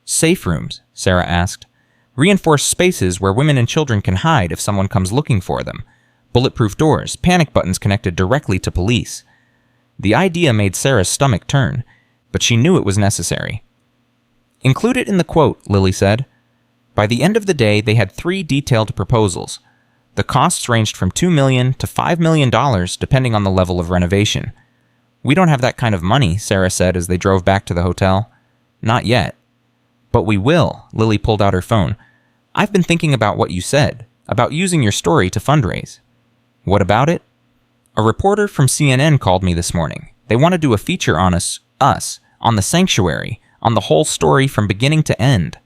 Safe rooms? Sarah asked. Reinforced spaces where women and children can hide if someone comes looking for them. Bulletproof doors, panic buttons connected directly to police. The idea made Sarah's stomach turn, but she knew it was necessary. Include it in the quote, Lily said. By the end of the day, they had 3 detailed proposals. The costs ranged from $2 million to $5 million, depending on the level of renovation. We don't have that kind of money, Sarah said as they drove back to the hotel. Not yet. But we will, Lily pulled out her phone. I've been thinking about what you said, about using your story to fundraise. What about it? A reporter from CNN called me this morning. They want to do a feature on us, on the sanctuary, on the whole story from beginning to end.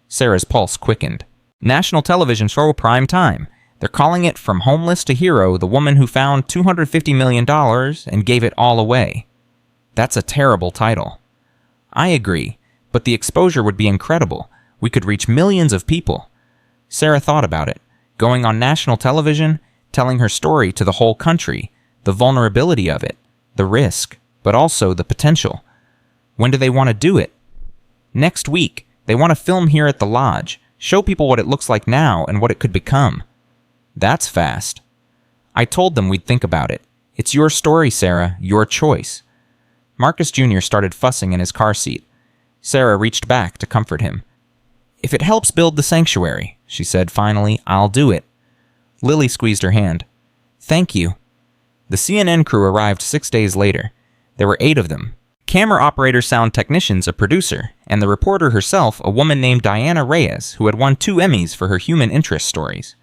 Sarah's pulse quickened. National television show prime time. They're calling it From Homeless to Hero, the woman who found $250 million and gave it all away. That's a terrible title. I agree, but the exposure would be incredible. We could reach millions of people. Sarah thought about it. Going on national television, telling her story to the whole country, the vulnerability of it, the risk, but also the potential. When do they want to do it? Next week. They want to film here at the lodge, show people what it looks like now and what it could become. That's fast. I told them we'd think about it. It's your story, Sarah, your choice. Marcus Jr. started fussing in his car seat. Sarah reached back to comfort him. If it helps build the sanctuary, she said finally, I'll do it. Lily squeezed her hand. Thank you. The CNN crew arrived 6 days later. There were 8 of them. Camera operator, sound technicians, a producer, and the reporter herself, a woman named Diana Reyes, who had won 2 Emmys for her human interest stories.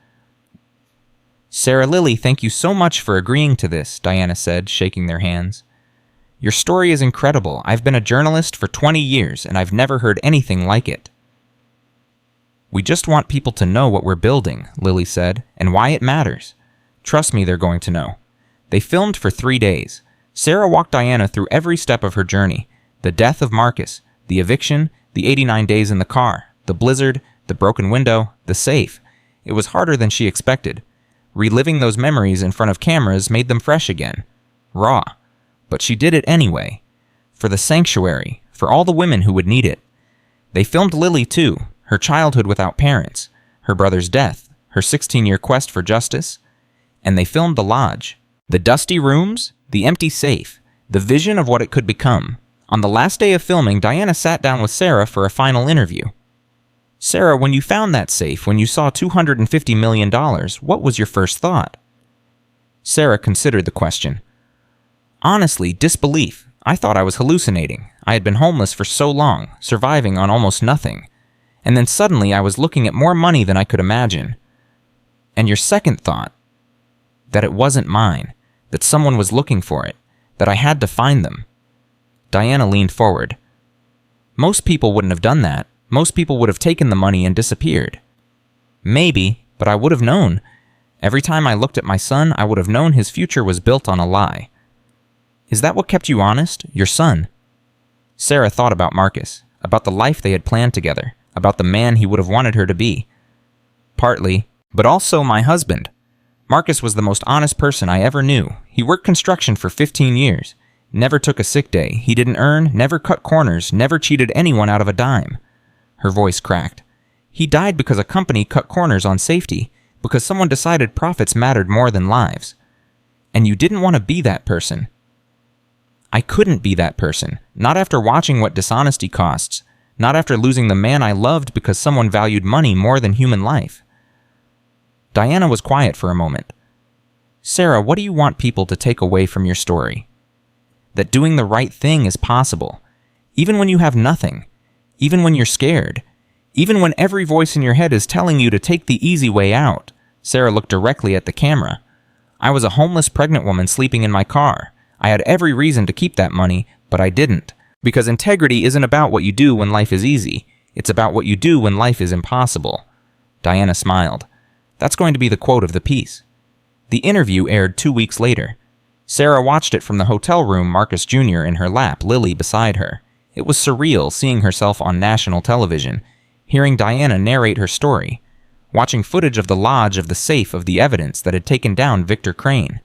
Sarah, Lily, thank you so much for agreeing to this, Diana said, shaking their hands. Your story is incredible. I've been a journalist for 20 years, and I've never heard anything like it. We just want people to know what we're building, Lily said, and why it matters. Trust me, they're going to know. They filmed for 3 days. Sarah walked Diana through every step of her journey. The death of Marcus, the eviction, the 89 days in the car, the blizzard, the broken window, the safe. It was harder than she expected. Reliving those memories in front of cameras made them fresh again. Raw. But she did it anyway. For the sanctuary, for all the women who would need it. They filmed Lily too, her childhood without parents, her brother's death, her 16-year quest for justice. And they filmed the lodge. The dusty rooms, the empty safe, the vision of what it could become. On the last day of filming, Diana sat down with Sarah for a final interview. Sarah, when you found that safe, when you saw $250 million, what was your first thought? Sarah considered the question. Honestly, disbelief. I thought I was hallucinating. I had been homeless for so long, surviving on almost nothing. And then suddenly I was looking at more money than I could imagine. And your second thought? That it wasn't mine, that someone was looking for it, that I had to find them. Diana leaned forward. Most people wouldn't have done that. Most people would have taken the money and disappeared. Maybe, but I would have known. Every time I looked at my son, I would have known his future was built on a lie. Is that what kept you honest, your son? Sarah thought about Marcus, about the life they had planned together, about the man he would have wanted her to be. Partly, but also my husband. Marcus was the most honest person I ever knew. He worked construction for 15 years. Never took a sick day. He didn't earn, never cut corners, never cheated anyone out of a dime. Her voice cracked. He died because a company cut corners on safety, because someone decided profits mattered more than lives. And you didn't want to be that person. I couldn't be that person, not after watching what dishonesty costs, not after losing the man I loved because someone valued money more than human life. Diana was quiet for a moment. Sarah, what do you want people to take away from your story? That doing the right thing is possible, even when you have nothing, Even when you're scared. Even when every voice in your head is telling you to take the easy way out. Sarah looked directly at the camera. I was a homeless pregnant woman sleeping in my car. I had every reason to keep that money, but I didn't. Because integrity isn't about what you do when life is easy. It's about what you do when life is impossible. Diana smiled. That's going to be the quote of the piece. The interview aired 2 weeks later. Sarah watched it from the hotel room, Marcus Jr. in her lap, Lily beside her. It was surreal seeing herself on national television, hearing Diana narrate her story, watching footage of the lodge of the safe of the evidence that had taken down Victor Crane.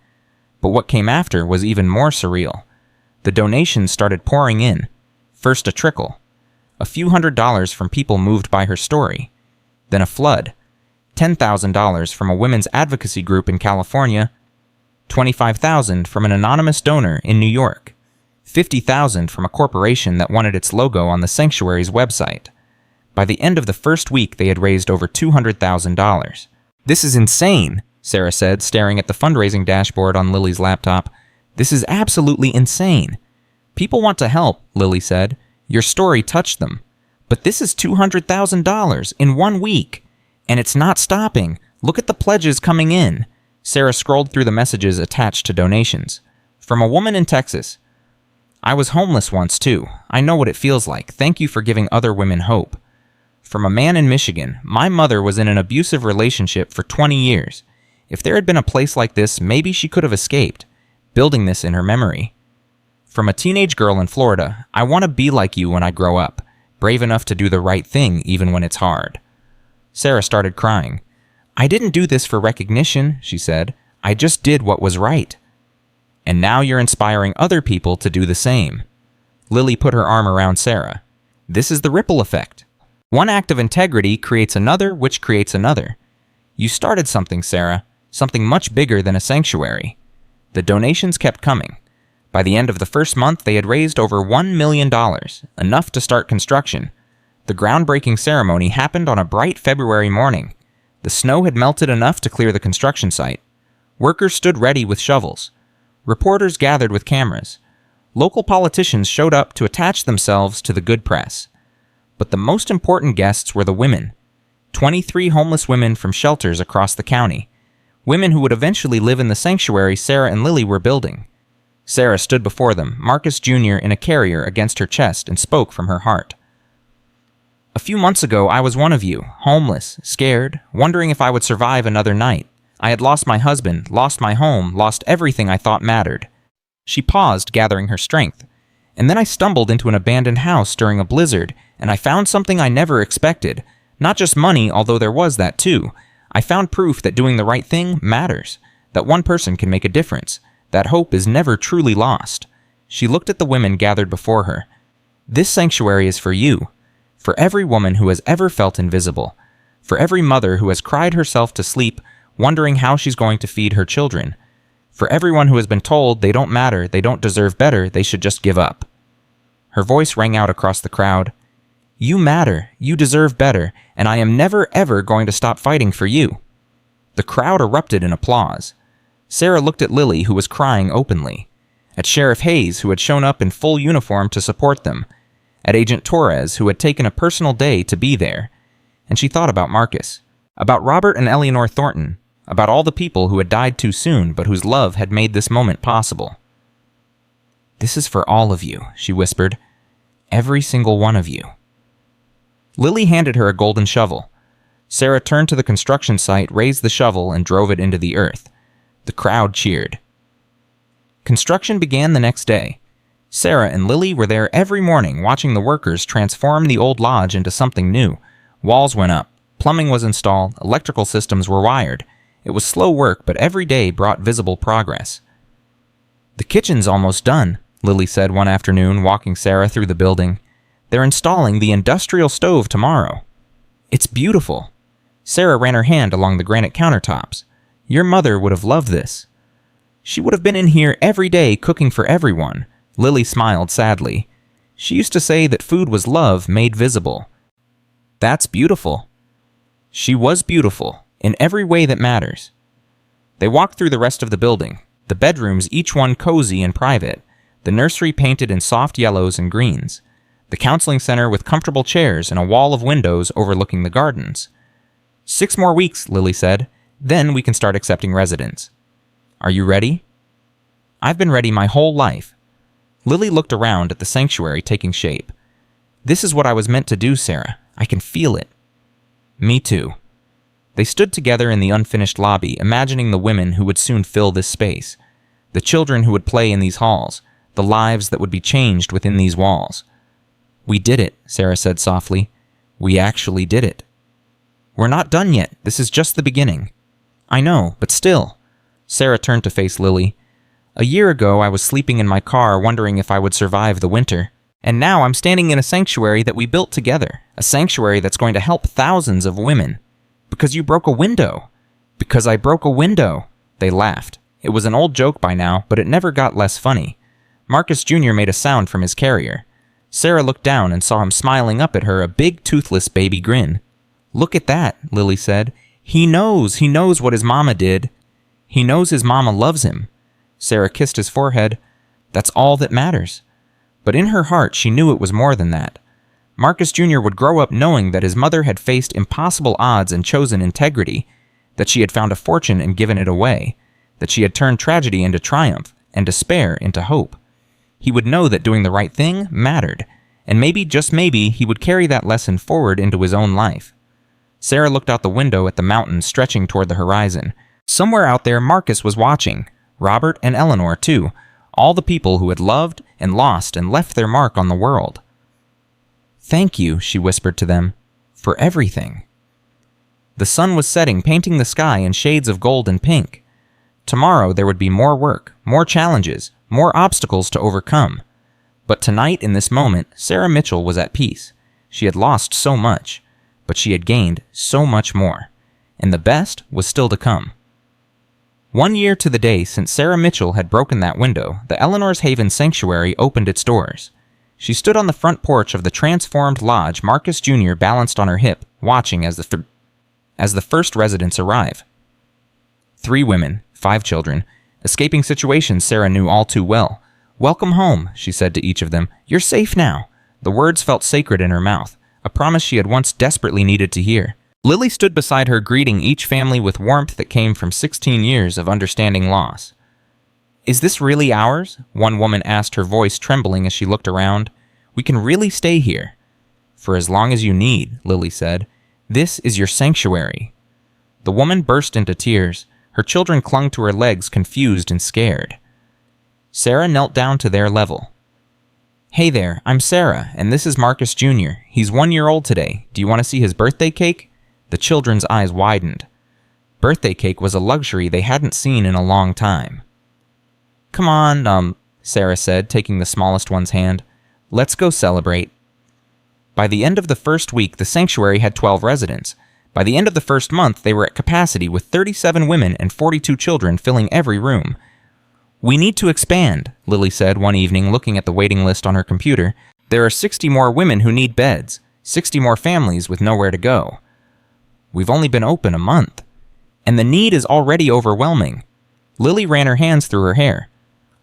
But what came after was even more surreal. The donations started pouring in. First a trickle. A few $100s from people moved by her story. Then a flood. $10,000 from a women's advocacy group in California. $25,000 from an anonymous donor in New York. $50,000 from a corporation that wanted its logo on the sanctuary's website. By the end of the first week, they had raised over $200,000. This is insane, Sarah said, staring at the fundraising dashboard on Lily's laptop. This is absolutely insane. People want to help, Lily said. Your story touched them. But this is $200,000 in 1 week. And it's not stopping. Look at the pledges coming in. Sarah scrolled through the messages attached to donations. From a woman in Texas. I was homeless once too. I know what it feels like. Thank you for giving other women hope. From a man in Michigan. My mother was in an abusive relationship for 20 years. If there had been a place like this, maybe she could have escaped. Building this in her memory. From a teenage girl in Florida. I want to be like you when I grow up. Brave enough to do the right thing even when it's hard. Sarah started crying. I didn't do this for recognition, she said. I just did what was right. And now you're inspiring other people to do the same. Lily put her arm around Sarah. This is the ripple effect. One act of integrity creates another, which creates another. You started something, Sarah. Something much bigger than a sanctuary. The donations kept coming. By the end of the first month, they had raised over $1 million, enough to start construction. The groundbreaking ceremony happened on a bright February morning. The snow had melted enough to clear the construction site. Workers stood ready with shovels. Reporters gathered with cameras. Local politicians showed up to attach themselves to the good press. But the most important guests were the women. 23 homeless women from shelters across the county. Women who would eventually live in the sanctuary Sarah and Lily were building. Sarah stood before them, Marcus Jr. in a carrier against her chest, and spoke from her heart. A few months ago, I was one of you, homeless, scared, wondering if I would survive another night. I had lost my husband, lost my home, lost everything I thought mattered. She paused, gathering her strength. And then I stumbled into an abandoned house during a blizzard, and I found something I never expected. Not just money, although there was that too. I found proof that doing the right thing matters, that one person can make a difference, that hope is never truly lost. She looked at the women gathered before her. This sanctuary is for you. For every woman who has ever felt invisible. For every mother who has cried herself to sleep, wondering how she's going to feed her children. For everyone who has been told they don't matter, they don't deserve better, they should just give up. Her voice rang out across the crowd. You matter, you deserve better, and I am never ever going to stop fighting for you. The crowd erupted in applause. Sarah looked at Lily, who was crying openly. At Sheriff Hayes, who had shown up in full uniform to support them. At Agent Torres, who had taken a personal day to be there. And she thought about Marcus. About Robert and Eleanor Thornton. About all the people who had died too soon, but whose love had made this moment possible. This is for all of you, she whispered. Every single one of you. Lily handed her a golden shovel. Sarah turned to the construction site, raised the shovel, and drove it into the earth. The crowd cheered. Construction began the next day. Sarah and Lily were there every morning watching the workers transform the old lodge into something new. Walls went up, plumbing was installed, electrical systems were wired. It was slow work, but every day brought visible progress. The kitchen's almost done, Lily said one afternoon, walking Sarah through the building. They're installing the industrial stove tomorrow. It's beautiful. Sarah ran her hand along the granite countertops. Your mother would have loved this. She would have been in here every day cooking for everyone. Lily smiled sadly. She used to say that food was love made visible. That's beautiful. She was beautiful, in every way that matters. They walked through the rest of the building, the bedrooms each one cozy and private, the nursery painted in soft yellows and greens. The counseling center with comfortable chairs and a wall of windows overlooking the gardens. 6 more weeks, Lily said. Then we can start accepting residents. Are you ready? I've been ready my whole life. Lily looked around at the sanctuary taking shape. This is what I was meant to do, Sarah. I can feel it. Me too. They stood together in the unfinished lobby, imagining the women who would soon fill this space, the children who would play in these halls, the lives that would be changed within these walls. We did it, Sarah said softly. We actually did it. We're not done yet. This is just the beginning. I know, but still. Sarah turned to face Lily. A year ago, I was sleeping in my car wondering if I would survive the winter. And now I'm standing in a sanctuary that we built together, a sanctuary that's going to help thousands of women. Because you broke a window. Because I broke a window. They laughed. It was an old joke by now, but it never got less funny. Marcus Jr. made a sound from his carrier. Sarah looked down and saw him smiling up at her, a big toothless baby grin. Look at that, Lily said. He knows what his mama did. He knows his mama loves him. Sarah kissed his forehead. That's all that matters. But in her heart, she knew it was more than that. Marcus Jr. would grow up knowing that his mother had faced impossible odds and chosen integrity, that she had found a fortune and given it away, that she had turned tragedy into triumph and despair into hope. He would know that doing the right thing mattered, and maybe, just maybe, he would carry that lesson forward into his own life. Sarah looked out the window at the mountains stretching toward the horizon. Somewhere out there, Marcus was watching. Robert and Eleanor, too. All the people who had loved and lost and left their mark on the world. Thank you, she whispered to them, for everything. The sun was setting, painting the sky in shades of gold and pink. Tomorrow there would be more work, more challenges, more obstacles to overcome. But tonight, in this moment, Sarah Mitchell was at peace. She had lost so much, but she had gained so much more. And the best was still to come. 1 year to the day since Sarah Mitchell had broken that window, the Eleanor's Haven Sanctuary opened its doors. She stood on the front porch of the transformed lodge Marcus Jr. balanced on her hip, watching as the first residents arrive. 3 women, 5 children, escaping situations Sarah knew all too well. Welcome home, she said to each of them. You're safe now. The words felt sacred in her mouth, a promise she had once desperately needed to hear. Lily stood beside her, greeting each family with warmth that came from 16 years of understanding loss. Is this really ours? One woman asked, her voice trembling as she looked around. We can really stay here. For as long as you need, Lily said. This is your sanctuary. The woman burst into tears. Her children clung to her legs, confused and scared. Sarah knelt down to their level. Hey there, I'm Sarah, and this is Marcus Jr. He's 1 year old today. Do you want to see his birthday cake? The children's eyes widened. Birthday cake was a luxury they hadn't seen in a long time. Come on, Sarah said, taking the smallest one's hand. Let's go celebrate. By the end of the first week, the sanctuary had 12 residents. By the end of the first month, they were at capacity with 37 women and 42 children filling every room. We need to expand, Lily said one evening, looking at the waiting list on her computer. There are 60 more women who need beds, 60 more families with nowhere to go. We've only been open a month, and the need is already overwhelming. Lily ran her hands through her hair.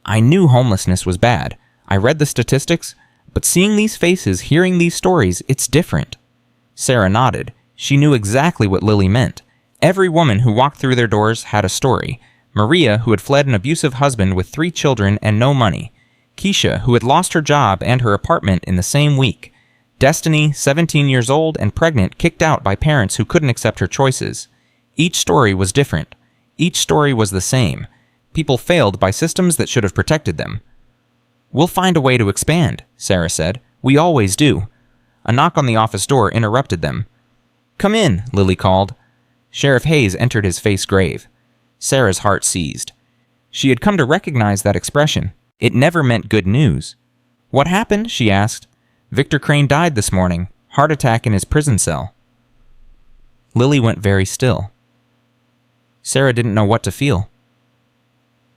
I knew homelessness was bad. I read the statistics, but seeing these faces, hearing these stories, it's different. Sarah nodded. She knew exactly what Lily meant. Every woman who walked through their doors had a story. Maria, who had fled an abusive husband with 3 children and no money. Keisha, who had lost her job and her apartment in the same week. Destiny, 17 years old and pregnant, kicked out by parents who couldn't accept her choices. Each story was different. Each story was the same. People failed by systems that should have protected them. We'll find a way to expand, Sarah said. We always do. A knock on the office door interrupted them. Come in, Lily called. Sheriff Hayes entered, his face grave. Sarah's heart seized. She had come to recognize that expression. It never meant good news. What happened? She asked. Victor Crane died this morning. Heart attack in his prison cell. Lily went very still. Sarah didn't know what to feel.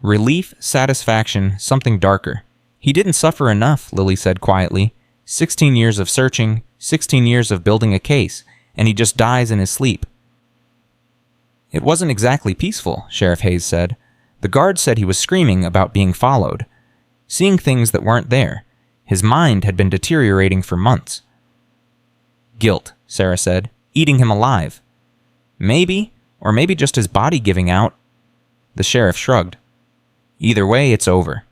Relief, satisfaction, something darker. He didn't suffer enough, Lily said quietly. 16 years of searching, 16 years of building a case, and he just dies in his sleep. It wasn't exactly peaceful, Sheriff Hayes said. The guard said he was screaming about being followed, seeing things that weren't there. His mind had been deteriorating for months. Guilt, Sarah said, eating him alive. Maybe, or maybe just his body giving out. The sheriff shrugged. Either way, it's over.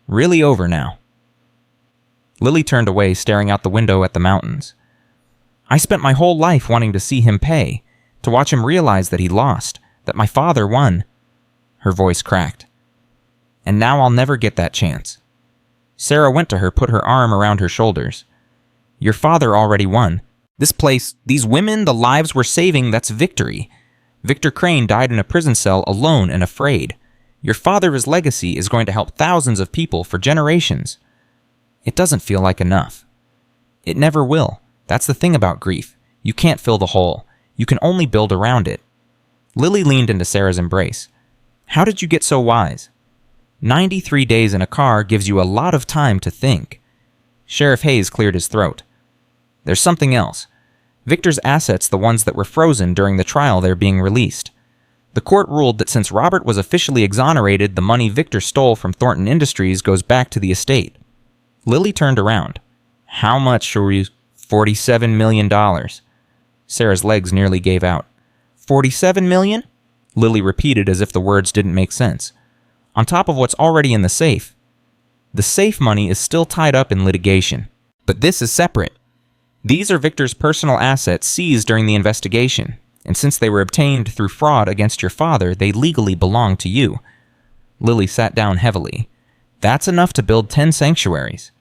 Really over now. Lily turned away, staring out the window at the mountains. I spent my whole life wanting to see him pay, to watch him realize that he lost, that my father won. Her voice cracked. And now I'll never get that chance. Sarah went to her, put her arm around her shoulders. Your father already won. This place, these women, the lives we're saving, that's victory. Victor Crane died in a prison cell alone and afraid. Your father's legacy is going to help thousands of people for generations. It doesn't feel like enough. It never will. That's the thing about grief. You can't fill the hole. You can only build around it. Lily leaned into Sarah's embrace. How did you get so wise? 93 days in a car gives you a lot of time to think. Sheriff Hayes cleared his throat. There's something else. Victor's assets, the ones that were frozen during the trial, they're being released. The court ruled that since Robert was officially exonerated, the money Victor stole from Thornton Industries goes back to the estate. Lily turned around. How much shall we... $47 million. Sarah's legs nearly gave out. 47 million? Lily repeated as if the words didn't make sense. On top of what's already in the safe. The safe money is still tied up in litigation. But this is separate. These are Victor's personal assets seized during the investigation, and since they were obtained through fraud against your father, they legally belong to you. Lily sat down heavily. That's enough to build 10 sanctuaries.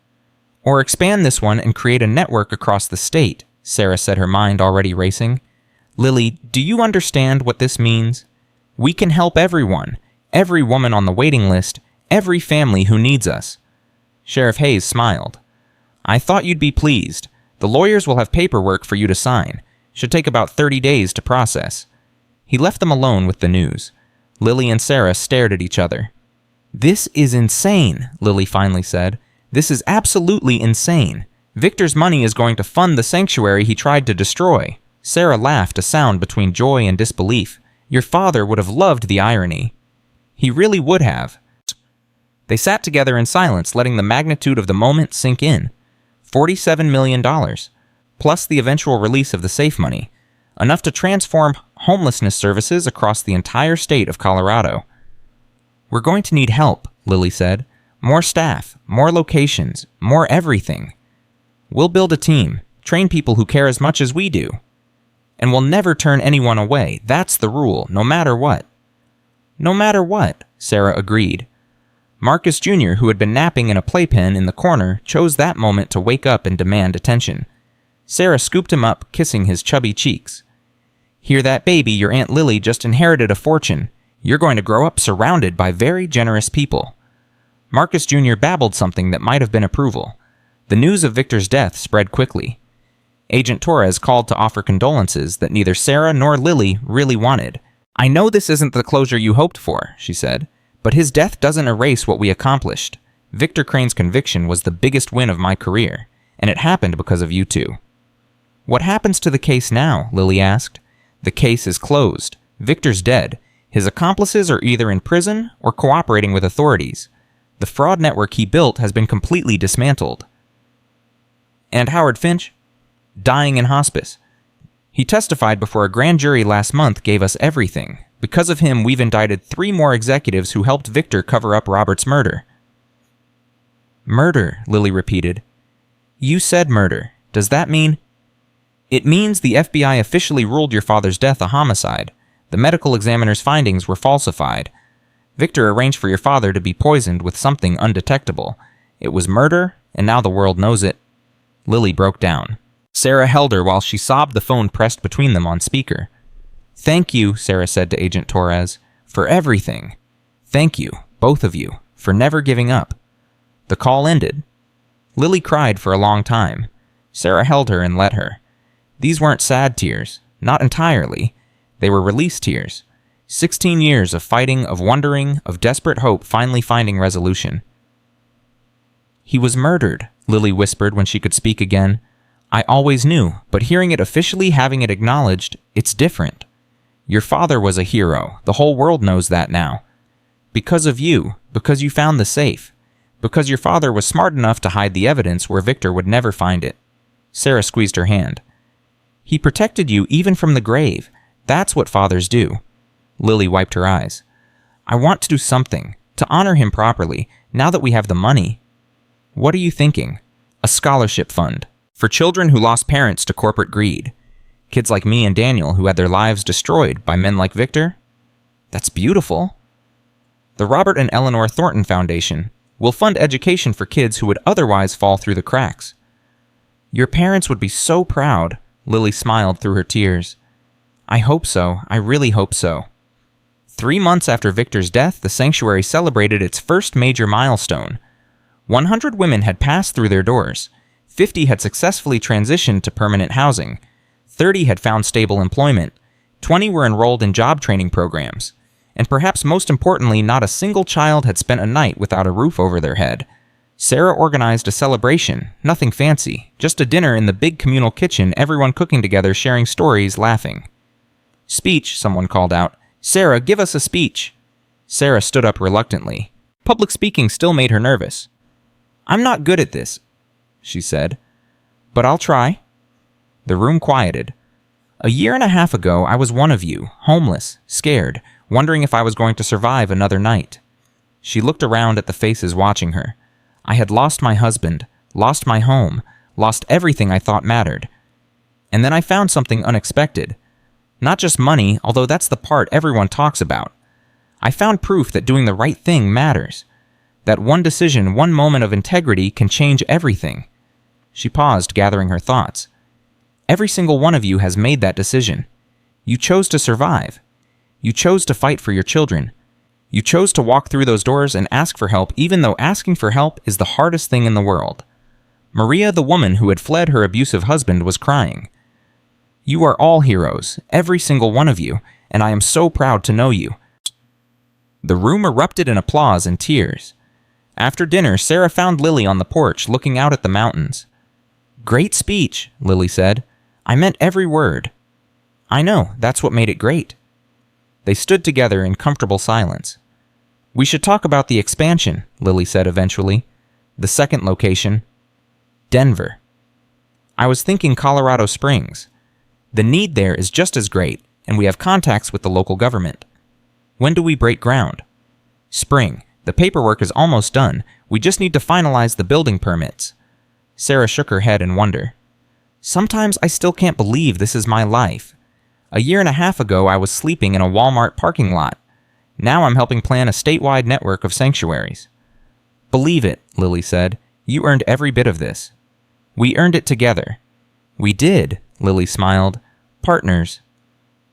Or expand this one and create a network across the state, Sarah said, her mind already racing. Lily, do you understand what this means? We can help everyone, every woman on the waiting list, every family who needs us. Sheriff Hayes smiled. I thought you'd be pleased. The lawyers will have paperwork for you to sign. Should take about 30 days to process. He left them alone with the news. Lily and Sarah stared at each other. This is insane, Lily finally said. This is absolutely insane. Victor's money is going to fund the sanctuary he tried to destroy. Sarah laughed, a sound between joy and disbelief. Your father would have loved the irony. He really would have. They sat together in silence, letting the magnitude of the moment sink in. $47 million, plus the eventual release of the safe money, enough to transform homelessness services across the entire state of Colorado. We're going to need help, Lily said. More staff, more locations, more everything. We'll build a team, train people who care as much as we do. And we'll never turn anyone away. That's the rule, no matter what. No matter what, Sarah agreed. Marcus Jr., who had been napping in a playpen in the corner, chose that moment to wake up and demand attention. Sarah scooped him up, kissing his chubby cheeks. Hear that, baby? Your Aunt Lily just inherited a fortune. You're going to grow up surrounded by very generous people. Marcus Jr. babbled something that might have been approval. The news of Victor's death spread quickly. Agent Torres called to offer condolences that neither Sarah nor Lily really wanted. I know this isn't the closure you hoped for, she said, but his death doesn't erase what we accomplished. Victor Crane's conviction was the biggest win of my career, and it happened because of you two. What happens to the case now? Lily asked. The case is closed. Victor's dead. His accomplices are either in prison or cooperating with authorities. The fraud network he built has been completely dismantled. And Howard Finch? Dying in hospice. He testified before a grand jury last month, gave us everything. Because of him, we've indicted 3 more executives who helped Victor cover up Robert's murder. Murder, Lily repeated. You said murder. Does that mean? It means the FBI officially ruled your father's death a homicide. The medical examiner's findings were falsified. Victor arranged for your father to be poisoned with something undetectable. It was murder, and now the world knows it. Lily broke down. Sarah held her while she sobbed, the phone pressed between them on speaker. Thank you, Sarah said to Agent Torres, for everything. Thank you, both of you, for never giving up. The call ended. Lily cried for a long time. Sarah held her and let her. These weren't sad tears, not entirely. They were release tears. 16 years of fighting, of wondering, of desperate hope finally finding resolution. He was murdered, Lily whispered when she could speak again. I always knew, but hearing it officially, having it acknowledged, it's different. Your father was a hero. The whole world knows that now. Because of you, because you found the safe. Because your father was smart enough to hide the evidence where Victor would never find it. Sarah squeezed her hand. He protected you even from the grave. That's what fathers do. Lily wiped her eyes. I want to do something, to honor him properly, now that we have the money. What are you thinking? A scholarship fund. For children who lost parents to corporate greed. Kids like me and Daniel who had their lives destroyed by men like Victor. That's beautiful. The Robert and Eleanor Thornton Foundation will fund education for kids who would otherwise fall through the cracks. Your parents would be so proud, Lily smiled through her tears. I hope so. I really hope so. 3 months after Victor's death, the sanctuary celebrated its first major milestone. 100 women had passed through their doors. 50 had successfully transitioned to permanent housing. 30 had found stable employment. 20 were enrolled in job training programs. And perhaps most importantly, not a single child had spent a night without a roof over their head. Sarah organized a celebration, nothing fancy, just a dinner in the big communal kitchen, everyone cooking together, sharing stories, laughing. Speech, someone called out. Sarah, give us a speech. Sarah stood up reluctantly. Public speaking still made her nervous. I'm not good at this, she said, but I'll try. The room quieted. A year and a half ago, I was one of you, homeless, scared, wondering if I was going to survive another night. She looked around at the faces watching her. I had lost my husband, lost my home, lost everything I thought mattered. And then I found something unexpected. Not just money, although that's the part everyone talks about. I found proof that doing the right thing matters. That one decision, one moment of integrity can change everything. She paused, gathering her thoughts. Every single one of you has made that decision. You chose to survive. You chose to fight for your children. You chose to walk through those doors and ask for help, even though asking for help is the hardest thing in the world. Maria, the woman who had fled her abusive husband, was crying. You are all heroes, every single one of you, and I am so proud to know you. The room erupted in applause and tears. After dinner, Sarah found Lily on the porch, looking out at the mountains. Great speech, Lily said. I meant every word. I know, that's what made it great. They stood together in comfortable silence. We should talk about the expansion, Lily said eventually. The second location. Denver. I was thinking Colorado Springs. The need there is just as great, and we have contacts with the local government. When do we break ground? Spring. The paperwork is almost done. We just need to finalize the building permits. Sarah shook her head in wonder. Sometimes I still can't believe this is my life. A year and a half ago, I was sleeping in a Walmart parking lot. Now I'm helping plan a statewide network of sanctuaries. Believe it, Lily said. You earned every bit of this. We earned it together. We did, Lily smiled. Partners.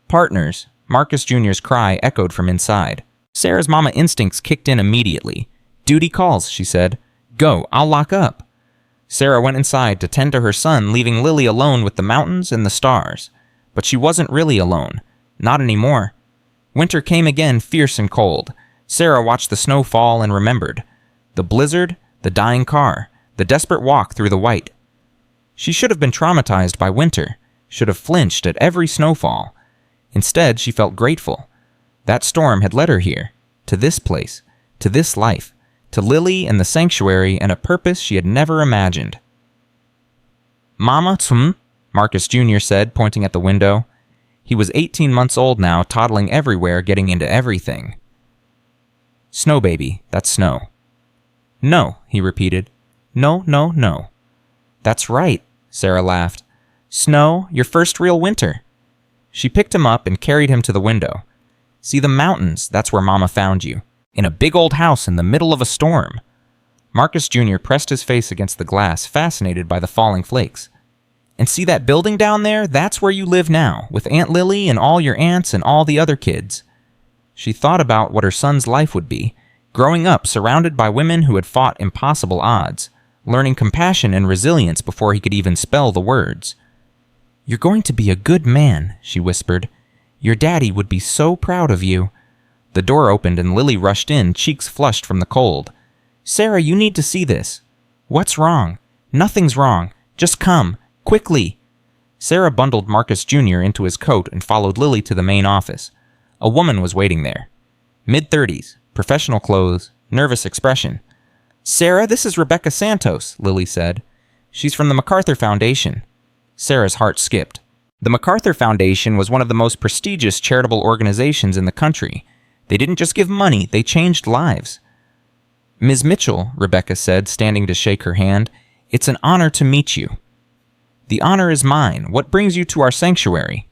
Partners. Marcus Jr.'s cry echoed from inside. Sarah's mama instincts kicked in immediately. Duty calls, she said. Go, I'll lock up. Sarah went inside to tend to her son, leaving Lily alone with the mountains and the stars. But she wasn't really alone. Not anymore. Winter came again, fierce and cold. Sarah watched the snow fall and remembered. The blizzard, the dying car, the desperate walk through the white. She should have been traumatized by winter, should have flinched at every snowfall. Instead, she felt grateful. That storm had led her here, to this place, to this life, to Lily and the sanctuary and a purpose she had never imagined. Mama, Marcus Jr. said, pointing at the window. He was 18 months old now, toddling everywhere, getting into everything. Snow, baby, that's snow. No, he repeated. No, no, no. That's right, Sarah laughed. Snow, your first real winter. She picked him up and carried him to the window. See the mountains, that's where Mama found you. In a big old house in the middle of a storm. Marcus Jr. pressed his face against the glass, fascinated by the falling flakes. And see that building down there? That's where you live now, with Aunt Lily and all your aunts and all the other kids. She thought about what her son's life would be, growing up surrounded by women who had fought impossible odds, learning compassion and resilience before he could even spell the words. You're going to be a good man, she whispered. Your daddy would be so proud of you. The door opened and Lily rushed in, cheeks flushed from the cold. Sarah, you need to see this. What's wrong? Nothing's wrong. Just come. Quickly! Sarah bundled Marcus Jr. into his coat and followed Lily to the main office. A woman was waiting there. Mid-30s, professional clothes, nervous expression. Sarah, this is Rebecca Santos, Lily said. She's from the MacArthur Foundation. Sarah's heart skipped. The MacArthur Foundation was one of the most prestigious charitable organizations in the country. They didn't just give money, they changed lives. Ms. Mitchell, Rebecca said, standing to shake her hand, it's an honor to meet you. The honor is mine. What brings you to our sanctuary?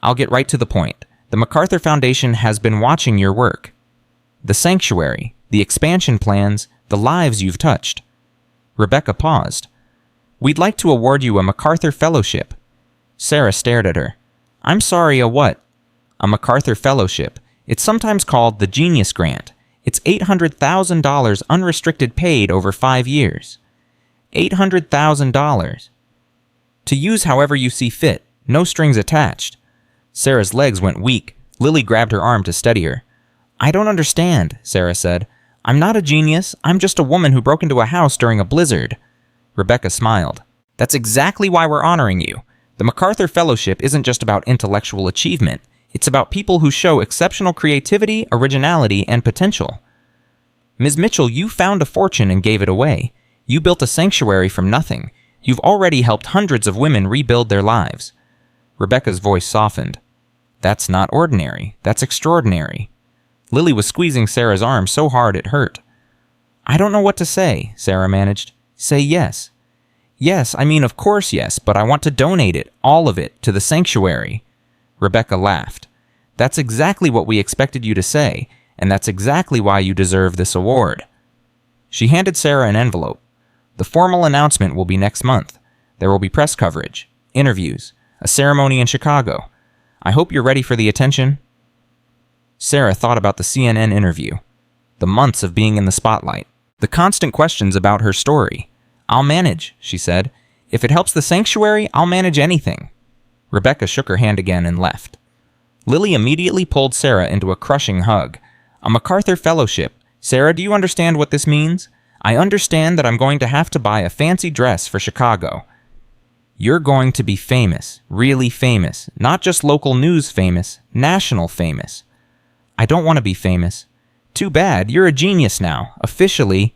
I'll get right to the point. The MacArthur Foundation has been watching your work. The sanctuary, the expansion plans, the lives you've touched. Rebecca paused. We'd like to award you a MacArthur Fellowship. Sarah stared at her. I'm sorry, a what? A MacArthur Fellowship. It's sometimes called the Genius Grant. It's $800,000 unrestricted paid over 5 years. $800,000. To use however you see fit, no strings attached. Sarah's legs went weak. Lily grabbed her arm to steady her. I don't understand, Sarah said. I'm not a genius. I'm just a woman who broke into a house during a blizzard. Rebecca smiled. That's exactly why we're honoring you. The MacArthur Fellowship isn't just about intellectual achievement. It's about people who show exceptional creativity, originality, and potential. Ms. Mitchell, you found a fortune and gave it away. You built a sanctuary from nothing. You've already helped hundreds of women rebuild their lives. Rebecca's voice softened. That's not ordinary. That's extraordinary. Lily was squeezing Sarah's arm so hard it hurt. I don't know what to say, Sarah managed. Say yes. Yes, I mean of course yes, but I want to donate it, all of it, to the sanctuary. Rebecca laughed. That's exactly what we expected you to say, and that's exactly why you deserve this award. She handed Sarah an envelope. The formal announcement will be next month. There will be press coverage, interviews, a ceremony in Chicago. I hope you're ready for the attention. Sarah thought about the CNN interview, the months of being in the spotlight, the constant questions about her story. I'll manage, she said. If it helps the sanctuary, I'll manage anything. Rebecca shook her hand again and left. Lily immediately pulled Sarah into a crushing hug. A MacArthur Fellowship. Sarah, do you understand what this means? I understand that I'm going to have to buy a fancy dress for Chicago. You're going to be famous, really famous, not just local news famous, national famous. I don't want to be famous. Too bad, you're a genius now, officially.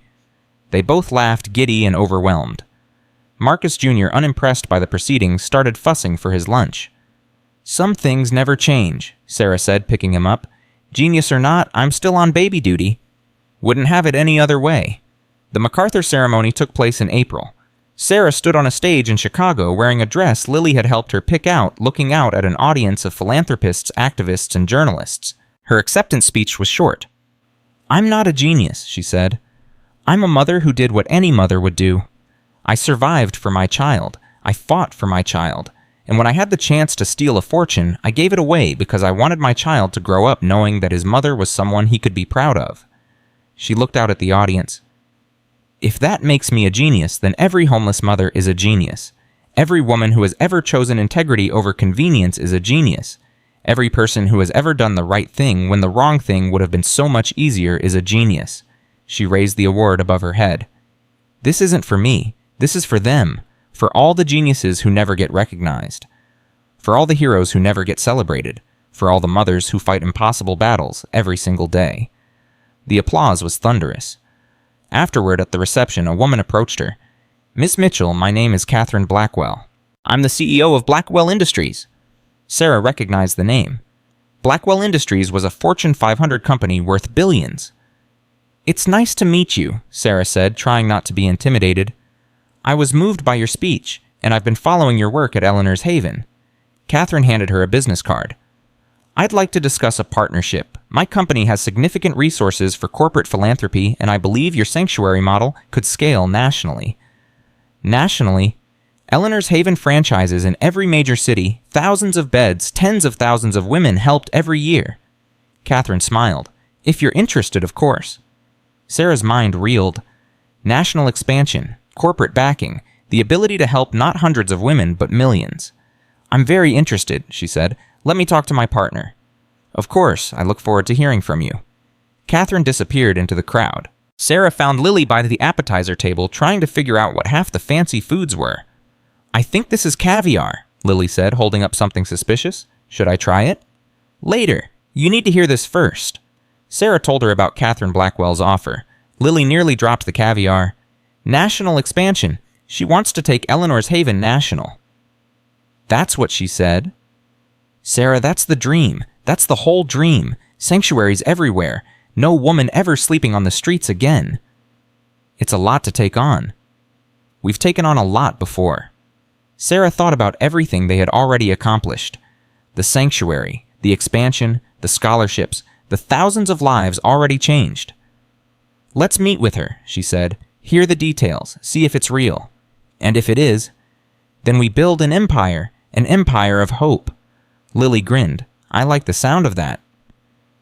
They both laughed, giddy and overwhelmed. Marcus Jr., unimpressed by the proceedings, started fussing for his lunch. Some things never change, Sarah said, picking him up. Genius or not, I'm still on baby duty. Wouldn't have it any other way. The MacArthur ceremony took place in April. Sarah stood on a stage in Chicago wearing a dress Lily had helped her pick out, looking out at an audience of philanthropists, activists, and journalists. Her acceptance speech was short. I'm not a genius, she said. I'm a mother who did what any mother would do. I survived for my child. I fought for my child. And when I had the chance to steal a fortune, I gave it away because I wanted my child to grow up knowing that his mother was someone he could be proud of. She looked out at the audience. If that makes me a genius, then every homeless mother is a genius. Every woman who has ever chosen integrity over convenience is a genius. Every person who has ever done the right thing when the wrong thing would have been so much easier is a genius. She raised the award above her head. This isn't for me. This is for them. For all the geniuses who never get recognized. For all the heroes who never get celebrated. For all the mothers who fight impossible battles every single day. The applause was thunderous. Afterward, at the reception, a woman approached her. Miss Mitchell, my name is Catherine Blackwell. I'm the CEO of Blackwell Industries. Sarah recognized the name. Blackwell Industries was a Fortune 500 company worth billions. It's nice to meet you, Sarah said, trying not to be intimidated. I was moved by your speech, and I've been following your work at Eleanor's Haven. Catherine handed her a business card. I'd like to discuss a partnership. My company has significant resources for corporate philanthropy, and I believe your sanctuary model could scale nationally. Nationally? Eleanor's Haven franchises in every major city, thousands of beds, tens of thousands of women helped every year. Catherine smiled. If you're interested, of course. Sarah's mind reeled. National expansion, corporate backing, the ability to help not hundreds of women, but millions. I'm very interested, she said. Let me talk to my partner. Of course, I look forward to hearing from you. Catherine disappeared into the crowd. Sarah found Lily by the appetizer table trying to figure out what half the fancy foods were. I think this is caviar, Lily said, holding up something suspicious. Should I try it? Later. You need to hear this first. Sarah told her about Catherine Blackwell's offer. Lily nearly dropped the caviar. National expansion. She wants to take Eleanor's Haven national. That's what she said. Sarah, that's the dream. That's the whole dream. Sanctuaries everywhere. No woman ever sleeping on the streets again. It's a lot to take on. We've taken on a lot before. Sarah thought about everything they had already accomplished. The sanctuary, the expansion, the scholarships, the thousands of lives already changed. Let's meet with her, she said. Hear the details, see if it's real. And if it is, then we build an empire of hope. Lily grinned. I like the sound of that.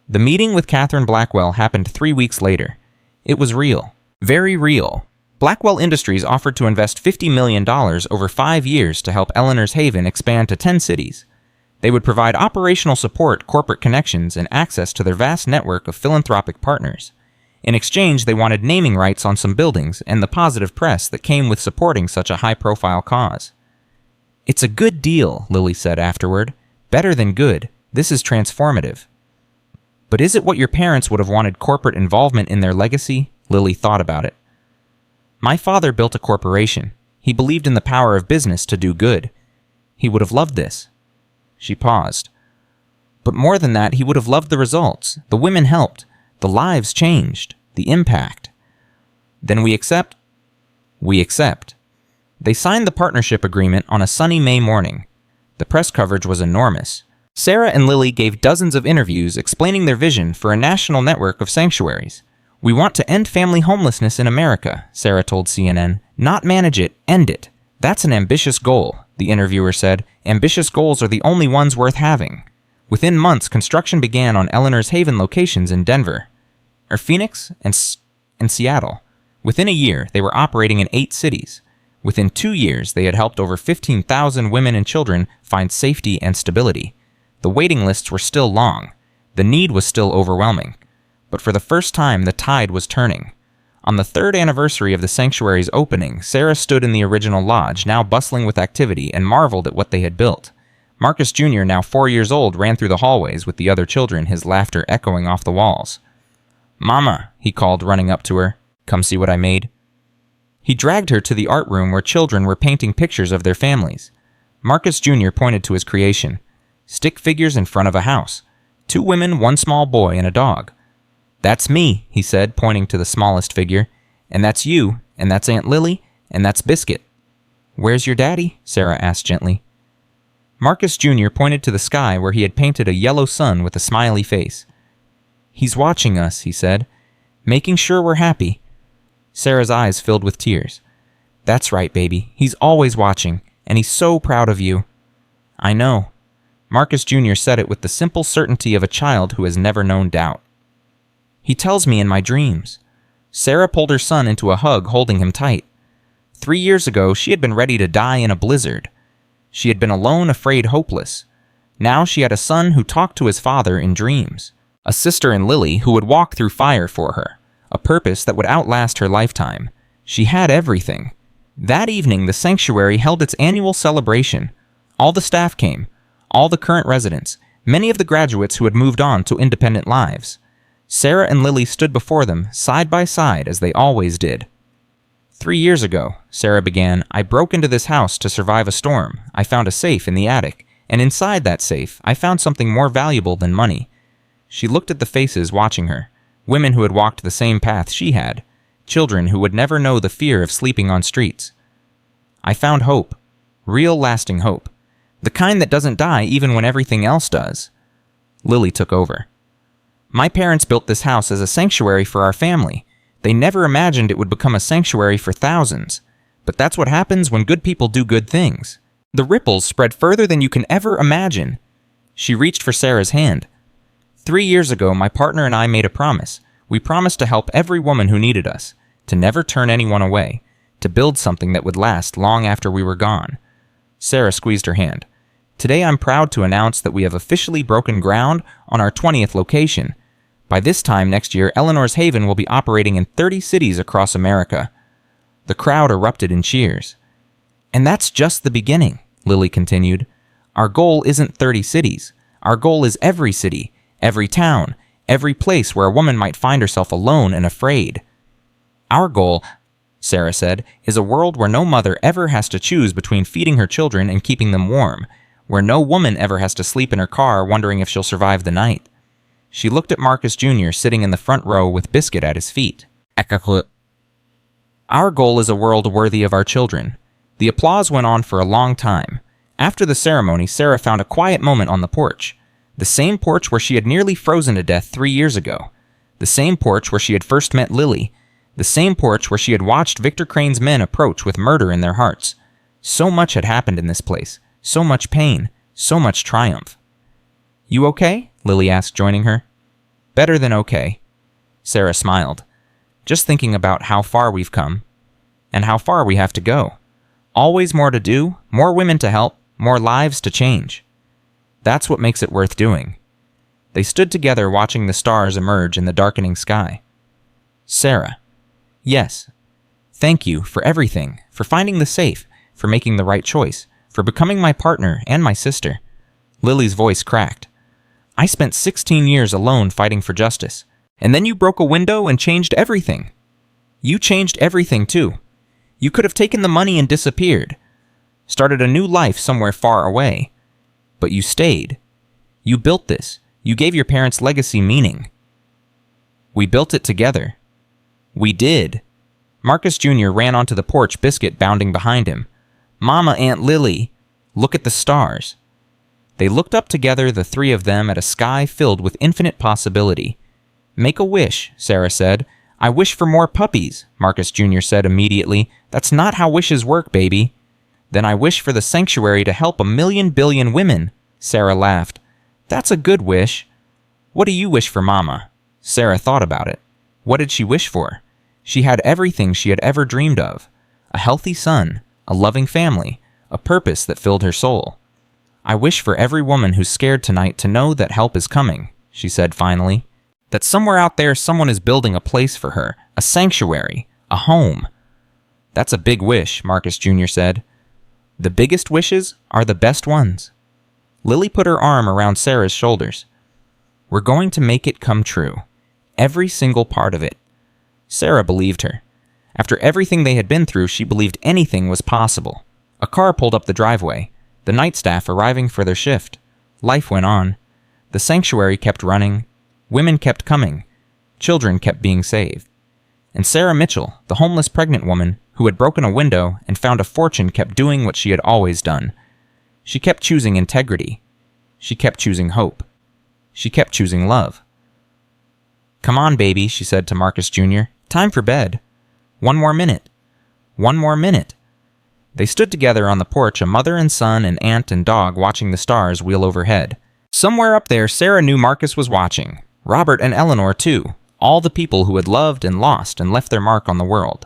The meeting with Catherine Blackwell happened 3 weeks later. It was real. Very real. Blackwell Industries offered to invest $50 million over 5 years to help Eleanor's Haven expand to 10 cities. They would provide operational support, corporate connections, and access to their vast network of philanthropic partners. In exchange, they wanted naming rights on some buildings and the positive press that came with supporting such a high-profile cause. It's a good deal, Lily said afterward. Better than good. This is transformative. But is it what your parents would have wanted corporate involvement in their legacy? Lily thought about it. My father built a corporation. He believed in the power of business to do good. He would have loved this. She paused. But more than that, he would have loved the results. The women helped. The lives changed. The impact. Then we accept? We accept. They signed the partnership agreement on a sunny May morning. The press coverage was enormous. Sarah and Lily gave dozens of interviews explaining their vision for a national network of sanctuaries. We want to end family homelessness in America, Sarah told CNN. Not manage it, end it. That's an ambitious goal, the interviewer said. Ambitious goals are the only ones worth having. Within months, construction began on Eleanor's Haven locations in Denver, Phoenix, and Seattle. Within a year, they were operating in 8 cities. Within 2 years, they had helped over 15,000 women and children find safety and stability. The waiting lists were still long. The need was still overwhelming. But for the first time, the tide was turning. On the 3rd anniversary of the sanctuary's opening, Sarah stood in the original lodge, now bustling with activity, and marveled at what they had built. Marcus Jr., now 4 years old, ran through the hallways with the other children, his laughter echoing off the walls. Mama, he called, running up to her. Come see what I made. He dragged her to the art room where children were painting pictures of their families. Marcus Jr. pointed to his creation. Stick figures in front of a house. 2 women, 1 small boy, and a dog. That's me, he said, pointing to the smallest figure. And that's you, and that's Aunt Lily, and that's Biscuit. Where's your daddy? Sarah asked gently. Marcus Jr. pointed to the sky where he had painted a yellow sun with a smiley face. He's watching us, he said, making sure we're happy. Sarah's eyes filled with tears. That's right, baby. He's always watching, and he's so proud of you. I know. Marcus Jr. said it with the simple certainty of a child who has never known doubt. He tells me in my dreams. Sarah pulled her son into a hug, holding him tight. 3 years ago, she had been ready to die in a blizzard. She had been alone, afraid, hopeless. Now she had a son who talked to his father in dreams. A sister in Lily who would walk through fire for her. A purpose that would outlast her lifetime. She had everything. That evening, the sanctuary held its annual celebration. All the staff came. All the current residents. Many of the graduates who had moved on to independent lives. Sarah and Lily stood before them, side by side, as they always did. 3 years ago, Sarah began, I broke into this house to survive a storm. I found a safe in the attic, and inside that safe, I found something more valuable than money. She looked at the faces watching her, women who had walked the same path she had, children who would never know the fear of sleeping on streets. I found hope, real lasting hope, the kind that doesn't die even when everything else does. Lily took over. My parents built this house as a sanctuary for our family. They never imagined it would become a sanctuary for thousands. But that's what happens when good people do good things. The ripples spread further than you can ever imagine. She reached for Sarah's hand. 3 years ago, my partner and I made a promise. We promised to help every woman who needed us, to never turn anyone away, to build something that would last long after we were gone. Sarah squeezed her hand. Today I'm proud to announce that we have officially broken ground on our 20th location. By this time next year, Eleanor's Haven will be operating in 30 cities across America. The crowd erupted in cheers. And that's just the beginning, Lily continued. Our goal isn't 30 cities. Our goal is every city, every town, every place where a woman might find herself alone and afraid. Our goal, Sarah said, is a world where no mother ever has to choose between feeding her children and keeping them warm, where no woman ever has to sleep in her car wondering if she'll survive the night. She looked at Marcus Jr. sitting in the front row with Biscuit at his feet. Our goal is a world worthy of our children. The applause went on for a long time. After the ceremony, Sarah found a quiet moment on the porch. The same porch where she had nearly frozen to death 3 years ago. The same porch where she had first met Lily. The same porch where she had watched Victor Crane's men approach with murder in their hearts. So much had happened in this place. So much pain. So much triumph. You okay? Lily asked, joining her. Better than okay. Sarah smiled. Just thinking about how far we've come. And how far we have to go. Always more to do, more women to help, more lives to change. That's what makes it worth doing. They stood together watching the stars emerge in the darkening sky. Sarah. Yes. Thank you for everything, for finding the safe, for making the right choice, for becoming my partner and my sister. Lily's voice cracked. I spent 16 years alone fighting for justice, and then you broke a window and changed everything. You changed everything too. You could have taken the money and disappeared, started a new life somewhere far away. But you stayed. You built this. You gave your parents' legacy meaning. We built it together. We did. Marcus Jr. ran onto the porch, Biscuit bounding behind him. Mama, Aunt Lily, look at the stars. They looked up together, the three of them, at a sky filled with infinite possibility. Make a wish, Sarah said. I wish for more puppies, Marcus Jr. said immediately. That's not how wishes work, baby. Then I wish for the sanctuary to help 1,000,000 billion women, Sarah laughed. That's a good wish. What do you wish for, Mama? Sarah thought about it. What did she wish for? She had everything she had ever dreamed of. A healthy son, a loving family, a purpose that filled her soul. I wish for every woman who's scared tonight to know that help is coming, she said finally. That somewhere out there someone is building a place for her, a sanctuary, a home. That's a big wish, Marcus Jr. said. The biggest wishes are the best ones. Lily put her arm around Sarah's shoulders. We're going to make it come true. Every single part of it. Sarah believed her. After everything they had been through, she believed anything was possible. A car pulled up the driveway, the night staff arriving for their shift. Life went on. The sanctuary kept running. Women kept coming. Children kept being saved. And Sarah Mitchell, the homeless pregnant woman who had broken a window and found a fortune, kept doing what she had always done. She kept choosing integrity. She kept choosing hope. She kept choosing love. Come on, baby, she said to Marcus Jr. Time for bed. 1 more minute. 1 more minute. They stood together on the porch, a mother and son and aunt and dog watching the stars wheel overhead. Somewhere up there, Sarah knew Marcus was watching. Robert and Eleanor, too. All the people who had loved and lost and left their mark on the world.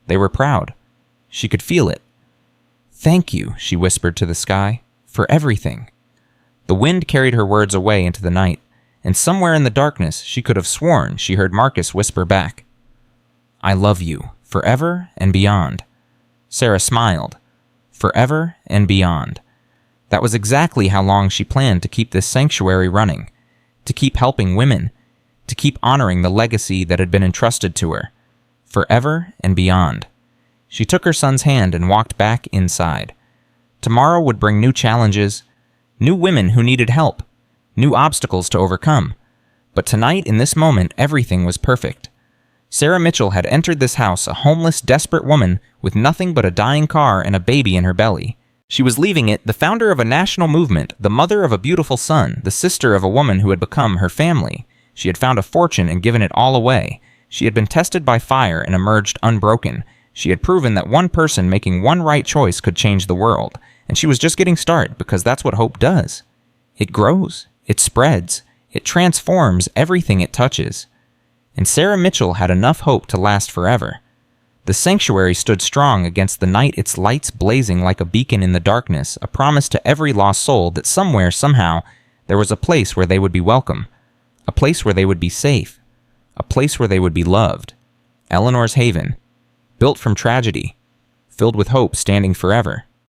They were proud. She could feel it. Thank you, she whispered to the sky, for everything. The wind carried her words away into the night, and somewhere in the darkness she could have sworn she heard Marcus whisper back, I love you, forever and beyond. Sarah smiled. Forever and beyond. That was exactly how long she planned to keep this sanctuary running, to keep helping women, to keep honoring the legacy that had been entrusted to her. Forever and beyond. She took her son's hand and walked back inside. Tomorrow would bring new challenges, new women who needed help, new obstacles to overcome. But tonight, in this moment, everything was perfect. Sarah Mitchell had entered this house a homeless, desperate woman with nothing but a dying car and a baby in her belly. She was leaving it the founder of a national movement, the mother of a beautiful son, the sister of a woman who had become her family. She had found a fortune and given it all away. She had been tested by fire and emerged unbroken. She had proven that one person making one right choice could change the world. And she was just getting started, because that's what hope does. It grows. It spreads. It transforms everything it touches. And Sarah Mitchell had enough hope to last forever. The sanctuary stood strong against the night, its lights blazing like a beacon in the darkness, a promise to every lost soul that somewhere, somehow, there was a place where they would be welcome, a place where they would be safe, a place where they would be loved. Eleanor's haven, built from tragedy, filled with hope standing forever.